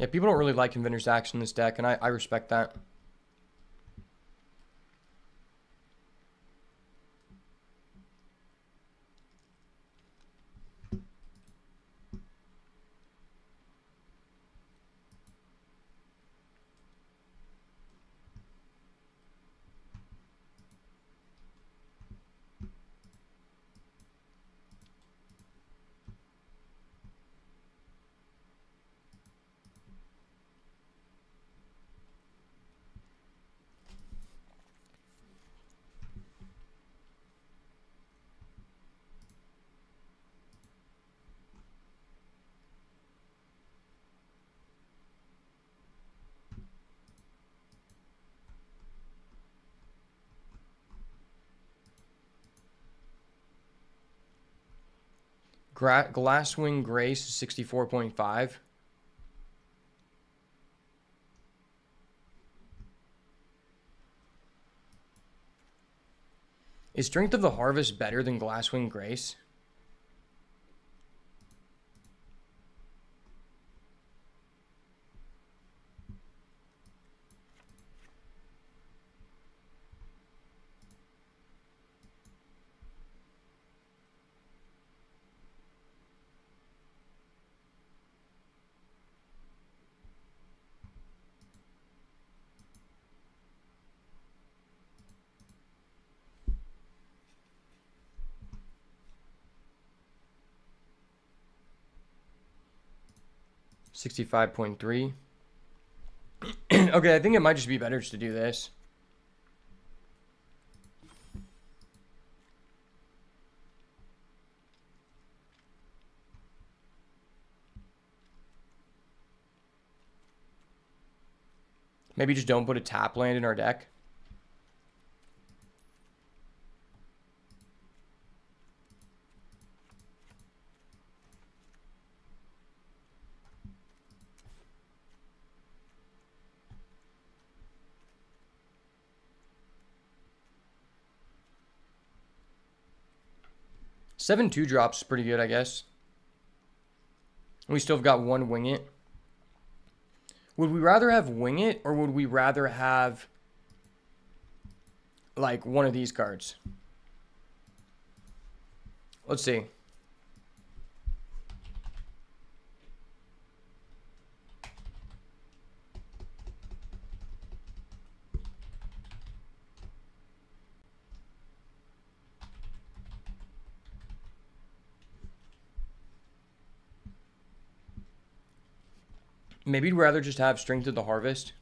Yeah, people don't really like Inventor's Axe in this deck, and I respect that. Glasswing Grace is 64.5. Is Strength of the Harvest better than Glasswing Grace? $65.3. Okay, I think it might just be better just to do this. Maybe just don't put a tap land in our deck. Seven 2-drops is pretty good, I guess. We still have got one Wing It. Would we rather have Wing It, or would we rather have, like, one of these cards? Let's see. Maybe we'd rather just have Strength of the Harvest.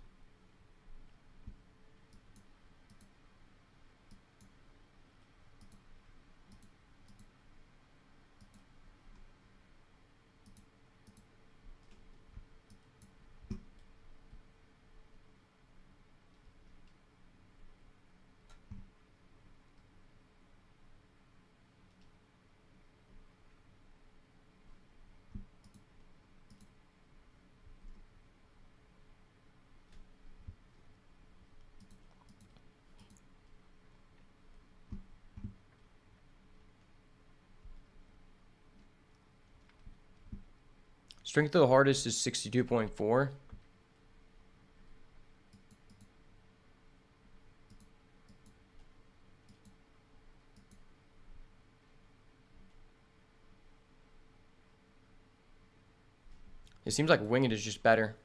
Strength of the Hardest is 62.4. It seems like Wing It is just better.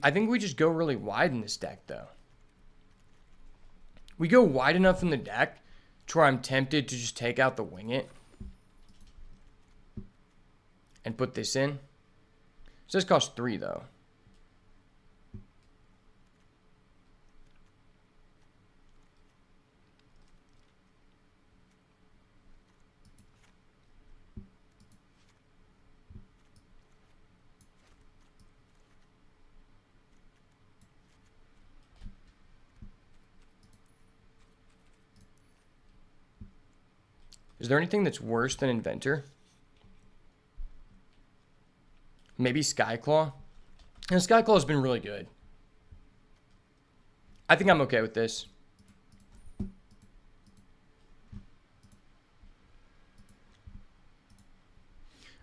I think we just go really wide in this deck, though. We go wide enough in the deck to where I'm tempted to just take out the Wing It and put this in. So this costs 3, though. Is there anything that's worse than Inventor? Maybe Skyclaw? And Skyclaw has been really good. I think I'm okay with this.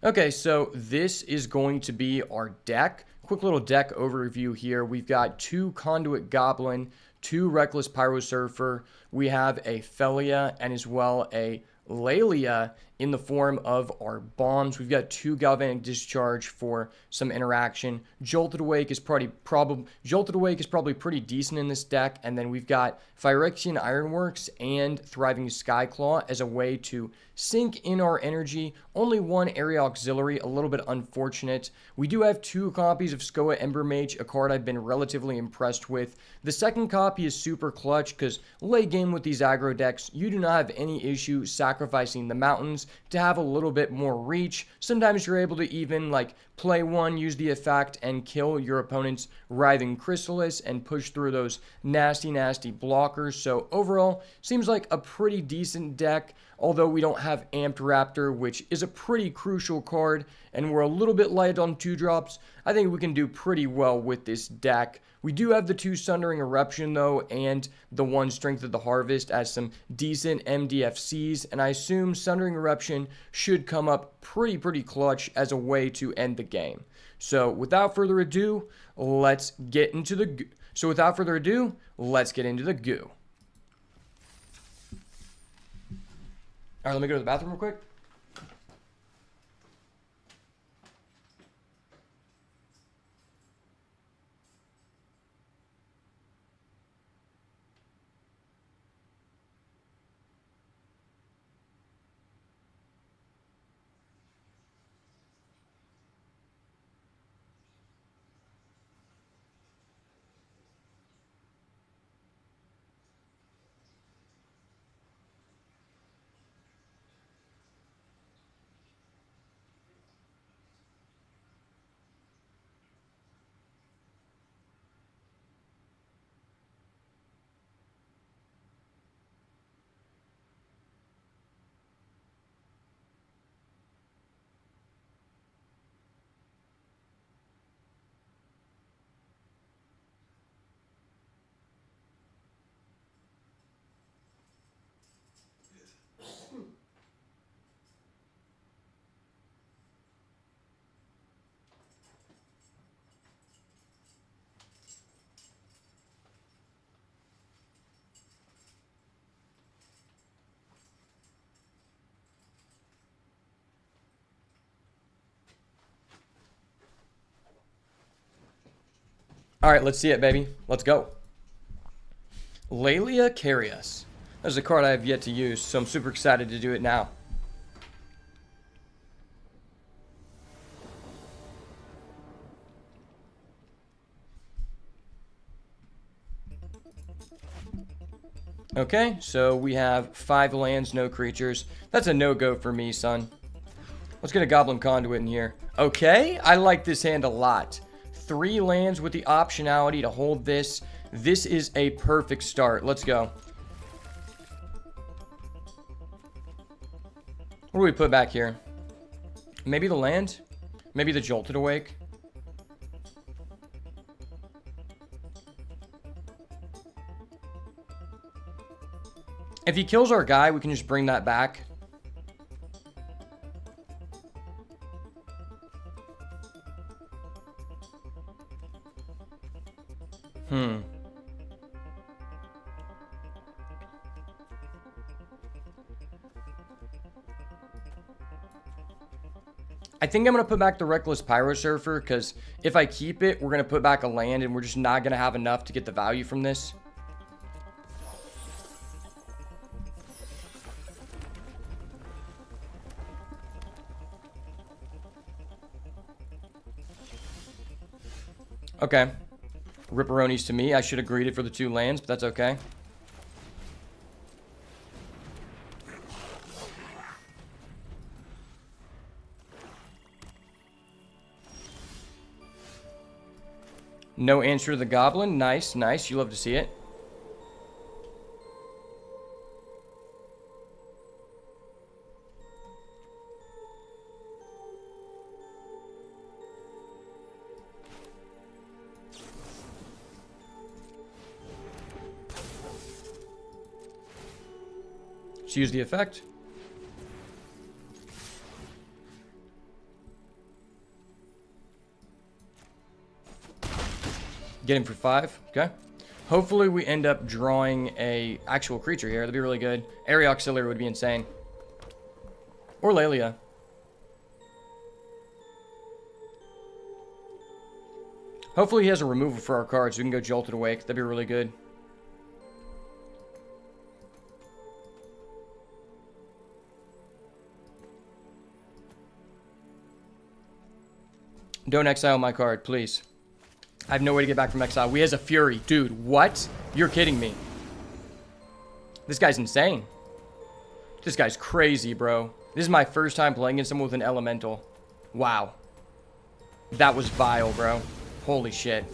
Okay, so this is going to be our deck. Quick little deck overview here. We've got 2 Conduit Goblin, 2 Reckless Pyro Surfer. We have a Felia and as well a Lalia in the form of our bombs. We've got 2 Galvanic Discharge for some interaction. Jolted Awake is probably pretty decent in this deck, and then we've got Phyrexian Ironworks and Thriving Skyclaw as a way to sink in our energy. Only 1 area auxiliary, a little bit unfortunate. We do have 2 copies of Skoa Ember Mage, a card I've been relatively impressed with. The second copy is super clutch because late game with these aggro decks, you do not have any issue sacrificing the mountains to have a little bit more reach. Sometimes you're able to even like play 1, use the effect, and kill your opponent's Writhing Chrysalis and push through those nasty blockers. So overall, seems like a pretty decent deck, although we don't have Amped Raptor, which is a pretty crucial card, and we're a little bit light on 2-drops. I think we can do pretty well with this deck. We do have the 2 Sundering Eruption, though, and the 1 Strength of the Harvest as some decent MDFCs, and I assume Sundering Eruption should come up pretty clutch as a way to end the game. So without further ado, let's get into the goo. All right, let me go to the bathroom real quick. All right, let's see it, baby. Let's go. Lalia Carius. That's a card I have yet to use, so I'm super excited to do it now. Okay, so we have 5 lands, no creatures. That's a no-go for me, son. Let's get a Goblin Conduit in here. Okay, I like this hand a lot. 3 lands with the optionality to hold this. This is a perfect start. Let's go. What do we put back here? Maybe the land? Maybe the Jolted Awake? If he kills our guy, we can just bring that back. I think I'm going to put back the Reckless Pyro Surfer, because if I keep it, we're going to put back a land, and we're just not going to have enough to get the value from this. Okay. Ripperonis to me. I should have greeted for the 2 lands, but that's okay. No answer to the Goblin. Nice, nice. You love to see it. Let's use the effect. Get him for 5. Okay. Hopefully we end up drawing a actual creature here. That'd be really good. Area Auxiliary would be insane. Or Lelia. Hopefully he has a removal for our cards so we can go Jolted Awake. That'd be really good. Don't exile my card, please. I have no way to get back from exile. We has a Fury. Dude, what? You're kidding me. This guy's insane. This guy's crazy, bro. This is my first time playing against someone with an Elemental. Wow. That was vile, bro. Holy shit.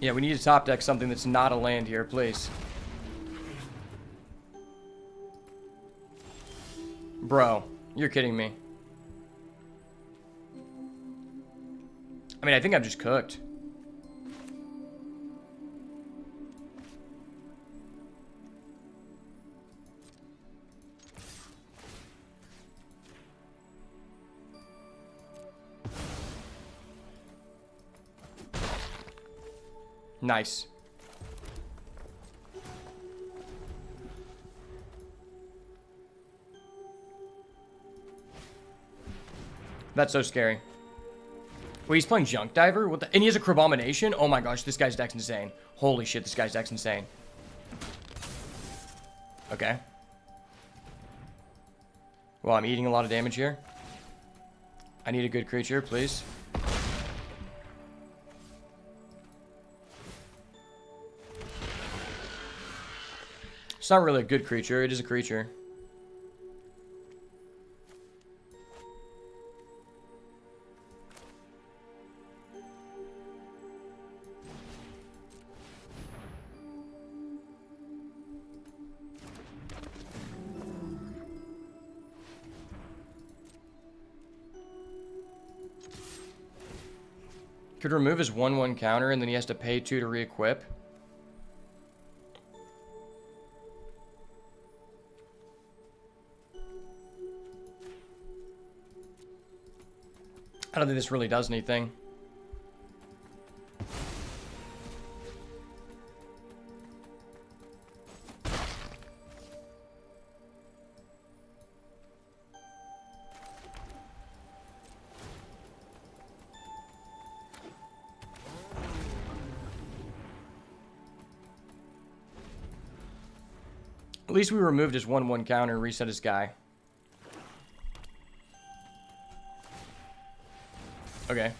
Yeah, we need to top deck something that's not a land here, please. Bro, you're kidding me. I mean, I think I'm just cooked. Nice. That's so scary. Wait, he's playing Junk Diver? What the? And he has a Crabomination? Oh my gosh, this guy's deck's insane. Holy shit, this guy's deck's insane. Okay. Well, I'm eating a lot of damage here. I need a good creature, please. It's not really a good creature. It is a creature. Could remove his 1/1 counter and then he has to pay 2 to re-equip. I don't think this really does anything. At least we removed his 1/1 counter and reset his guy. Okay.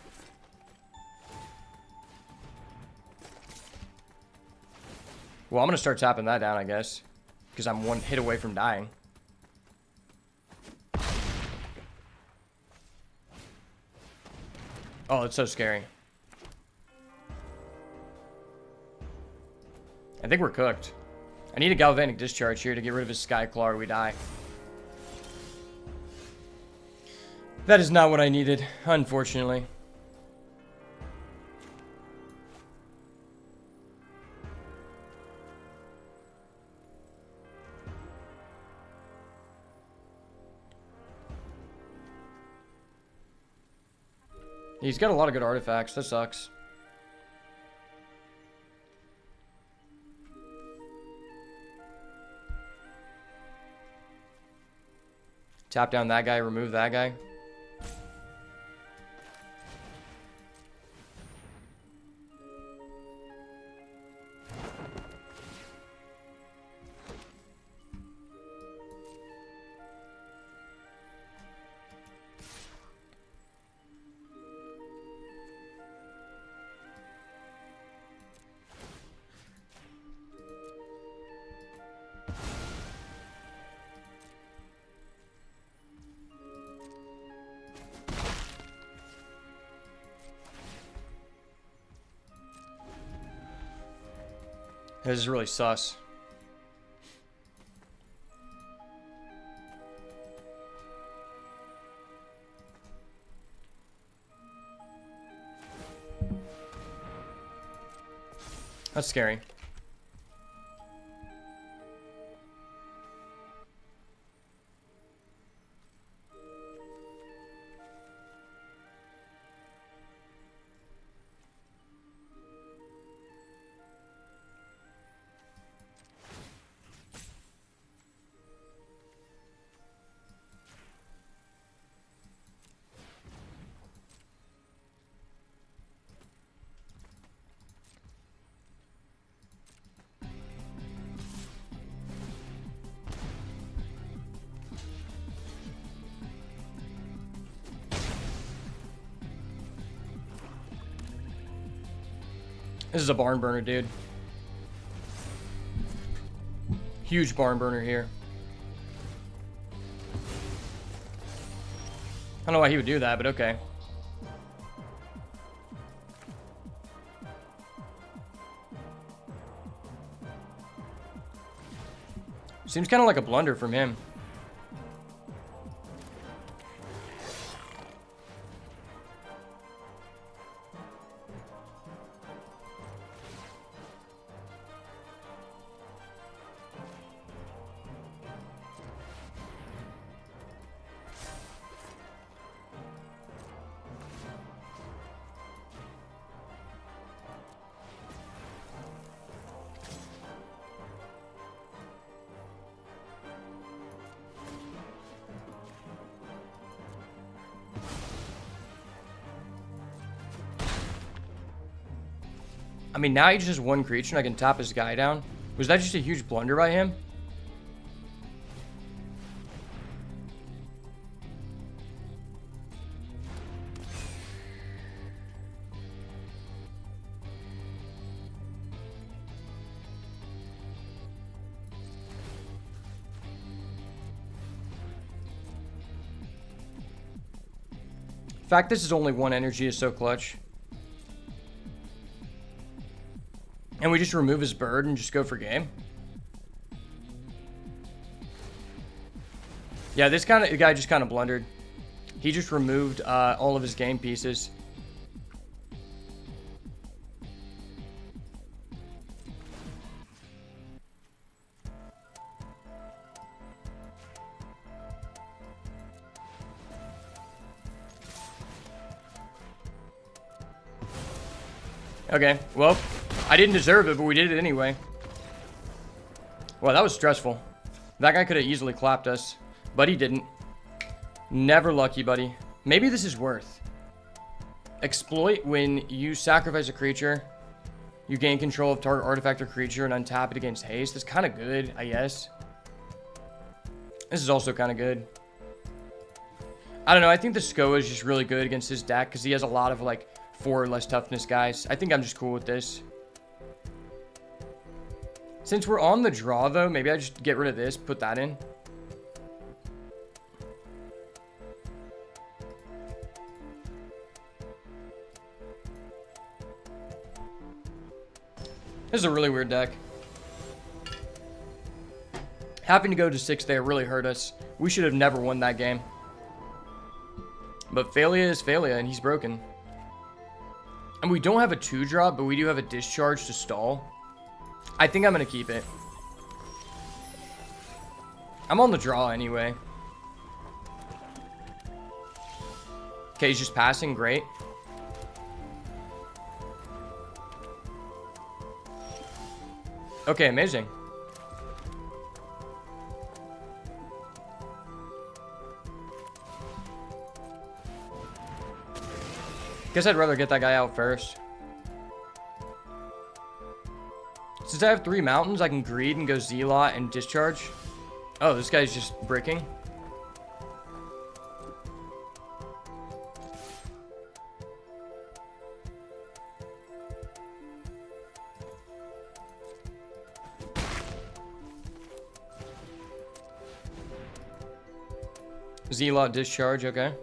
Well, I'm going to start tapping that down, I guess. Because I'm 1 hit away from dying. Oh, it's so scary. I think we're cooked. I need a Galvanic Discharge here to get rid of his Skyclaw or we die. That is not what I needed, unfortunately. He's got a lot of good artifacts. That sucks. Tap down that guy, remove that guy. This is really sus. That's scary. This is a barn burner, dude. Huge barn burner here. I don't know why he would do that, but okay. Seems kind of like a blunder from him. I mean, now he's just one creature and I can tap his guy down. Was that just a huge blunder by him? The fact this is only one energy is so clutch. And we just remove his bird and just go for game. Yeah, this guy just kind of blundered. He just removed all of his game pieces. Okay, well, I didn't deserve it, but we did it anyway. Wow, that was stressful. That guy could have easily clapped us, but he didn't. Never lucky, buddy. Maybe this is worth. Exploit: when you sacrifice a creature, you gain control of target artifact or creature and untap it against haste. That's kind of good, I guess. This is also kind of good. I don't know, I think the Skoa is just really good against his deck because he has a lot of like 4 or less toughness guys. I think I'm just cool with this. Since we're on the draw, though, maybe I just get rid of this, put that in. This is a really weird deck. Having to go to 6 there really hurt us. We should have never won that game. But Failure is Failure, and he's broken. And we don't have a 2-drop, but we do have a Discharge to stall. I think I'm going to keep it. I'm on the draw anyway. Okay, he's just passing. Great. Okay, amazing. Guess I'd rather get that guy out first. Since I have 3 mountains, I can greed and go Zealot and discharge. Oh, this guy's just bricking. Zealot discharge, okay.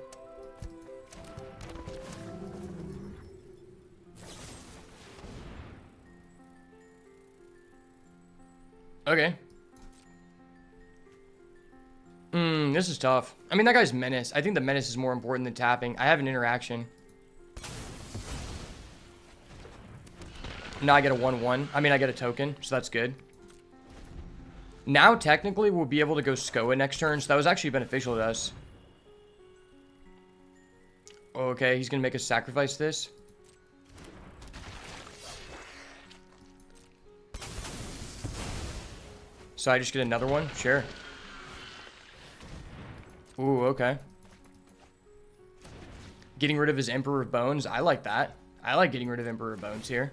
Okay. This is tough. I mean, that guy's menace. I think the menace is more important than tapping. I have an interaction. Now I get a 1-1. I mean, I get a token, so that's good. Now, technically, we'll be able to go Skoa next turn, so that was actually beneficial to us. Okay, he's going to make us sacrifice this. So I just get another one? Sure. Ooh, okay. Getting rid of his Emperor of Bones. I like that. I like getting rid of Emperor of Bones here.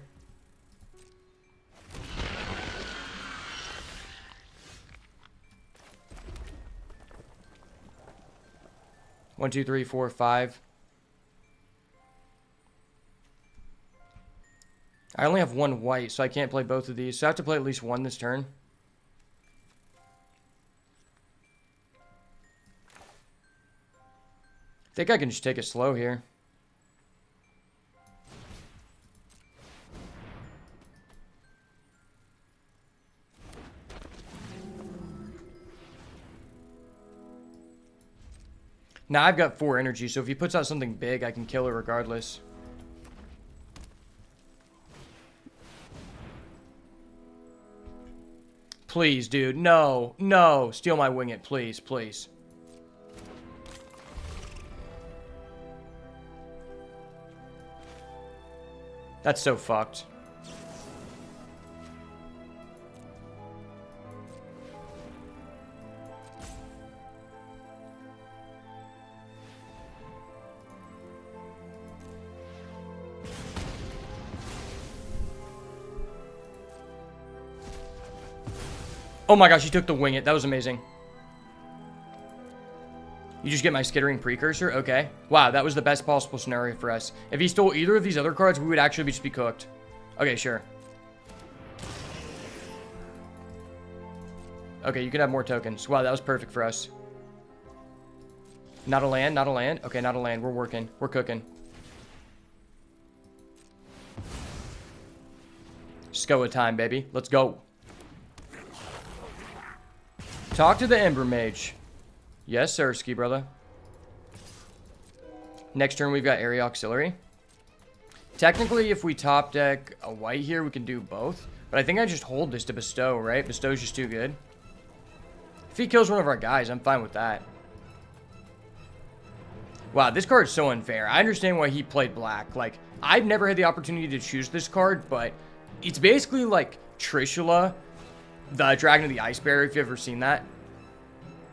One, two, three, four, five. I only have one white, so I can't play both of these. So I have to play at least one this turn. I think I can just take it slow here. Now I've got 4 energy, so if he puts out something big, I can kill it regardless. Please, dude. No. No. Steal my wing it. Please. Please. That's so fucked. Oh my gosh, he took the wing it. That was amazing. You just get my skittering precursor? Okay. Wow, that was the best possible scenario for us. If he stole either of these other cards, we would actually just be cooked. Okay, sure. Okay, you can have more tokens. Wow, that was perfect for us. Not a land, not a land. Okay, not a land. We're working. We're cooking. Skoa time, baby. Let's go. Talk to the Ember Mage. Yes, sir, Ski brother. Next turn, we've got Area Auxiliary. Technically, if we top deck a white here, we can do both. But I think I just hold this to Bestow, right? Bestow's just too good. If he kills one of our guys, I'm fine with that. Wow, this card is so unfair. I understand why he played black. Like, I've never had the opportunity to choose this card, but it's basically like Trishula, the Dragon of the Ice Bearer, if you've ever seen that.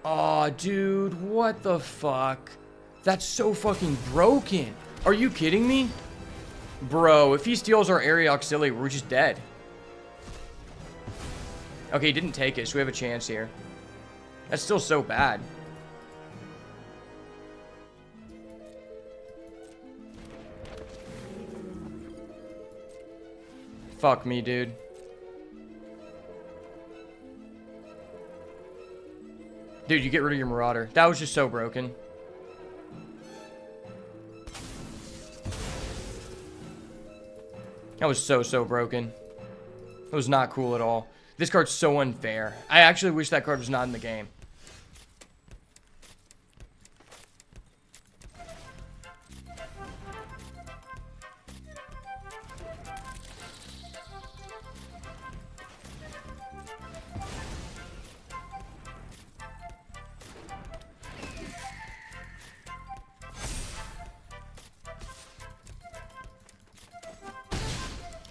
Aw, dude, what the fuck? That's so fucking broken. Are you kidding me? Bro, if he steals our Area Auxiliary, we're just dead. Okay, he didn't take it, so we have a chance here. That's still so bad. Fuck me, dude. Dude, you get rid of your Marauder. That was just so broken. That was so broken. It was not cool at all. This card's so unfair. I actually wish that card was not in the game.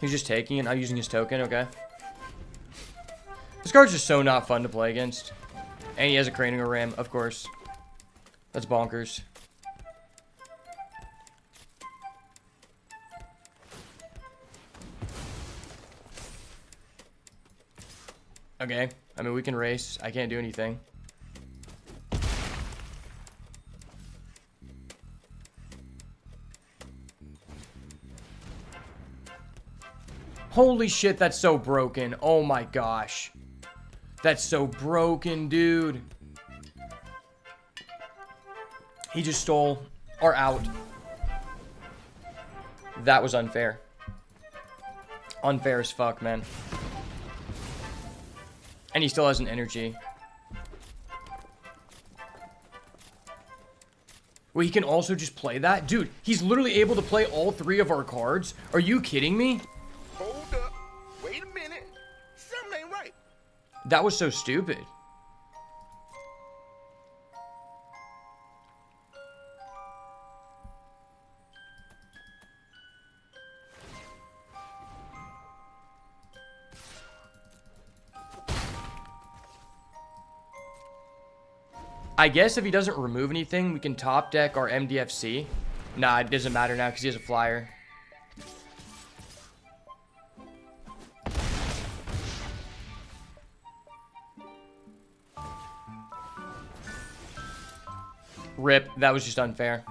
He's just taking it, not using his token, okay. This card's just so not fun to play against. And he has a Cranial Ram, of course. That's bonkers. Okay, I mean, we can race. I can't do anything. Holy shit, that's so broken. Oh my gosh. That's so broken, dude. He just stole our out. That was unfair. Unfair as fuck, man. And he still has an energy. Wait, he can also just play that? Dude, he's literally able to play all 3 of our cards? Are you kidding me? Hold up. Wait a minute. Something ain't right. That was so stupid. I guess if he doesn't remove anything, we can top deck our MDFC. Nah, it doesn't matter now because he has a flyer. Rip, that was just unfair.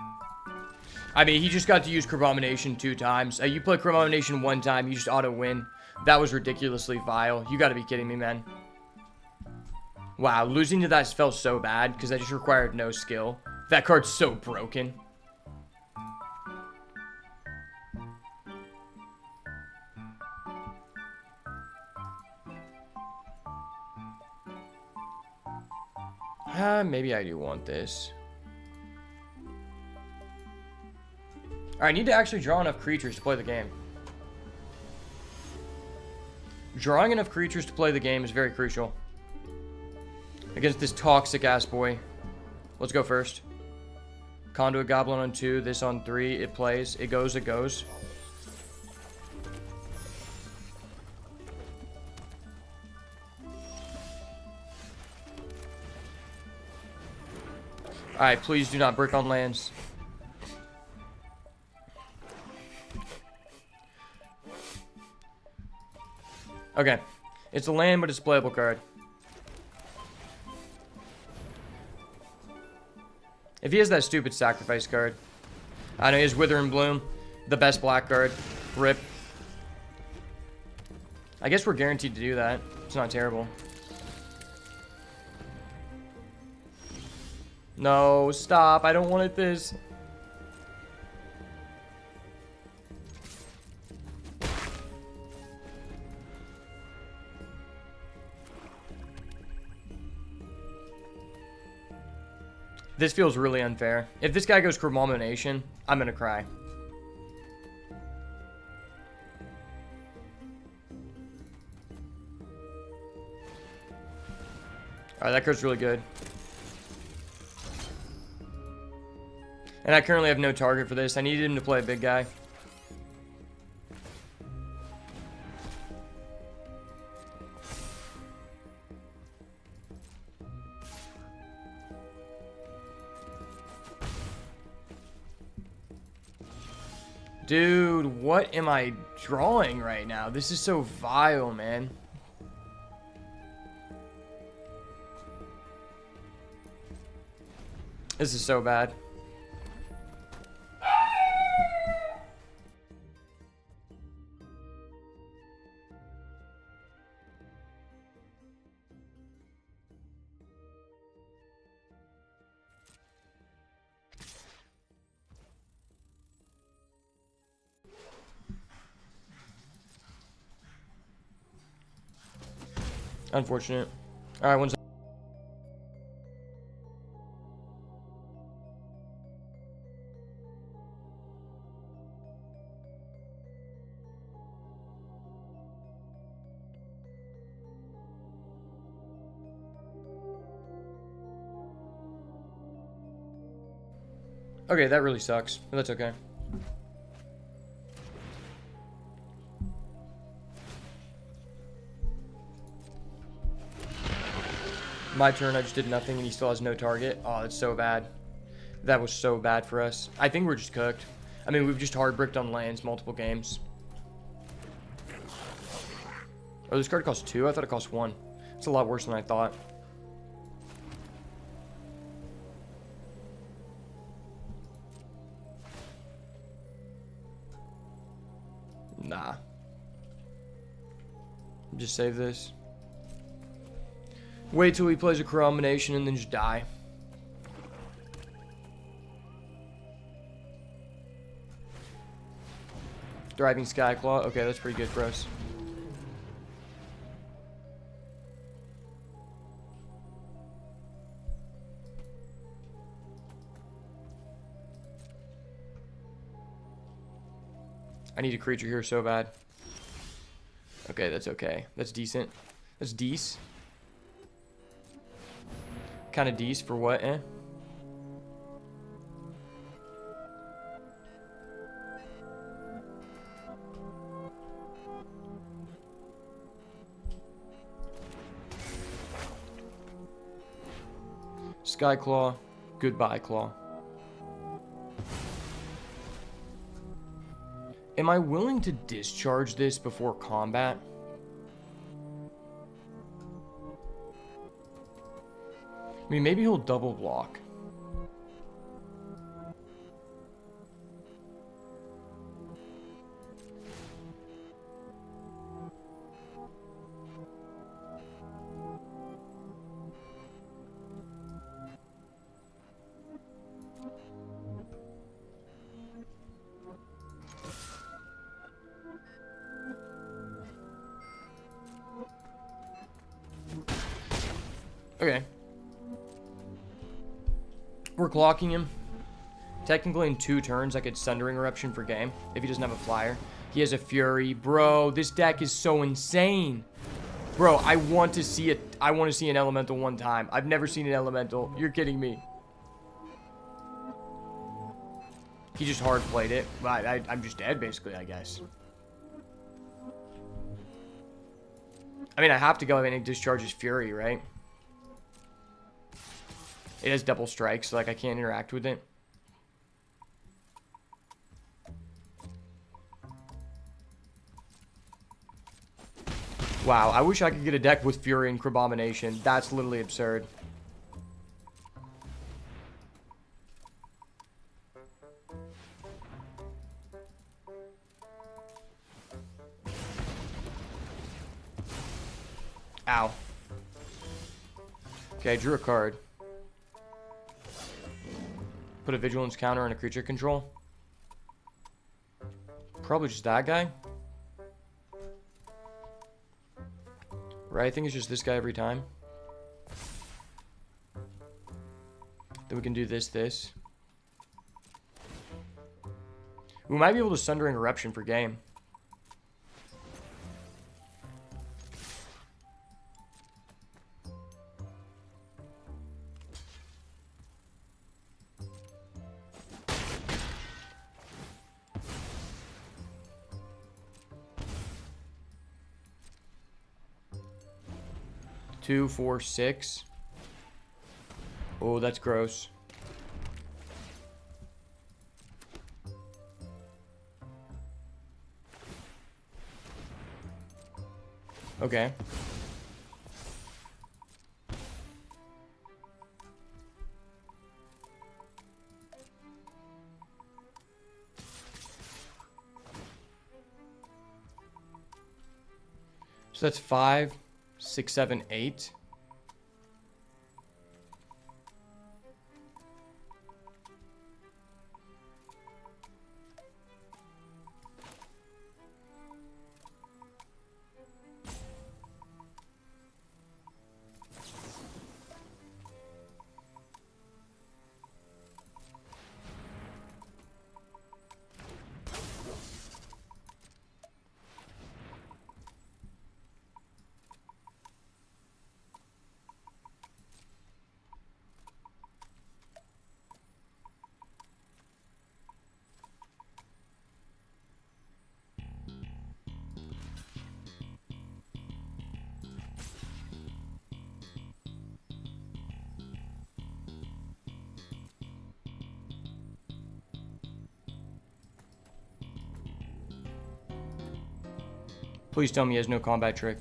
I mean, he just got to use Crabomination 2 times. You play Crabomination 1 time, you just auto-win. That was ridiculously vile. You gotta be kidding me, man. Wow, losing to that felt so bad because that just required no skill. That card's so broken. Maybe I do want this. I need to actually draw enough creatures to play the game. Drawing enough creatures to play the game is very crucial. Against this toxic ass boy. Let's go first. Conduit Goblin on 2, this on 3. It plays. It goes, it goes. Alright, please do not brick on lands. Okay. It's a land, but it's a playable card. If he has that stupid sacrifice card. I know he has Wither and Bloom. The best black card. Rip. I guess we're guaranteed to do that. It's not terrible. No, stop. I don't want it this. This feels really unfair. If this guy goes Crabomination, I'm gonna cry. Alright, that card's really good. And I currently have no target for this. I needed him to play a big guy. Dude, what am I drawing right now? This is so vile, man. This is so bad. Unfortunate. Alright, one second. Okay, that really sucks, but that's okay. My turn, I just did nothing and he still has no target. Oh, that's so bad. That was so bad for us. I think we're just cooked. I mean, we've just hard bricked on lands multiple games. Oh, this card costs 2? I thought it cost 1. It's a lot worse than I thought. Nah. Just save this. Wait till he plays a Crabomination and then just die. Driving Skyclaw. Okay, that's pretty good for us. I need a creature here so bad. Okay, that's okay. That's decent. That's decent. Kind of decent for what, eh? Skyclaw. Goodbye, Claw. Am I willing to discharge this before combat? I mean, maybe he'll double block. Okay. We're clocking him. Technically in 2 turns I could Sundering Eruption for game if he doesn't have a flyer. He has a Fury. Bro, this deck is so insane. Bro, I want to see it. I want to see an Elemental one time. I've never seen an Elemental. You're kidding me. He just hard played it. I'm just dead basically, I guess. I mean, I have to go in and discharge his Fury, right? It has double strikes, so like I can't interact with it. Wow, I wish I could get a deck with Fury and Crabomination. That's literally absurd. Ow. Okay, I drew a card. Put a Vigilance counter on a creature control. Probably just that guy. Right, I think it's just this guy every time. Then we can do this. We might be able to Sundering Eruption for game. Two, 4, 6. Oh, that's gross. Okay. So that's 5, 6, 7, 8. Please tell me he has no combat trick.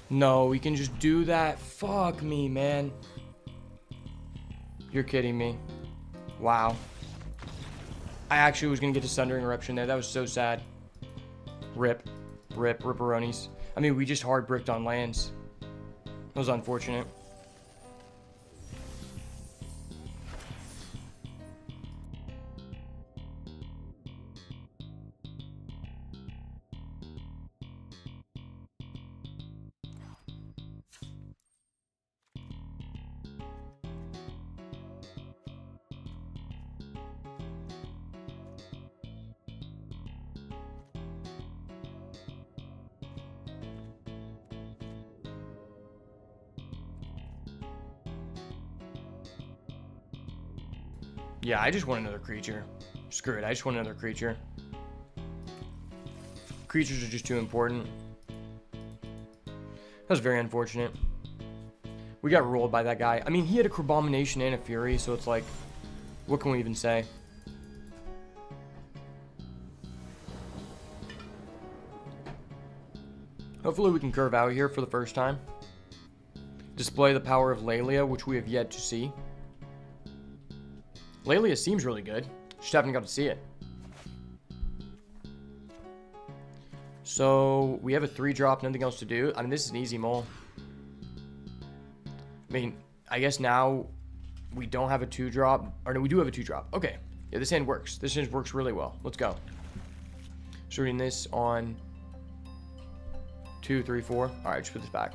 No, we can just do that. Fuck me, man. You're kidding me. Wow. I actually was going to get to Sundering Eruption there. That was so sad. Rip. Rip. Ripperonis. I mean, we just hard bricked on lands. That was unfortunate. Yeah, I just want another creature. Screw it, I just want another creature. Creatures are just too important. That was very unfortunate. We got rolled by that guy. I mean, he had a Crabomination and a Fury, so it's like, what can we even say? Hopefully we can curve out here for the first time. Display the power of Lelia, which we have yet to see. Lelia seems really good. Just haven't got to see it. So, we have a 3-drop, nothing else to do. I mean, this is an easy mole. I mean, I guess now we don't have a 2-drop. Or no, we do have a 2-drop. Okay. Yeah, this hand works. This hand works really well. Let's go. Shooting this on 2, 3, 4. Alright, just put this back.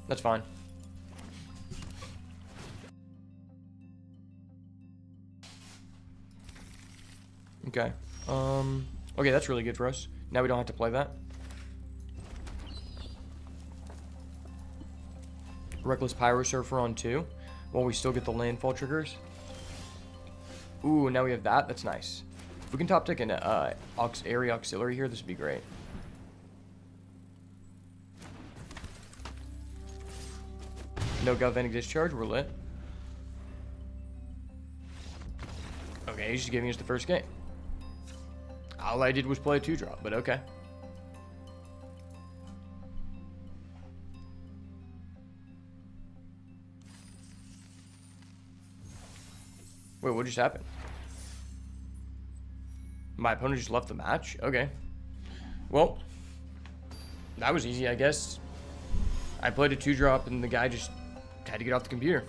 That's fine. Okay. Okay, that's really good for us. Now we don't have to play that. Reckless Pyro Surfer on 2. While we still get the landfall triggers. Ooh, now we have that. That's nice. If we can top tick an area auxiliary here, this would be great. No galvanic discharge, we're lit. Okay, he's just giving us the first game. All I did was play a 2-drop, but okay. Wait, what just happened? My opponent just left the match? Okay. Well, that was easy, I guess. I played a 2-drop and the guy just had to get off the computer.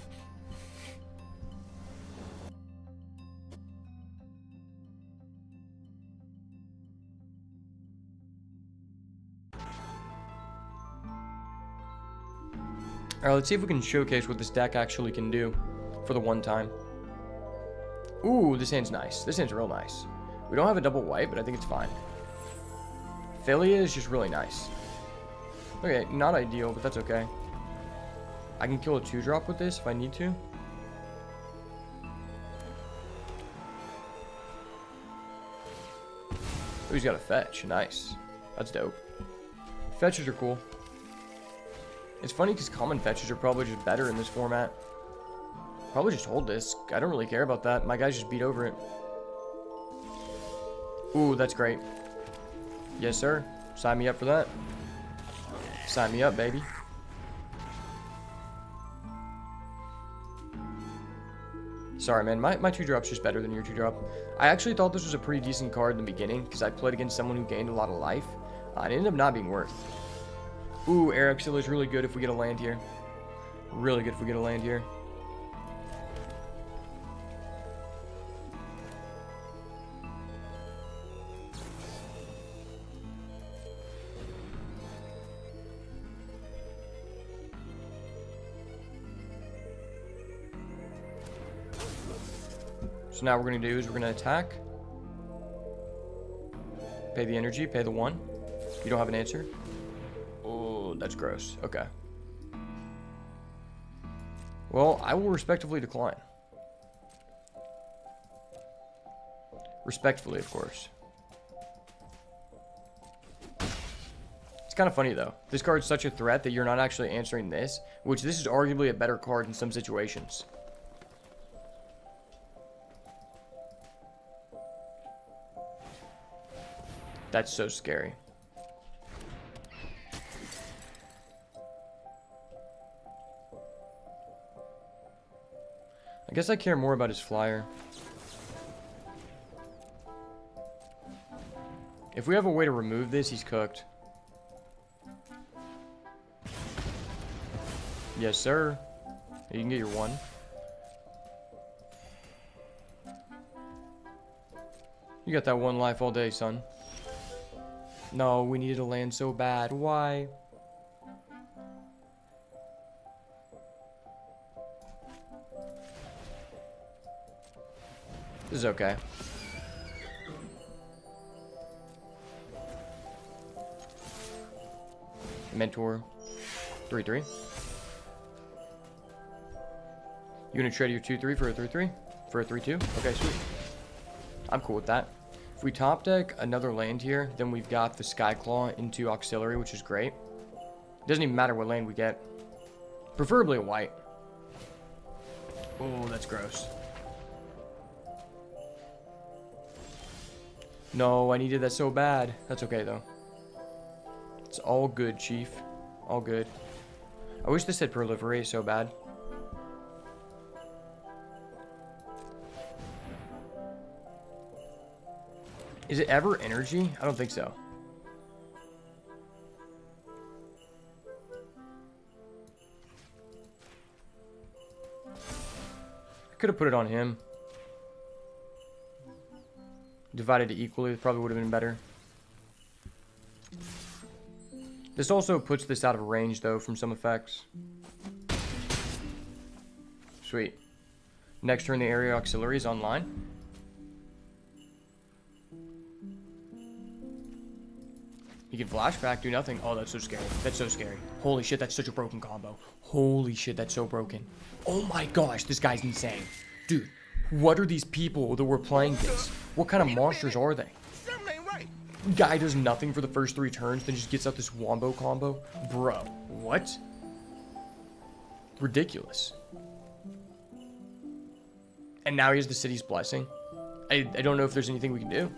Alright, let's see if we can showcase what this deck actually can do for the one time. Ooh, this hand's nice. This hand's real nice. We don't have a double white, but I think it's fine. Philia is just really nice. Okay, not ideal, but that's okay. I can kill a 2-drop with this if I need to. Oh, he's got a fetch. Nice. That's dope. Fetches are cool. It's funny because common fetches are probably just better in this format. Probably just hold this. I don't really care about that. My guys just beat over it. Ooh, that's great. Yes, sir. Sign me up for that. Sign me up, baby. Sorry, man. My 2-drop's just better than your 2-drop. I actually thought this was a pretty decent card in the beginning because I played against someone who gained a lot of life. It ended up not being worth. Ooh, Air Auxiliary is really good if we get a land here. Really good if we get a land here. So now what we're going to do is we're going to attack. Pay the energy, pay the 1. You don't have an answer. Oh, that's gross. Okay. Well, I will respectively decline. Respectfully, of course. It's kind of funny, though. This card's such a threat that you're not actually answering this, which this is arguably a better card in some situations. That's so scary. I guess I care more about his flyer. If we have a way to remove this, he's cooked. Yes, sir. You can get your 1. You got that 1 life all day, son. No, we needed to land so bad. Why? This is okay. Mentor. 3/3. You gonna trade your 2-3 for a 3-3? For a 3-2? Okay, sweet. I'm cool with that. If we top deck another land here, then we've got the Skyclaw into Auxiliary, which is great. Doesn't even matter what land we get. Preferably a white. Oh, that's gross. No, I needed that so bad. That's okay, though. It's all good, Chief. All good. I wish this had Proliferate so bad. Is it ever energy? I don't think so. I could have put it on him. Divided it equally, probably would have been better. This also puts this out of range, though, from some effects. Sweet. Next turn, the area auxiliary is online. You can flashback, do nothing. Oh, that's so scary. That's so scary. Holy shit, that's such a broken combo. Holy shit, that's so broken. Oh my gosh, this guy's insane. Dude, what are these people that were playing this? What kind of monsters are they? Something ain't right. Guy does nothing for the first 3 turns, then just gets out this wombo combo. Bro, what? Ridiculous. And now he has the city's blessing. I don't know if there's anything we can do.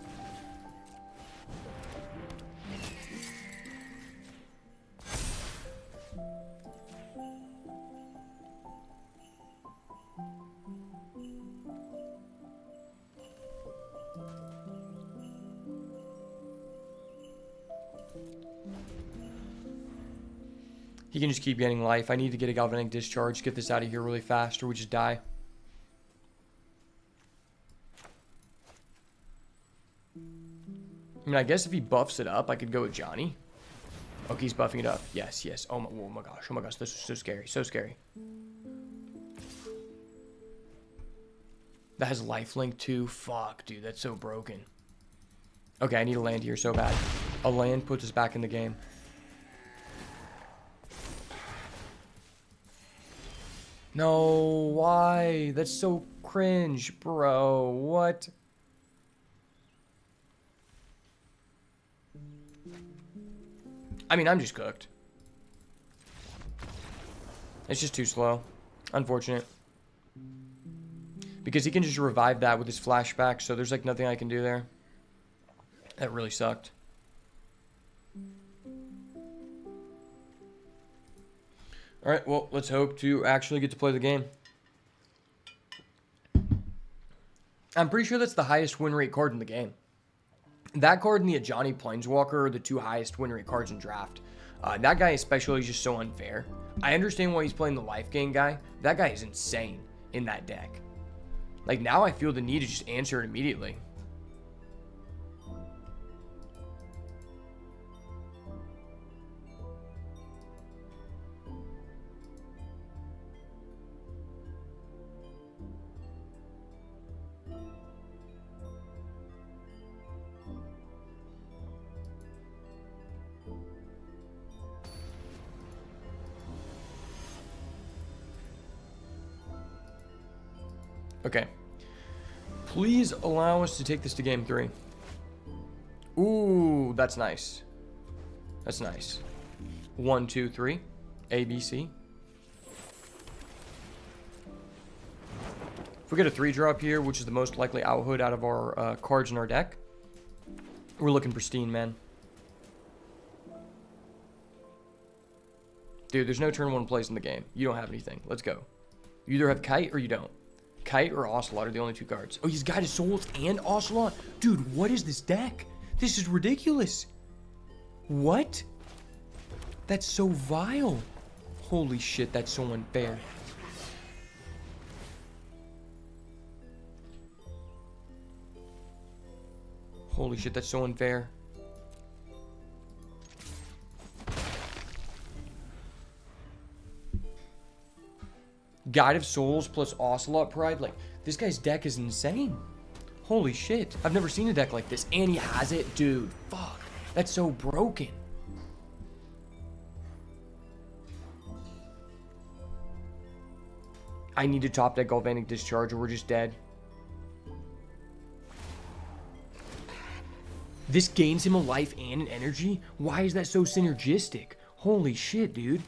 He can just keep getting life. I need to get a galvanic discharge, get this out of here really fast, or we just die. I mean, I guess if he buffs it up, I could go with Johnny. Okay, he's buffing it up. Yes, yes. Oh my gosh. Oh my gosh. This is so scary. So scary. That has lifelink too. Fuck, dude. That's so broken. Okay, I need a land here so bad. A land puts us back in the game. No, why? That's so cringe, bro. What? I mean, I'm just cooked. It's just too slow. Unfortunate. Because he can just revive that with his flashback, so there's like nothing I can do there. That really sucked. Alright, well, let's hope to actually get to play the game. I'm pretty sure that's the highest win rate card in the game. That card and the Ajani Planeswalker are the 2 highest win rate cards in draft. That guy especially is just so unfair. I understand why he's playing the life gain guy. That guy is insane in that deck. Like, now I feel the need to just answer it immediately. Okay. Please allow us to take this to game 3. Ooh, that's nice. That's nice. 1, 2, 3. A, B, C. If we get a 3-drop here, which is the most likely outhood out of our cards in our deck, we're looking pristine, man. Dude, there's no turn 1 plays in the game. You don't have anything. Let's go. You either have Kite or you don't. Kite or Ocelot are the only 2 cards. Oh, he's got his Souls and Ocelot? Dude, what is this deck? This is ridiculous. What? That's so vile. Holy shit, that's so unfair. Holy shit, that's so unfair. Guide of Souls plus Ocelot Pride. Like, this guy's deck is insane. Holy shit. I've never seen a deck like this. And he has it? Dude, fuck. That's so broken. I need to top that Galvanic Discharge or we're just dead. This gains him a life and an energy? Why is that so synergistic? Holy shit, dude.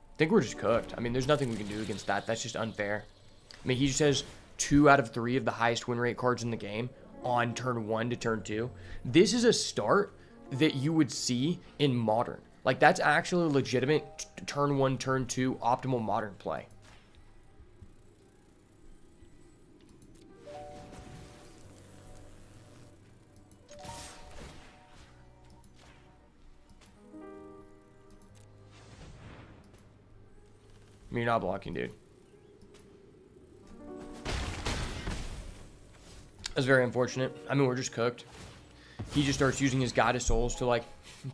I think we're just cooked. I mean, there's nothing we can do against that. That's just unfair. I mean, he just has 2 out of 3 of the highest win rate cards in the game on turn 1 to turn 2. This is a start that you would see in Modern. Like, that's actually a legitimate turn 1, turn 2 optimal Modern play. I mean, you're not blocking, dude. That's very unfortunate. I mean, we're just cooked. He just starts using his God of Souls to, like,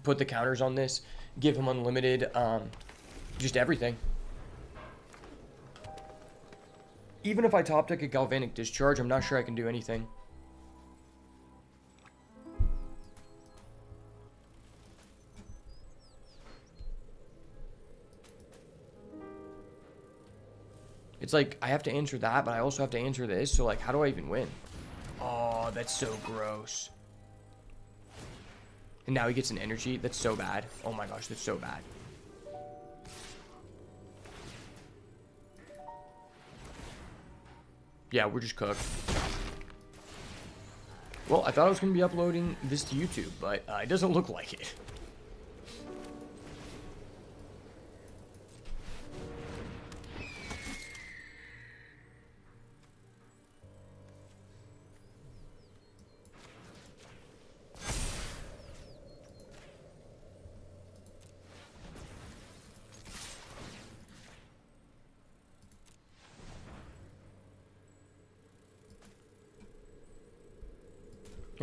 put the counters on this, give him unlimited, just everything. Even if I top deck a Galvanic Discharge, I'm not sure I can do anything. It's like, I have to answer that, but I also have to answer this, so, like, how do I even win? Oh, that's so gross. And now he gets an energy. That's so bad. Oh my gosh, that's so bad. Yeah, we're just cooked. Well, I thought I was going to be uploading this to YouTube, but it doesn't look like it.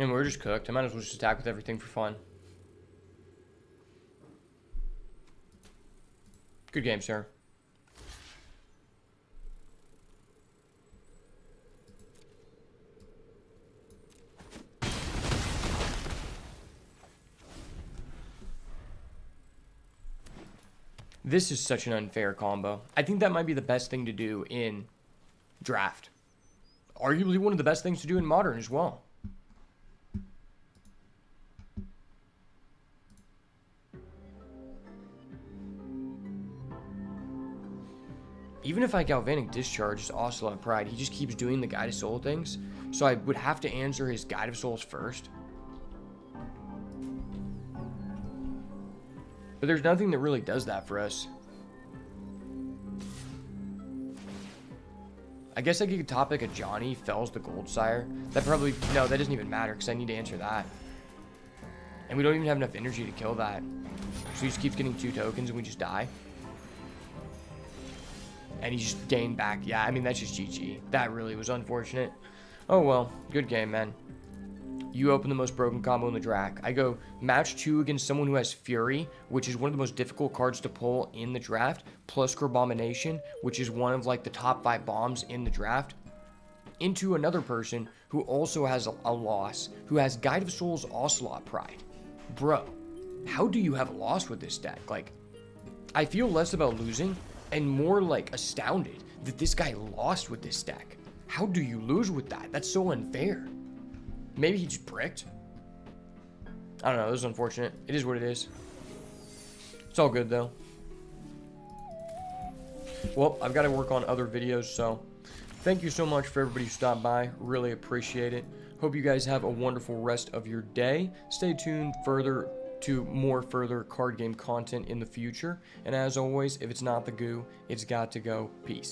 And we're just cooked. I might as well just attack with everything for fun. Good game, sir. This is such an unfair combo. I think that might be the best thing to do in draft. Arguably one of the best things to do in Modern as well. Even if I Galvanic Discharge his Ocelot Pride, he just keeps doing the Guide of Soul things. So I would have to answer his Guide of Souls first. But there's nothing that really does that for us. I guess I could top like a Johnny Fells the Gold Sire. That probably... No, that doesn't even matter because I need to answer that. And we don't even have enough energy to kill that. So he just keeps getting 2 tokens and we just die. And he just gained back. Yeah, I mean, that's just GG. That really was unfortunate. Oh, well. Good game, man. You open the most broken combo in the draft. I go match 2 against someone who has Fury, which is one of the most difficult cards to pull in the draft, plus Abomination, which is one of, like, the top 5 bombs in the draft, into another person who also has a loss, who has Guide of Souls Ocelot Pride. Bro, how do you have a loss with this deck? Like, I feel less about losing and more like astounded that this guy lost with this deck. How do you lose with that? That's so unfair. Maybe he just bricked. I don't know. This is unfortunate. It is what it is. It's all good though. Well, I've got to work on other videos, so thank you so much for everybody who stopped by. Really appreciate it. Hope you guys have a wonderful rest of your day. Stay tuned to more further card game content in the future. And as always, if it's not the goo, it's got to go. Peace.